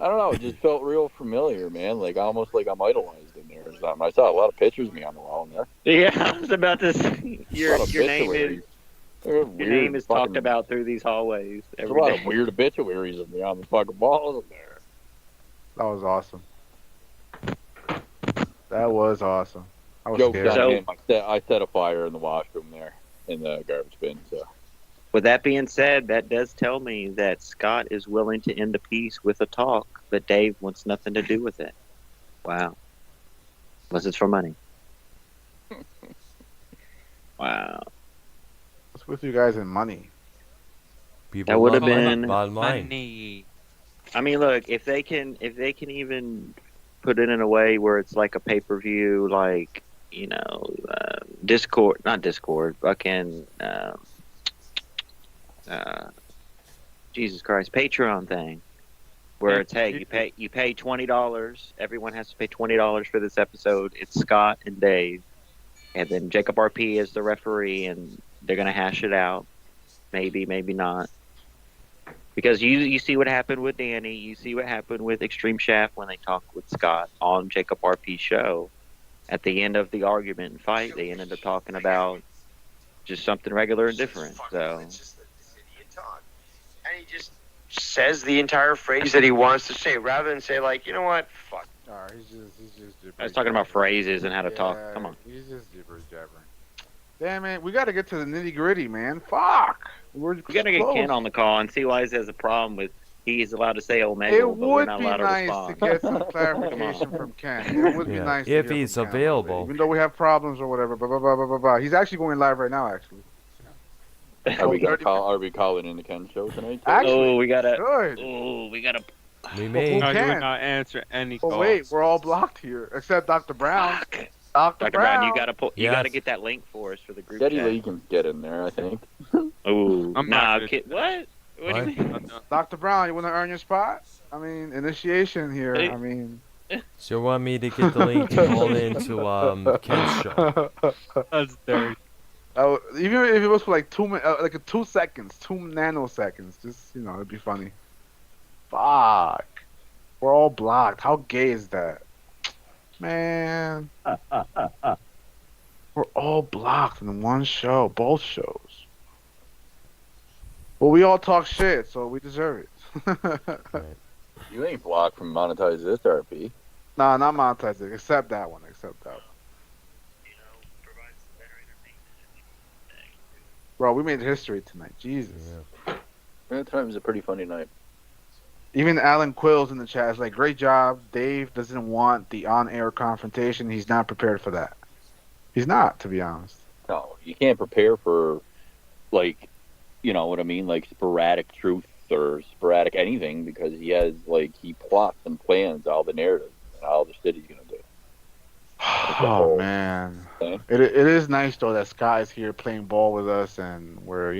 I don't know. It just felt real familiar, man. Like almost like I'm idolized in there or something. I saw a lot of pictures of me on the wall in there. Yeah, I was about to say A lot of your name obituaries. is They're your weird name is fucking- talked about through these hallways There's a every lot day. of weird obituaries of me on the fucking walls in there. That was awesome. That was awesome. I was Joke's scared. on him. I set a fire in the washroom there in the garbage bin. So With that being said, that does tell me that Scott is willing to end the piece with a talk, but Dave wants nothing to do with it. Wow. Unless it's for money. Wow. What's with you guys and money? People That would have love money. been Bottom line. Money. I mean, look, if they can even put it in a way where it's like a pay-per-view, like, you know, not Discord, fucking, Jesus Christ, Patreon thing, where it's, hey, you pay $20, everyone has to pay $20 for this episode. It's Scott and Dave, and then Jacob RP is the referee, and they're gonna hash it out. Maybe, maybe not. Because you see what happened with Danny, you see what happened with Extreme Shaft when they talked with Scott on Jacob RP's show. At the end of the argument and fight, they ended up talking about just something regular and different. So It's just this idiot talk. And he just says the entire phrase that he wants to say rather than say, like, you know what? Fuck. Alright, he's just I was talking about phrases and how to talk. Yeah, Come on. He's just jibber jabbering. Damn it, we gotta get to the nitty gritty, man. Fuck. We gotta get close. Ken on the call and see why he has a problem with he's allowed to say Omega, It but we're would not be allowed to nice respond. to get some clarification from Ken. It would be Yeah, nice to if hear he's from Ken. available. Even though we have problems or whatever, blah, blah, blah, blah, blah, blah. He's actually going live right now, actually. are we calling in the Ken show tonight? Too? Actually, Oh, we gotta. good. Oh, we gotta. We Who may. No, you can? would not answer any Oh calls. wait, we're all blocked here except Dr. Brown. Fuck. Dr. Dr. Brown. Brown, you gotta pull. You Yes. gotta get that link for us for the group Geddy chat. Lee can get in there, I think. Oh, I'm nah, not kid. What? What do you mean? Dr. Brown, you want to earn your spot? I mean, initiation here. Hey. I mean, So you want me to get the link to call into Ken's show? That's dirty. even if it was for like 2 seconds, 2 nanoseconds, just it'd be funny. Fuck, we're all blocked. How gay is that, man? We're all blocked in one show, both shows. Well, we all talk shit, so we deserve it. You ain't blocked from monetize this RP. Nah, not monetizing. Except that one. Bro, we made history tonight. Jesus. That time was a pretty funny night. Even Alan Quill's in the chat is like, great job. Dave doesn't want the on-air confrontation. He's not prepared for that. He's not, to be honest. No, you can't prepare for, like, you know what I mean, like sporadic truth or sporadic anything because he plots and plans all the narrative and all the shit he's gonna do. Oh man, thing. it is nice though that Sky is here playing ball with us and we're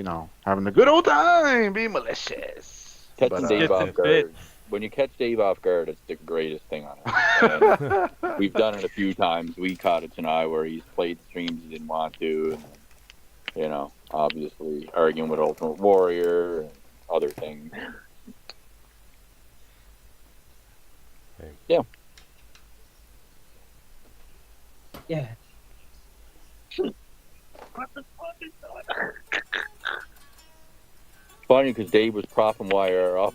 having a good old time, being malicious. Catching But, Dave Gets off it guard. When you catch Dave off guard, it's the greatest thing on earth. And we've done it a few times. We caught it tonight where he's played streams he didn't want to, and obviously arguing with Ultimate Warrior and other things. Yeah. Yeah. Funny because Dave was propping YR up.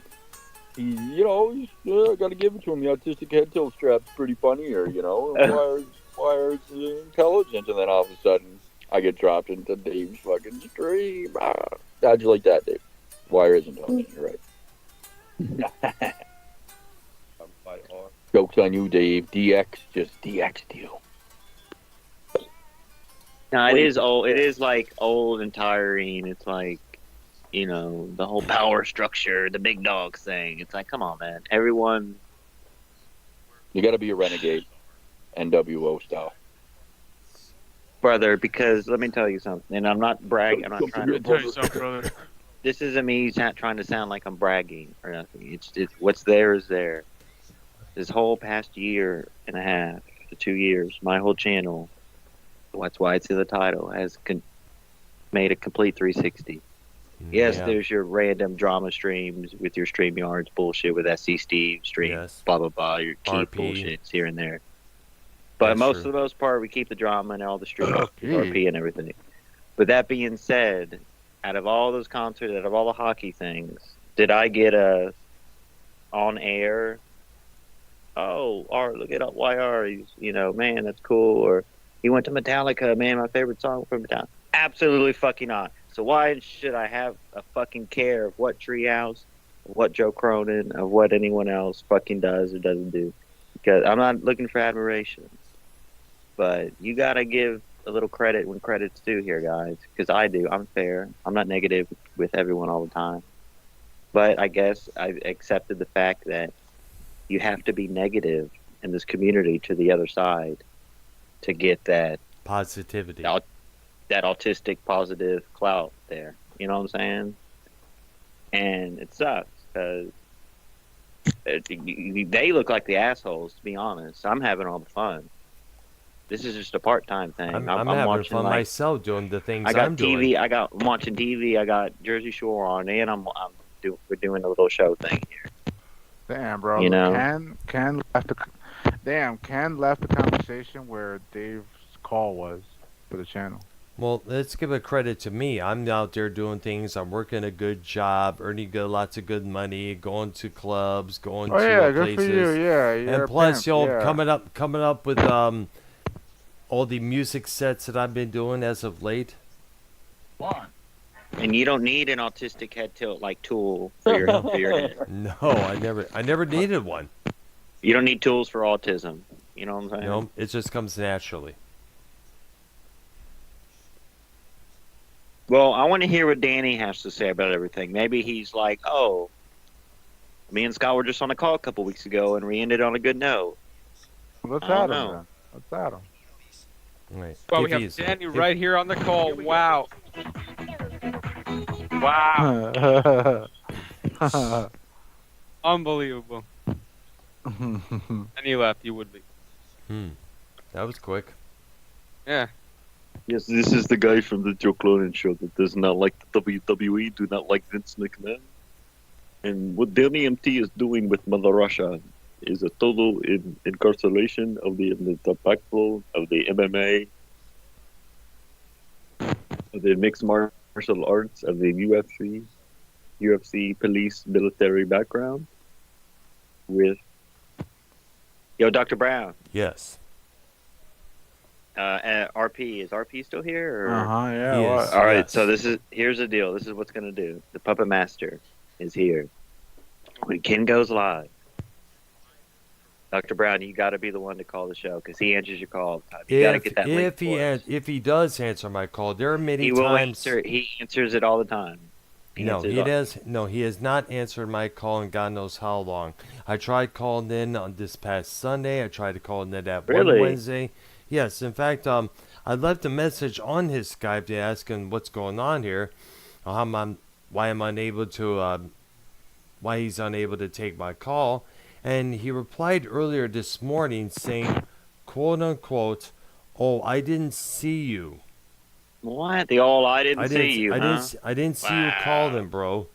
He's got to give it to him. The autistic head tilt strap's pretty funny here, YR's intelligent, and then all of a sudden I get dropped into Dave's fucking stream. How'd you like that, Dave? YR is intelligent, you're right. Joke's on you, Dave. DX just DX'd you. No, it is old. It is like old and tiring. It's like, the whole power structure, the big dog thing. It's like, come on, man. Everyone. You got to be a renegade, NWO style. Brother, because let me tell you something. And I'm not bragging. I'm not trying to. Tell you something, brother. This isn't me not trying to sound like I'm bragging or nothing. It's what's there is there. This whole past year and a half to 2 years, my whole channel, that's why it's in the title, has made a complete 360. Yes, there's your random drama streams with your StreamYards bullshit with SC Steve stream, blah, blah, blah, your Keith bullshits here and there. But for the most part, we keep the drama and all the streams, RP and everything. But that being said, out of all those concerts, out of all the hockey things, did I get a on air, look at YR, he's, man, that's cool, or he went to Metallica, man, my favorite song from Metallica? Absolutely fucking not. So why should I have a fucking care of what Treehouse, of what Joe Cronin, of what anyone else fucking does or doesn't do? Because I'm not looking for admiration. But you gotta give a little credit when credit's due here, guys. Because I do. I'm fair. I'm not negative with everyone all the time. But I guess I've accepted the fact that you have to be negative in this community to the other side to get that positivity. That autistic positive clout there. You know what I'm saying? And it sucks because they look like the assholes, to be honest. I'm having all the fun. This is just a part-time thing. I'm I'm having fun myself doing the things I'm doing. I'm watching TV. I got Jersey Shore on, and we're doing a little show thing here. Damn, bro. Ken left the conversation where Dave's call was for the channel. Well, let's give a credit to me. I'm out there doing things. I'm working a good job, earning lots of good money, going to clubs, going to good places. for you. Yeah, you're and plus, a pimp, coming up with all the music sets that I've been doing as of late. And you don't need an autistic head tilt like tool for your head. No, I never needed one. You don't need tools for autism. You know what I'm saying? No, it just comes naturally. Well, I want to hear what Danny has to say about everything. Maybe he's like, me and Scott were just on a call a couple weeks ago, and we ended on a good note. Let's add him then. Let's add him. Right. Well, we have Danny right here on the call. Wow. Wow. Unbelievable. And he left. You would be. That was quick. Yeah. Yes, this is the guy from the Joe Cronin show that does not like the WWE, do not like Vince McMahon. And what Danny MT is doing with Mother Russia is a total incarceration of the backbone of the MMA, of the mixed martial arts, of the UFC police military background. With Dr. Brown. Yes. RP, is RP still here? Yeah. All right, so here's the deal. This is what's gonna do. The Puppet Master is here. When Ken goes live, Dr. Brown, you got to be the one to call the show because he answers your call all the time. You got to get that link for us. If he does answer my call, there are many times. Will answer. He answers it all the time. He has not answered my call in God knows how long. I tried calling in on this past Sunday. I tried to call in that one Wednesday. Yes, in fact, I left a message on his Skype to ask him what's going on here, why I'm unable to why he's unable to take my call. And he replied earlier this morning saying, quote unquote, "Oh, I didn't see you." What? I didn't see you, huh? I didn't see you calling, bro.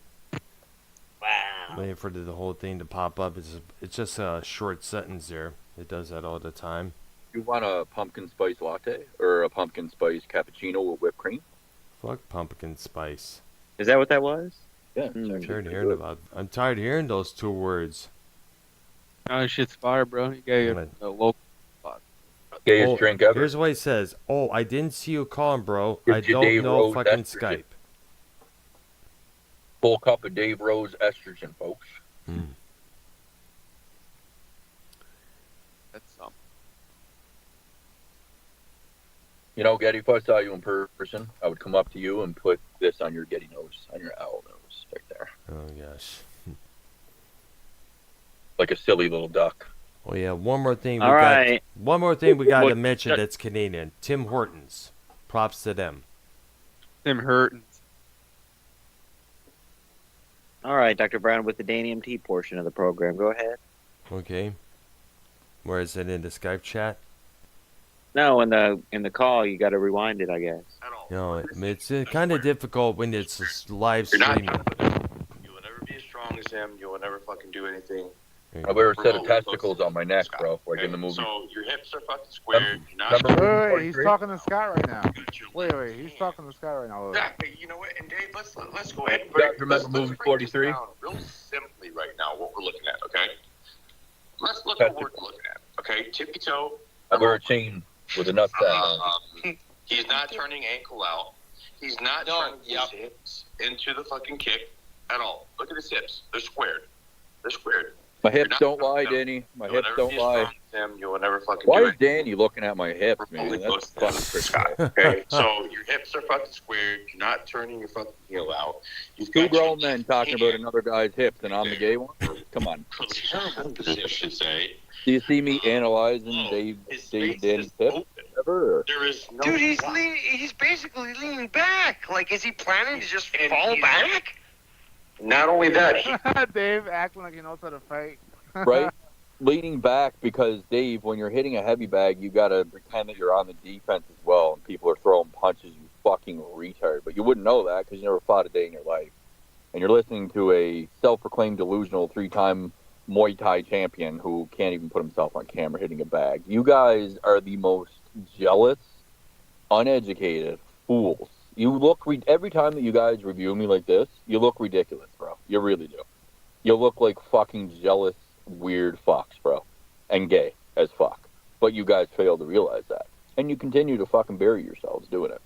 Wow. Waiting for the whole thing to pop up. It's just a short sentence there. It does that all the time. You want a pumpkin spice latte or a pumpkin spice cappuccino with whipped cream? Fuck pumpkin spice. Is that what that was? Yeah. I'm tired of hearing those two words. Oh, shit's fire, bro. You got your local spot. Gayest drink ever. Here's what he says. "Oh, I didn't see you calling, bro. It's I your don't Dave know Rose fucking estrogen. Skype." Full cup of Dave Rose estrogen, folks. That's something. You know, Geddy, if I saw you in person, I would come up to you and put this on your Geddy nose, on your owl nose, right there. Oh, gosh. Like a silly little duck. Oh, yeah. One more thing All right. we got Well, to mention that's Canadian. Tim Hortons. Props to them. Tim Hortons. All right, Dr. Brown, with the Danny MT portion of the program, go ahead. Okay. Where is it in the Skype chat? No, in the call, you got to rewind it, I guess. You know, it's kind of difficult when it's live You're not streaming. You will never be as strong as him. You will never fucking do anything. I wear a set of testicles on my neck, bro, like in the movie. So your hips are fucking squared. You're not Wait, he's talking to Scott right now. Wait, he's talking to Scott right now. Exactly. You know what? And Dave, let's go ahead and You remember movie 43? real simply right now what we're looking at, okay? Let's look at what we're looking at, okay? Tippy toe. I wear a chain with a nut sack. He's not turning ankle out. He's not turning his hips into the fucking kick at all. Look at his hips. They're squared. They're squared. My hips don't lie, Danny. My hips don't lie. You will never fucking Why do is it. Danny looking at my hips, man? Only That's close fucking to Scott. Okay, so your hips are fucking squared. You're not turning your fucking heel out. You've Two got grown men talking about another guy's hips, and I'm the gay one? Come on. position, say. Do you see me analyzing Dave Danny's hips? Ever? Or? There is no. Dude, he's basically leaning back. Like, is he planning to just fall back? Not only that, Dave acting like he knows how to fight. Right? Leaning back because, Dave, when you're hitting a heavy bag, you got to pretend that you're on the defense as well, and people are throwing punches, you fucking retard. But you wouldn't know that because you never fought a day in your life. And you're listening to a self-proclaimed delusional 3-time Muay Thai champion who can't even put himself on camera hitting a bag. You guys are the most jealous, uneducated fools. You look every time that you guys review me like this, you look ridiculous, bro. You really do. You look like fucking jealous, weird fucks, bro. And gay as fuck. But you guys fail to realize that. And you continue to fucking bury yourselves doing it.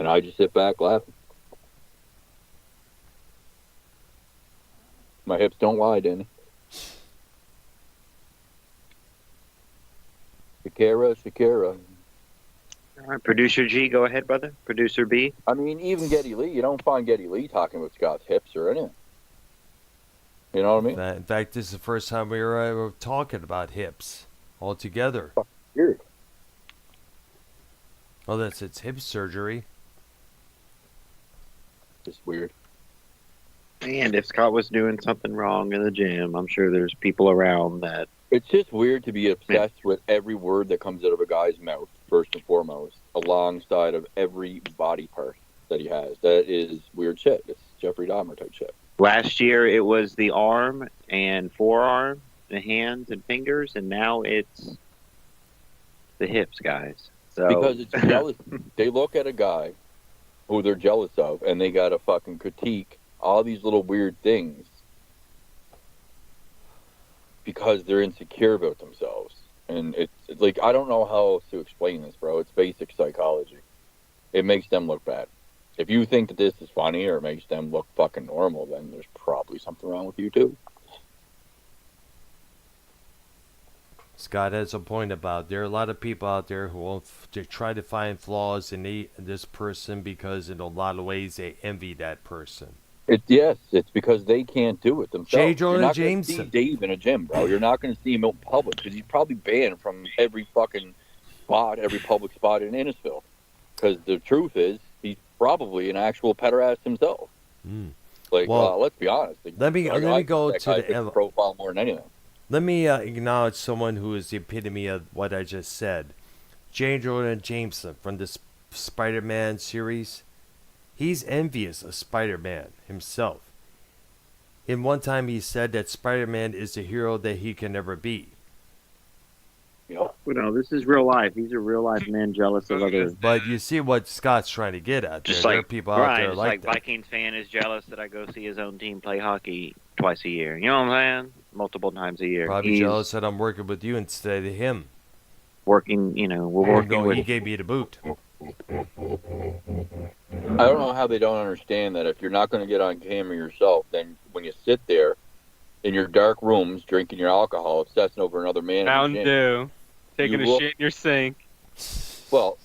And I just sit back laughing. My hips don't lie, Danny. Shakira. All right, Producer G, go ahead, brother. Producer B. I mean, even Geddy Lee, you don't find Geddy Lee talking about Scott's hips or anything. You know what I mean? In fact, this is the first time we were ever talking about hips altogether. Weird. Oh, it's hip surgery. Just weird. And if Scott was doing something wrong in the gym, I'm sure there's people around that. It's just weird to be obsessed with every word that comes out of a guy's mouth, first and foremost, alongside of every body part that he has. That is weird shit. It's Jeffrey Dahmer type shit. Last year it was the arm and forearm, the hands and fingers, and now it's the hips, guys. So Because it's jealous. They look at a guy who they're jealous of, and they got to fucking critique all these little weird things because they're insecure about themselves. And it's like, I don't know how else to explain this, bro. It's basic psychology. It makes them look bad. If you think that this is funny or makes them look fucking normal, then there's probably something wrong with you too. Scott has a point about there are a lot of people out there who will try to find flaws in this person because in a lot of ways they envy that person. Yes, it's because they can't do it themselves. J. Jonah You're not gonna Jameson. see Dave in a gym, bro. You're not going to see him out in public because he's probably banned from every fucking spot, every public spot in Innisfil. Because the truth is, he's probably an actual pederast himself. Like, Well, let's be honest. Like, let me go that to guy the fits profile more than anything. Let me acknowledge someone who is the epitome of what I just said. J. Jordan Jameson from the Spider-Man series. He's envious of Spider-Man himself. In one time he said that Spider-Man is the hero that he can never be. You know, this is real life. These are real life men jealous of others. But you see what Scott's trying to get at. Just there like are people out there just like that. Vikings fan is jealous that I go see his own team play hockey twice a year. You know what I'm saying? Multiple times a year. Probably He's jealous that I'm working with you instead of him. working. You know, we're working No, with. he gave me the boot. I don't know how they don't understand that if you're not going to get on camera yourself, then when you sit there in your dark rooms drinking your alcohol, obsessing over another man, Mountain Dew, taking a shit in your sink. Well,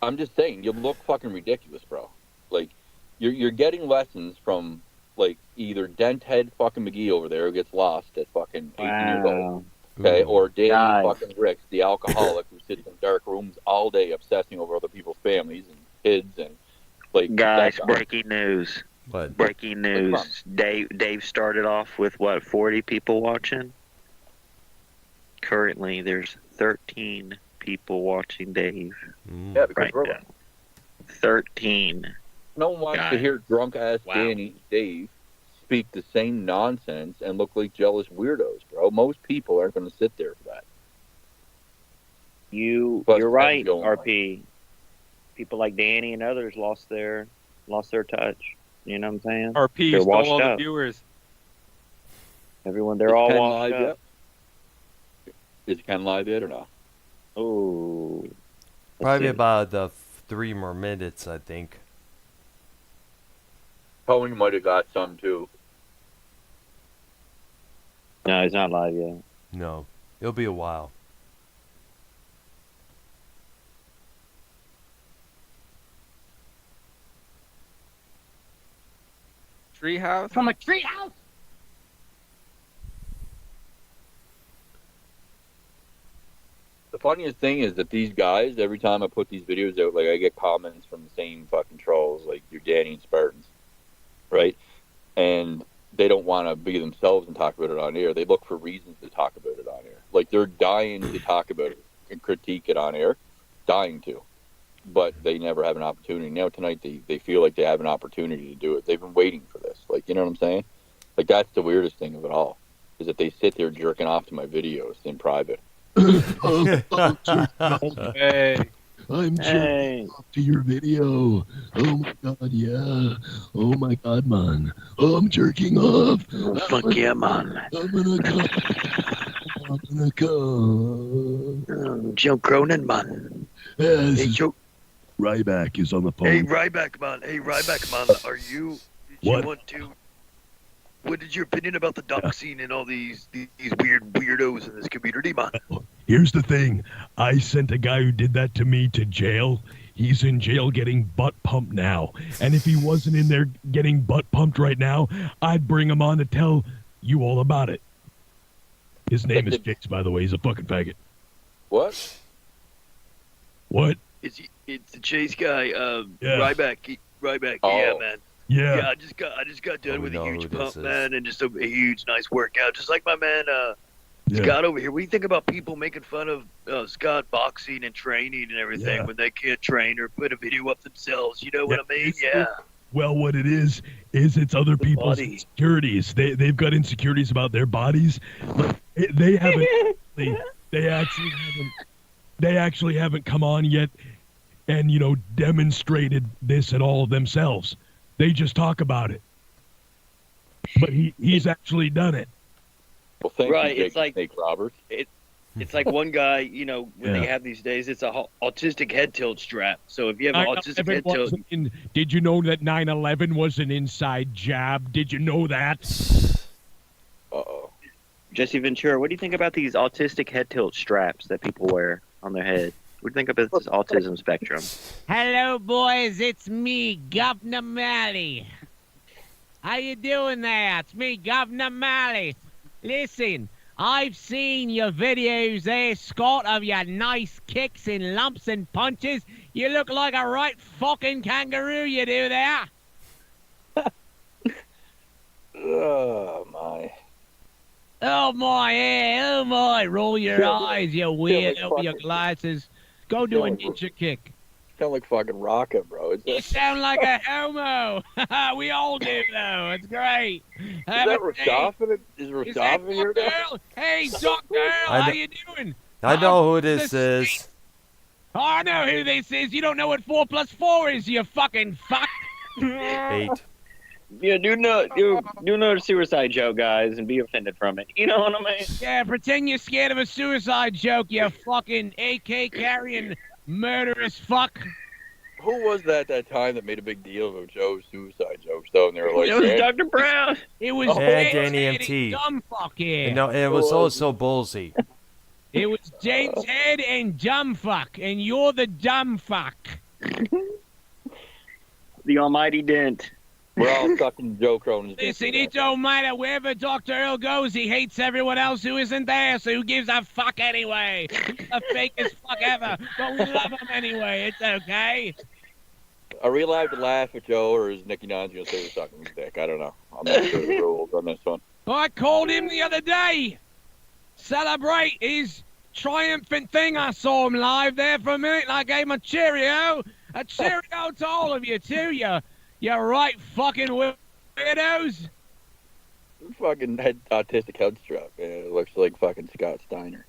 I'm just saying, you look fucking ridiculous, bro. Like, you're getting lessons from like either Denthead fucking McGee over there who gets lost at fucking 18 years old, okay, or Danny fucking Ricks, the alcoholic who sits in dark rooms all day obsessing over other people's families and kids and like. Guys, breaking news. What? Breaking news. Dave started off with what, 40 people watching? Currently, there's 13 people watching Dave. Yeah, because right now. 13. No one wants to hear drunk ass Dave speak the same nonsense and look like jealous weirdos, bro. Most people aren't going to sit there for that. You're right, RP. People like Danny and others lost their touch. You know what I'm saying? RP, they're stole washed all the up. viewers. Everyone, they're all Ken washed live up. yet? Is Ken live yet or not? Oh, Probably about 3 more minutes, I think. Tony might have got some too. No, he's not live yet. No, it'll be a while. Treehouse? From a treehouse? The funniest thing is that these guys, every time I put these videos out, like I get comments from the same fucking trolls, like your Danny and Spartans, right? And they don't want to be themselves and talk about it on air. They look for reasons to talk about it on air. Like they're dying to talk about it and critique it on air, dying to. But they never have an opportunity. Now tonight they feel like they have an opportunity to do it. They've been waiting for this. Like, you know what I'm saying? Like that's the weirdest thing of it all, is that they sit there jerking off to my videos in private. Hey. I'm jerking off to your video. Oh my god, yeah. Oh my god, man. Oh, I'm jerking off. Fuck yeah, man. I'm gonna come. I'm gonna come. Joe Cronin, man. Yes. Hey, Joe. Ryback is on the phone. Hey, Ryback, man. Are you... What? What is your opinion about the doxing and all these weird weirdos in this community, man? Here's the thing. I sent a guy who did that to me to jail. He's in jail getting butt pumped now. And if he wasn't in there getting butt pumped right now, I'd bring him on to tell you all about it. His name is Chase, by the way. He's a fucking faggot. What? What? It's the Chase guy, Yeah. Ryback. Yeah, man. Yeah. I just got done with a know huge who this pump, is. man, and just a huge nice workout, just like my man Scott over here. What do you think about people making fun of Scott boxing and training and everything when they can't train or put a video up themselves? You know what I mean? Yeah. Well, what it is it's other people's body. insecurities. They've got insecurities about their bodies. Like, they haven't. They actually haven't come on yet, and demonstrated this at all themselves. They just talk about it, but he's actually done it. Well, thank Right, you, it's like- Snake Roberts. It's like one guy, when Yeah. they have these days, it's a autistic head tilt strap. So if you have an autistic head tilt, Did you know that 9/11 was an inside job? Did you know that? Uh-oh. Jesse Ventura, what do you think about these autistic head tilt straps that people wear on their head? What do you think about this autism spectrum? Hello, boys. It's me, Governor Malley. How you doing there? It's me, Governor Malley. Listen, I've seen your videos there, Scott, of your nice kicks and lumps and punches. You look like a right fucking kangaroo, you do there. Oh my. Oh my, yeah, oh my. Roll your Feel- eyes, you feel weird. like Open your fucking- glasses. Go do feel a like- ninja kick. Sound like fucking Rocket, bro. You sound like a homo. We all do, though. It's great. Is that Rashafin? Is Rashafin here now? Earl? Hey, Dr. Earl, how you doing? I know who this is. Oh, I know who this is. You don't know what 4 + 4 is, you fucking fuck. 8. Yeah, do not a suicide joke, guys, and be offended from it. You know what I mean? Yeah, pretend you're scared of a suicide joke, you fucking AK carrying murderous fuck. Who was that time that made a big deal of Joe's suicide jokes, though? And they were like, It was "Man, Dr. Brown. It was And James Danny Head, MT. dumb fuck, yeah. No, it was also Bullseye. It was James Head and dumb fuck, and you're the dumb fuck. The almighty Dent. we're all stuck in Joe Cronin's." Listen, it don't matter wherever Dr. Earl goes, he hates everyone else who isn't there, so who gives a fuck anyway? He's the fakest fuck ever, but we love him anyway, it's okay. Are we allowed to laugh at Joe, or is Nicky Nons going to say we're sucking his dick? I don't know. I'm not sure the rules on this one. I called him the other day. Celebrate his triumphant thing. I saw him live there for a minute, and I gave him a cheerio. A cheerio to all of you, too, you right fucking weirdos. Fucking head autistic head strap, man. It looks like fucking Scott Steiner.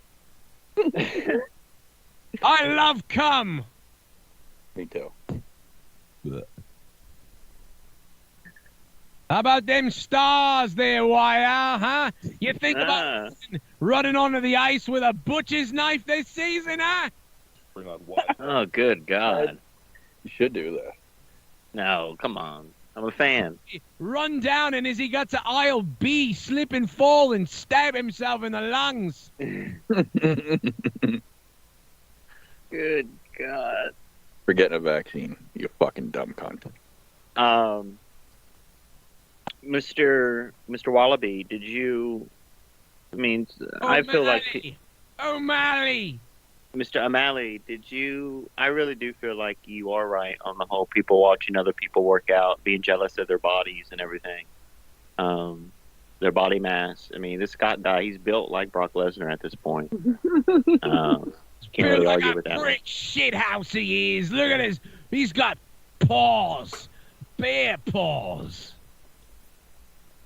I love cum. Me too. How about them stars there, Wire, huh? You think about running onto the ice with a butcher's knife this season, huh? Oh, good God. You should do that. No, come on. I'm a fan. Run down, and as he got to aisle B, slip and fall and stab himself in the lungs. Good God. For getting a vaccine, you fucking dumb cunt. Mr. Wallaby, did you? I mean, I feel like O'Malley. Mr. O'Malley, did you? I really do feel like you are right on the whole people watching other people work out, being jealous of their bodies and everything, their body mass. I mean, this Scott guy, he's built like Brock Lesnar at this point. Can't really like argue a with that. brick shit house he is. Look at his. He's got paws, bare paws.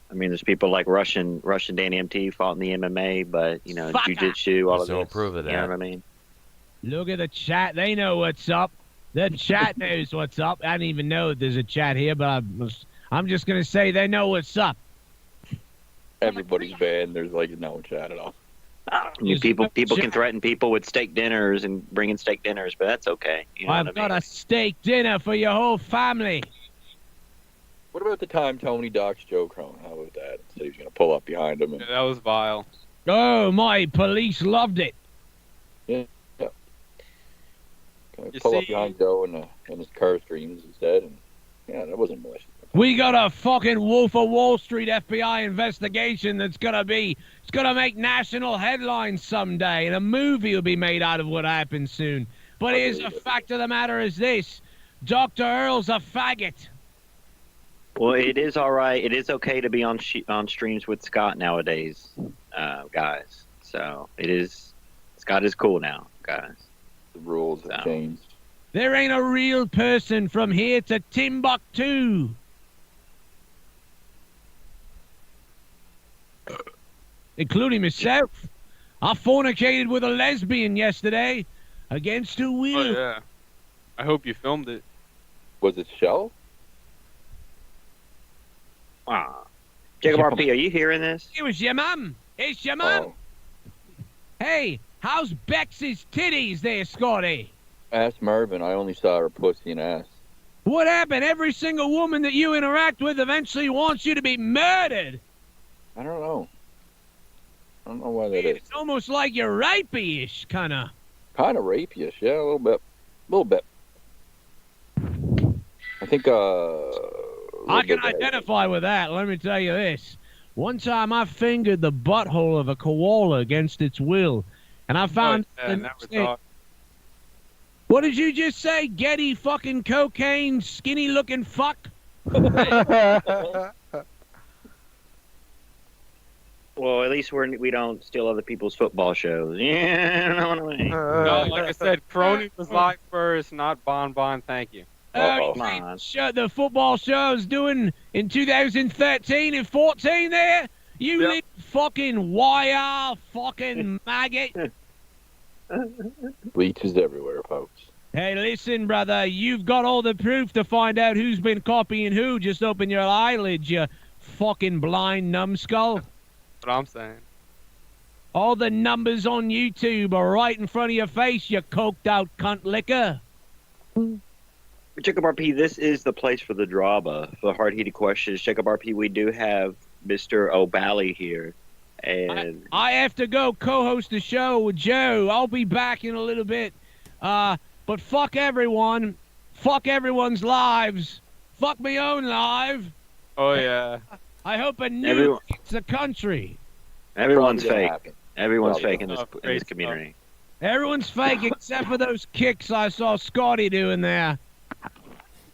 I mean, there's people like Russian Danny MT fought in the MMA, but you know, Fucker. jiu-jitsu, all of Don't this. approve of You know that. what I mean? Look at the chat. They know what's up. The chat knows what's up. I didn't even know there's a chat here, but I'm just gonna say they know what's up. Everybody's bad. There's like no chat at all. I mean, people can threaten people with steak dinners and bringing steak dinners, but that's okay. You know I've what I got mean? a steak dinner for your whole family. What about the time Tony doxed Joe Cronin? How was that? Said he was going to pull up behind him. And, Yeah, that was vile. Oh, my police loved it. Gonna pull up behind Joe in his car streams instead. And yeah, that wasn't malicious. We got a fucking Wolf of Wall Street FBI investigation that's gonna make national headlines someday, and a movie will be made out of what happened soon. But here's the fact of the matter is this: Dr. Earl's a faggot. Well, it is all right. It is okay to be on streams with Scott nowadays, guys. So it is. Scott is cool now, guys. The rules have changed. There ain't a real person from here to Timbuktu. Including myself. I fornicated with a lesbian yesterday against her will. Oh, yeah. I hope you filmed it. Was it show? Jacob RP, are you hearing this? It was your mum. It's your mum. Oh. Hey, how's Bex's titties there, Scotty? Ask Marvin. I only saw her pussy and ass. What happened? Every single woman that you interact with eventually wants you to be murdered. I don't know. I don't know why that is. It's almost like you're rapey-ish, kind of. Kind of rapey-ish, yeah, a little bit. I think, I can identify with that. Let me tell you this. One time I fingered the butthole of a koala against its will, and I found... What did you just say? Geddy fucking cocaine, skinny-looking fuck? Well, at least we don't steal other people's football shows. Yeah, you know what I mean? No, like I said, Crony was live first, not Bon Bon. Thank you. Come on. The football show's doing in 2013 and 14 there? You little fucking wire fucking maggot. Bleach is everywhere, folks. Hey, listen, brother, you've got all the proof to find out who's been copying who. Just open your eyelids, you fucking blind numbskull. That's what I'm saying. All the numbers on YouTube are right in front of your face, you coked out cunt liquor. Jacob RP, this is the place for the drama, for hard-heated questions. Jacob RP, we do have Mr. O'Bally here. And I have to go co-host the show with Joe. I'll be back in a little bit. But fuck everyone. Fuck everyone's lives. Fuck my own life. Oh, yeah. I hope a nuke hits the country. Everyone's fake. Everyone's fake in this community. Everyone's fake except for those kicks I saw Scotty doing there.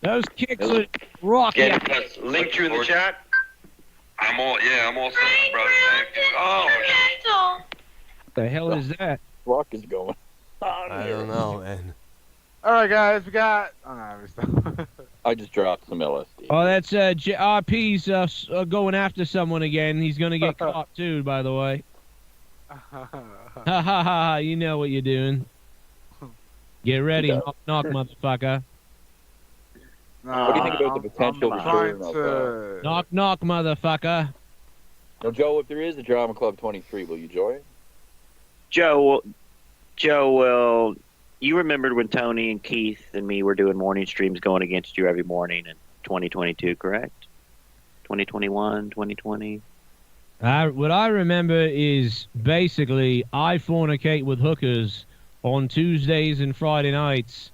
Those kicks are rocky. Link you in the chat. I'm all set, brother. Thank you. Oh, What the hell is that? Rock is going. I don't know, man. All right, guys, we got. Oh no, we still. I just dropped some LSD. Oh, that's RP's going after someone again. He's gonna get caught too, by the way. Ha ha ha! You know what you're doing. Get ready, knock, motherfucker. What do you think about the potential return of Knock, motherfucker. Now, Joe, if there is a Drama Club 23, will you join? Joe, well, you remembered when Tony and Keith and me were doing morning streams going against you every morning in 2022, correct? 2021, 2020? What I remember is basically I fornicate with hookers on Tuesdays and Friday nights,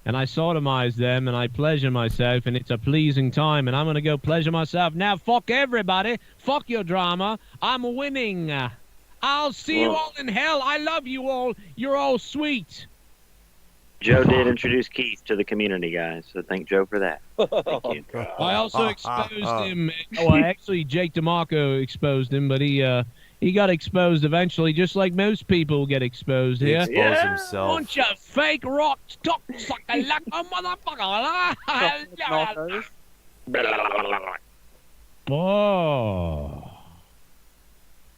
and I sodomize them, and I pleasure myself, and it's a pleasing time, and I'm going to go pleasure myself. Now, fuck everybody. Fuck your drama. I'm winning. I'll see you all in hell. I love you all. You're all sweet. Joe did introduce Keith to the community, guys, so thank Joe for that. Thank you. I also exposed him. Well, actually, Jake DeMarco exposed him, but he got exposed eventually, just like most people get exposed He here. exposed himself. Bunch of fake rock cocksucker like a motherfucker. Oh.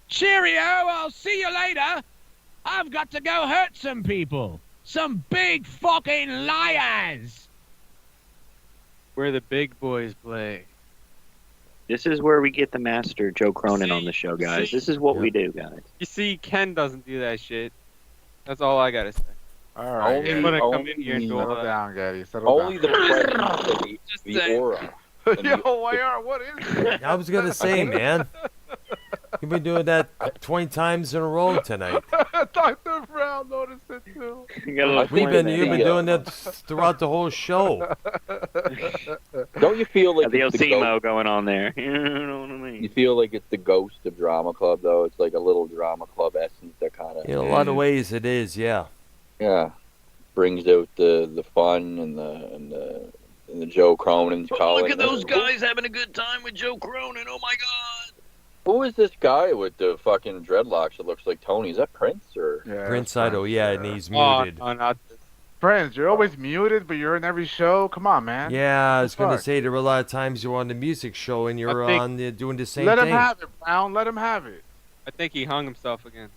Cheerio, I'll see you later. I've got to go hurt some people. Some big fucking liars. Where the big boys play. This is where we get the master, Joe Cronin, on the show, guys. This is what we do, guys. You see, Ken doesn't do that shit. That's all I gotta say. All right, He's gonna come in here and do all settle that. down, Geddy. Settle Only down. the presence of the aura. Yo, YR, what is it? I was gonna say, man. You've been doing that 20 times in a row tonight. Dr. Brown noticed it too. You've been doing that throughout the whole show. Don't you feel like The it's the Osimo ghost? going on there. You know what I mean? You feel like it's the ghost of Drama Club, though. It's like a little Drama Club essence that kind of. In a lot of ways, it is, yeah. Yeah, brings out the fun and the Joe Cronin's calling. Look at those guys having a good time with Joe Cronin. Oh my God! Who is this guy with the fucking dreadlocks that looks like Tony? Is that Prince or? Yeah, Prince Ido, yeah, and he's Oh, muted. no, not this. Friends, you're always muted, but you're in every show. Come on, man. Yeah, I was going to Fuck. say there were a lot of times you were on the music show and you were think- on doing the same Let thing. him have it, Brown. Let him have it. I think he hung himself again.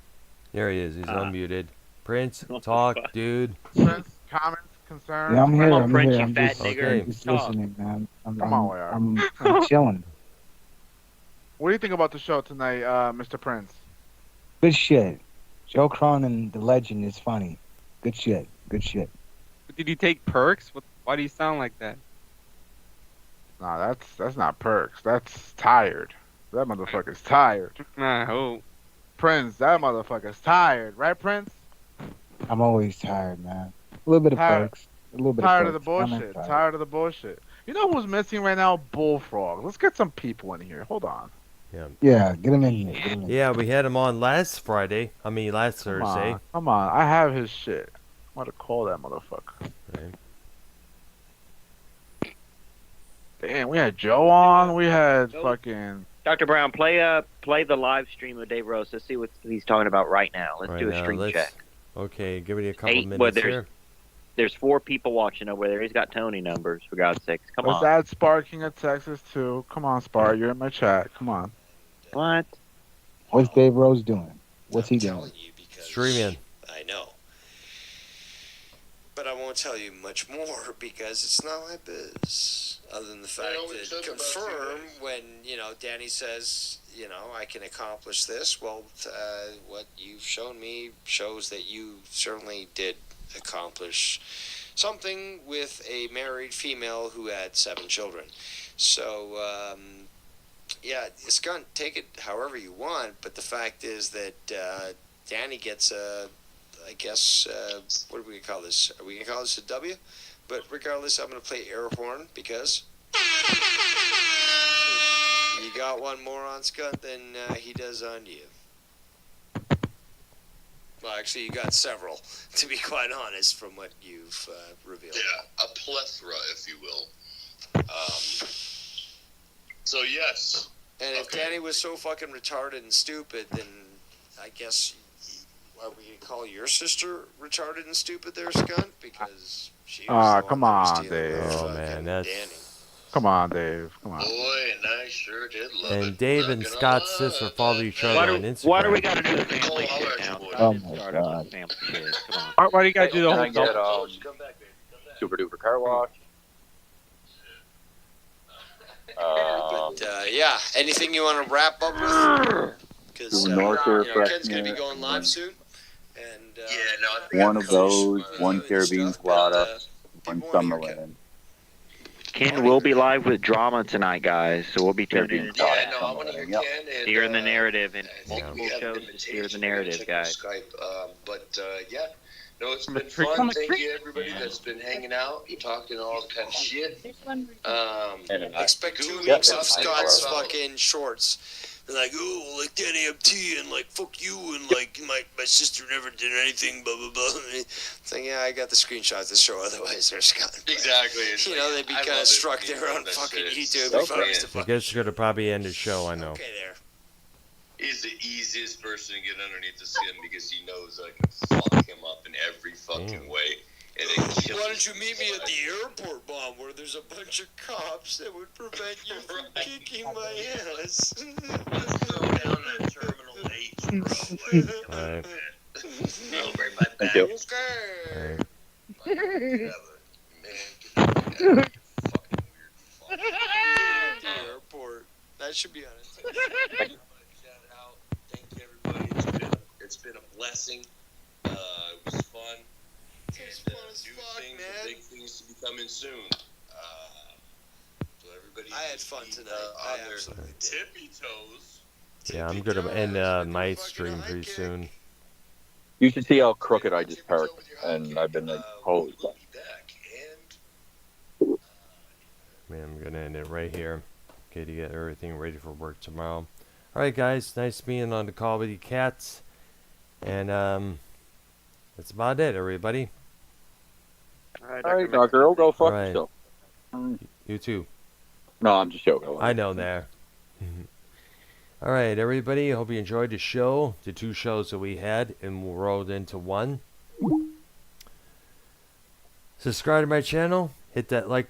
There he is. He's unmuted. Prince, talk, dude. Friends, comments, concerns. Yeah, I'm here. Come on, I'm French, here. you I'm fat just, nigger. just listening, man. Come on, YR. I'm chilling. What do you think about the show tonight, Mr. Prince? Good shit. Joe Cronin, the legend, is funny. Good shit. Good shit. But did you take perks? Why do you sound like that? Nah, that's not perks. That's tired. That motherfucker's tired. I hope. Prince, that motherfucker's tired, right, Prince? I'm always tired, man. A little bit of Tired. perks. A little bit Tired of of the perks. I'm bullshit. tired. Tired of the bullshit. You know who's missing right now? Bullfrog. Let's get some people in here. Hold on. Yeah, get him in here. Get him in. Yeah, we had him on last Thursday. Come on. I have his shit. I'm gonna call that motherfucker. Right. Damn, we had Joe on. We had fucking Dr. Brown, play the live stream of Dave Rose. Let's see what he's talking about right now. Let's do a stream check. Okay, give me a couple minutes well, here. There's 4 people watching over there. He's got Tony numbers, for God's sakes. Come Let's on. add Spar King of Texas too. Come on, Spar. You're in my chat. Come on. What? What's Dave Rose doing? What's he doing? Streaming. I know. But I won't tell you much more because it's not my biz. Other than the fact that confirm when, Danny says, I can accomplish this. Well, what you've shown me shows that you certainly did accomplish something with a married female who had 7 children. So, yeah, Scott, take it however you want, but the fact is that Danny gets I guess, what are we going to call this? Are we going to call this a W? But regardless, I'm going to play air horn because you got one more on Scott than he does on you. Well, actually, you got several, to be quite honest, from what you've revealed. Yeah, a plethora, if you will. So, yes. And if Danny was so fucking retarded and stupid, then I guess... Are we going to call your sister retarded and stupid there, Scott? Because she was the Come one that was on, dealing Dave. with Oh, man, that's... Danny. Come on, Dave. Come on. Boy, and I sure did love it. And Dave and Scott's sister follow each other on Instagram. Why do we got to do the family shit now? Oh my God. Family shit. Come on. Why do you gotta do the Can whole I get Super Duper Car Wash? But, yeah, anything you want to wrap up with? Because Ken's going to be going live soon. And, one of those, one Caribbean Colada, one Summerlin. Ken will be live with drama tonight, guys, so we'll be tuning in. Steer the narrative and multiple shows to steer the narrative, guys. Skype, yeah. No, it's been fun. Thank you, everybody that's been hanging out and talking all kind of shit. expect 2 weeks of Scott's fucking shorts. They're like, oh, like Danny MT and like fuck you and like my sister never did anything, blah blah blah. It's like, yeah, I got the screenshots to show otherwise there, Scott. Exactly. They'd be kind of struck there on fucking YouTube if I was to I fuck. guess you're going to probably end the show, I know. Okay, there. He's the easiest person to get underneath the skin because he knows I can fuck him up in every fucking way. And it Why don't you meet me at the airport, Bomb, where there's a bunch of cops that would prevent you from kicking my ass? Let's throw down that Terminal H, bro. Alright. I'll bring my back. Okay. The airport. That should be on it. Thank you, everybody. It's been a blessing. It was fun. It's And, fun as new fuck, things, man. big things to be coming soon. So everybody, I had fun tonight. I absolutely did. Tippy toes. Yeah, I'm going to end my stream pretty soon. You should see how crooked I just parked, and I've been like, holy fuck. Man, I'm going to end it right here. Okay, to get everything ready for work tomorrow. Alright, guys, nice being on the call with you cats. And, that's about it, everybody. Alright, Dr. Earl, go fuck Alright. yourself. You too. No, I'm just joking. I know there. Alright, everybody, hope you enjoyed the show. The 2 shows that we had, and we'll roll it into 1. Subscribe to my channel. Hit that like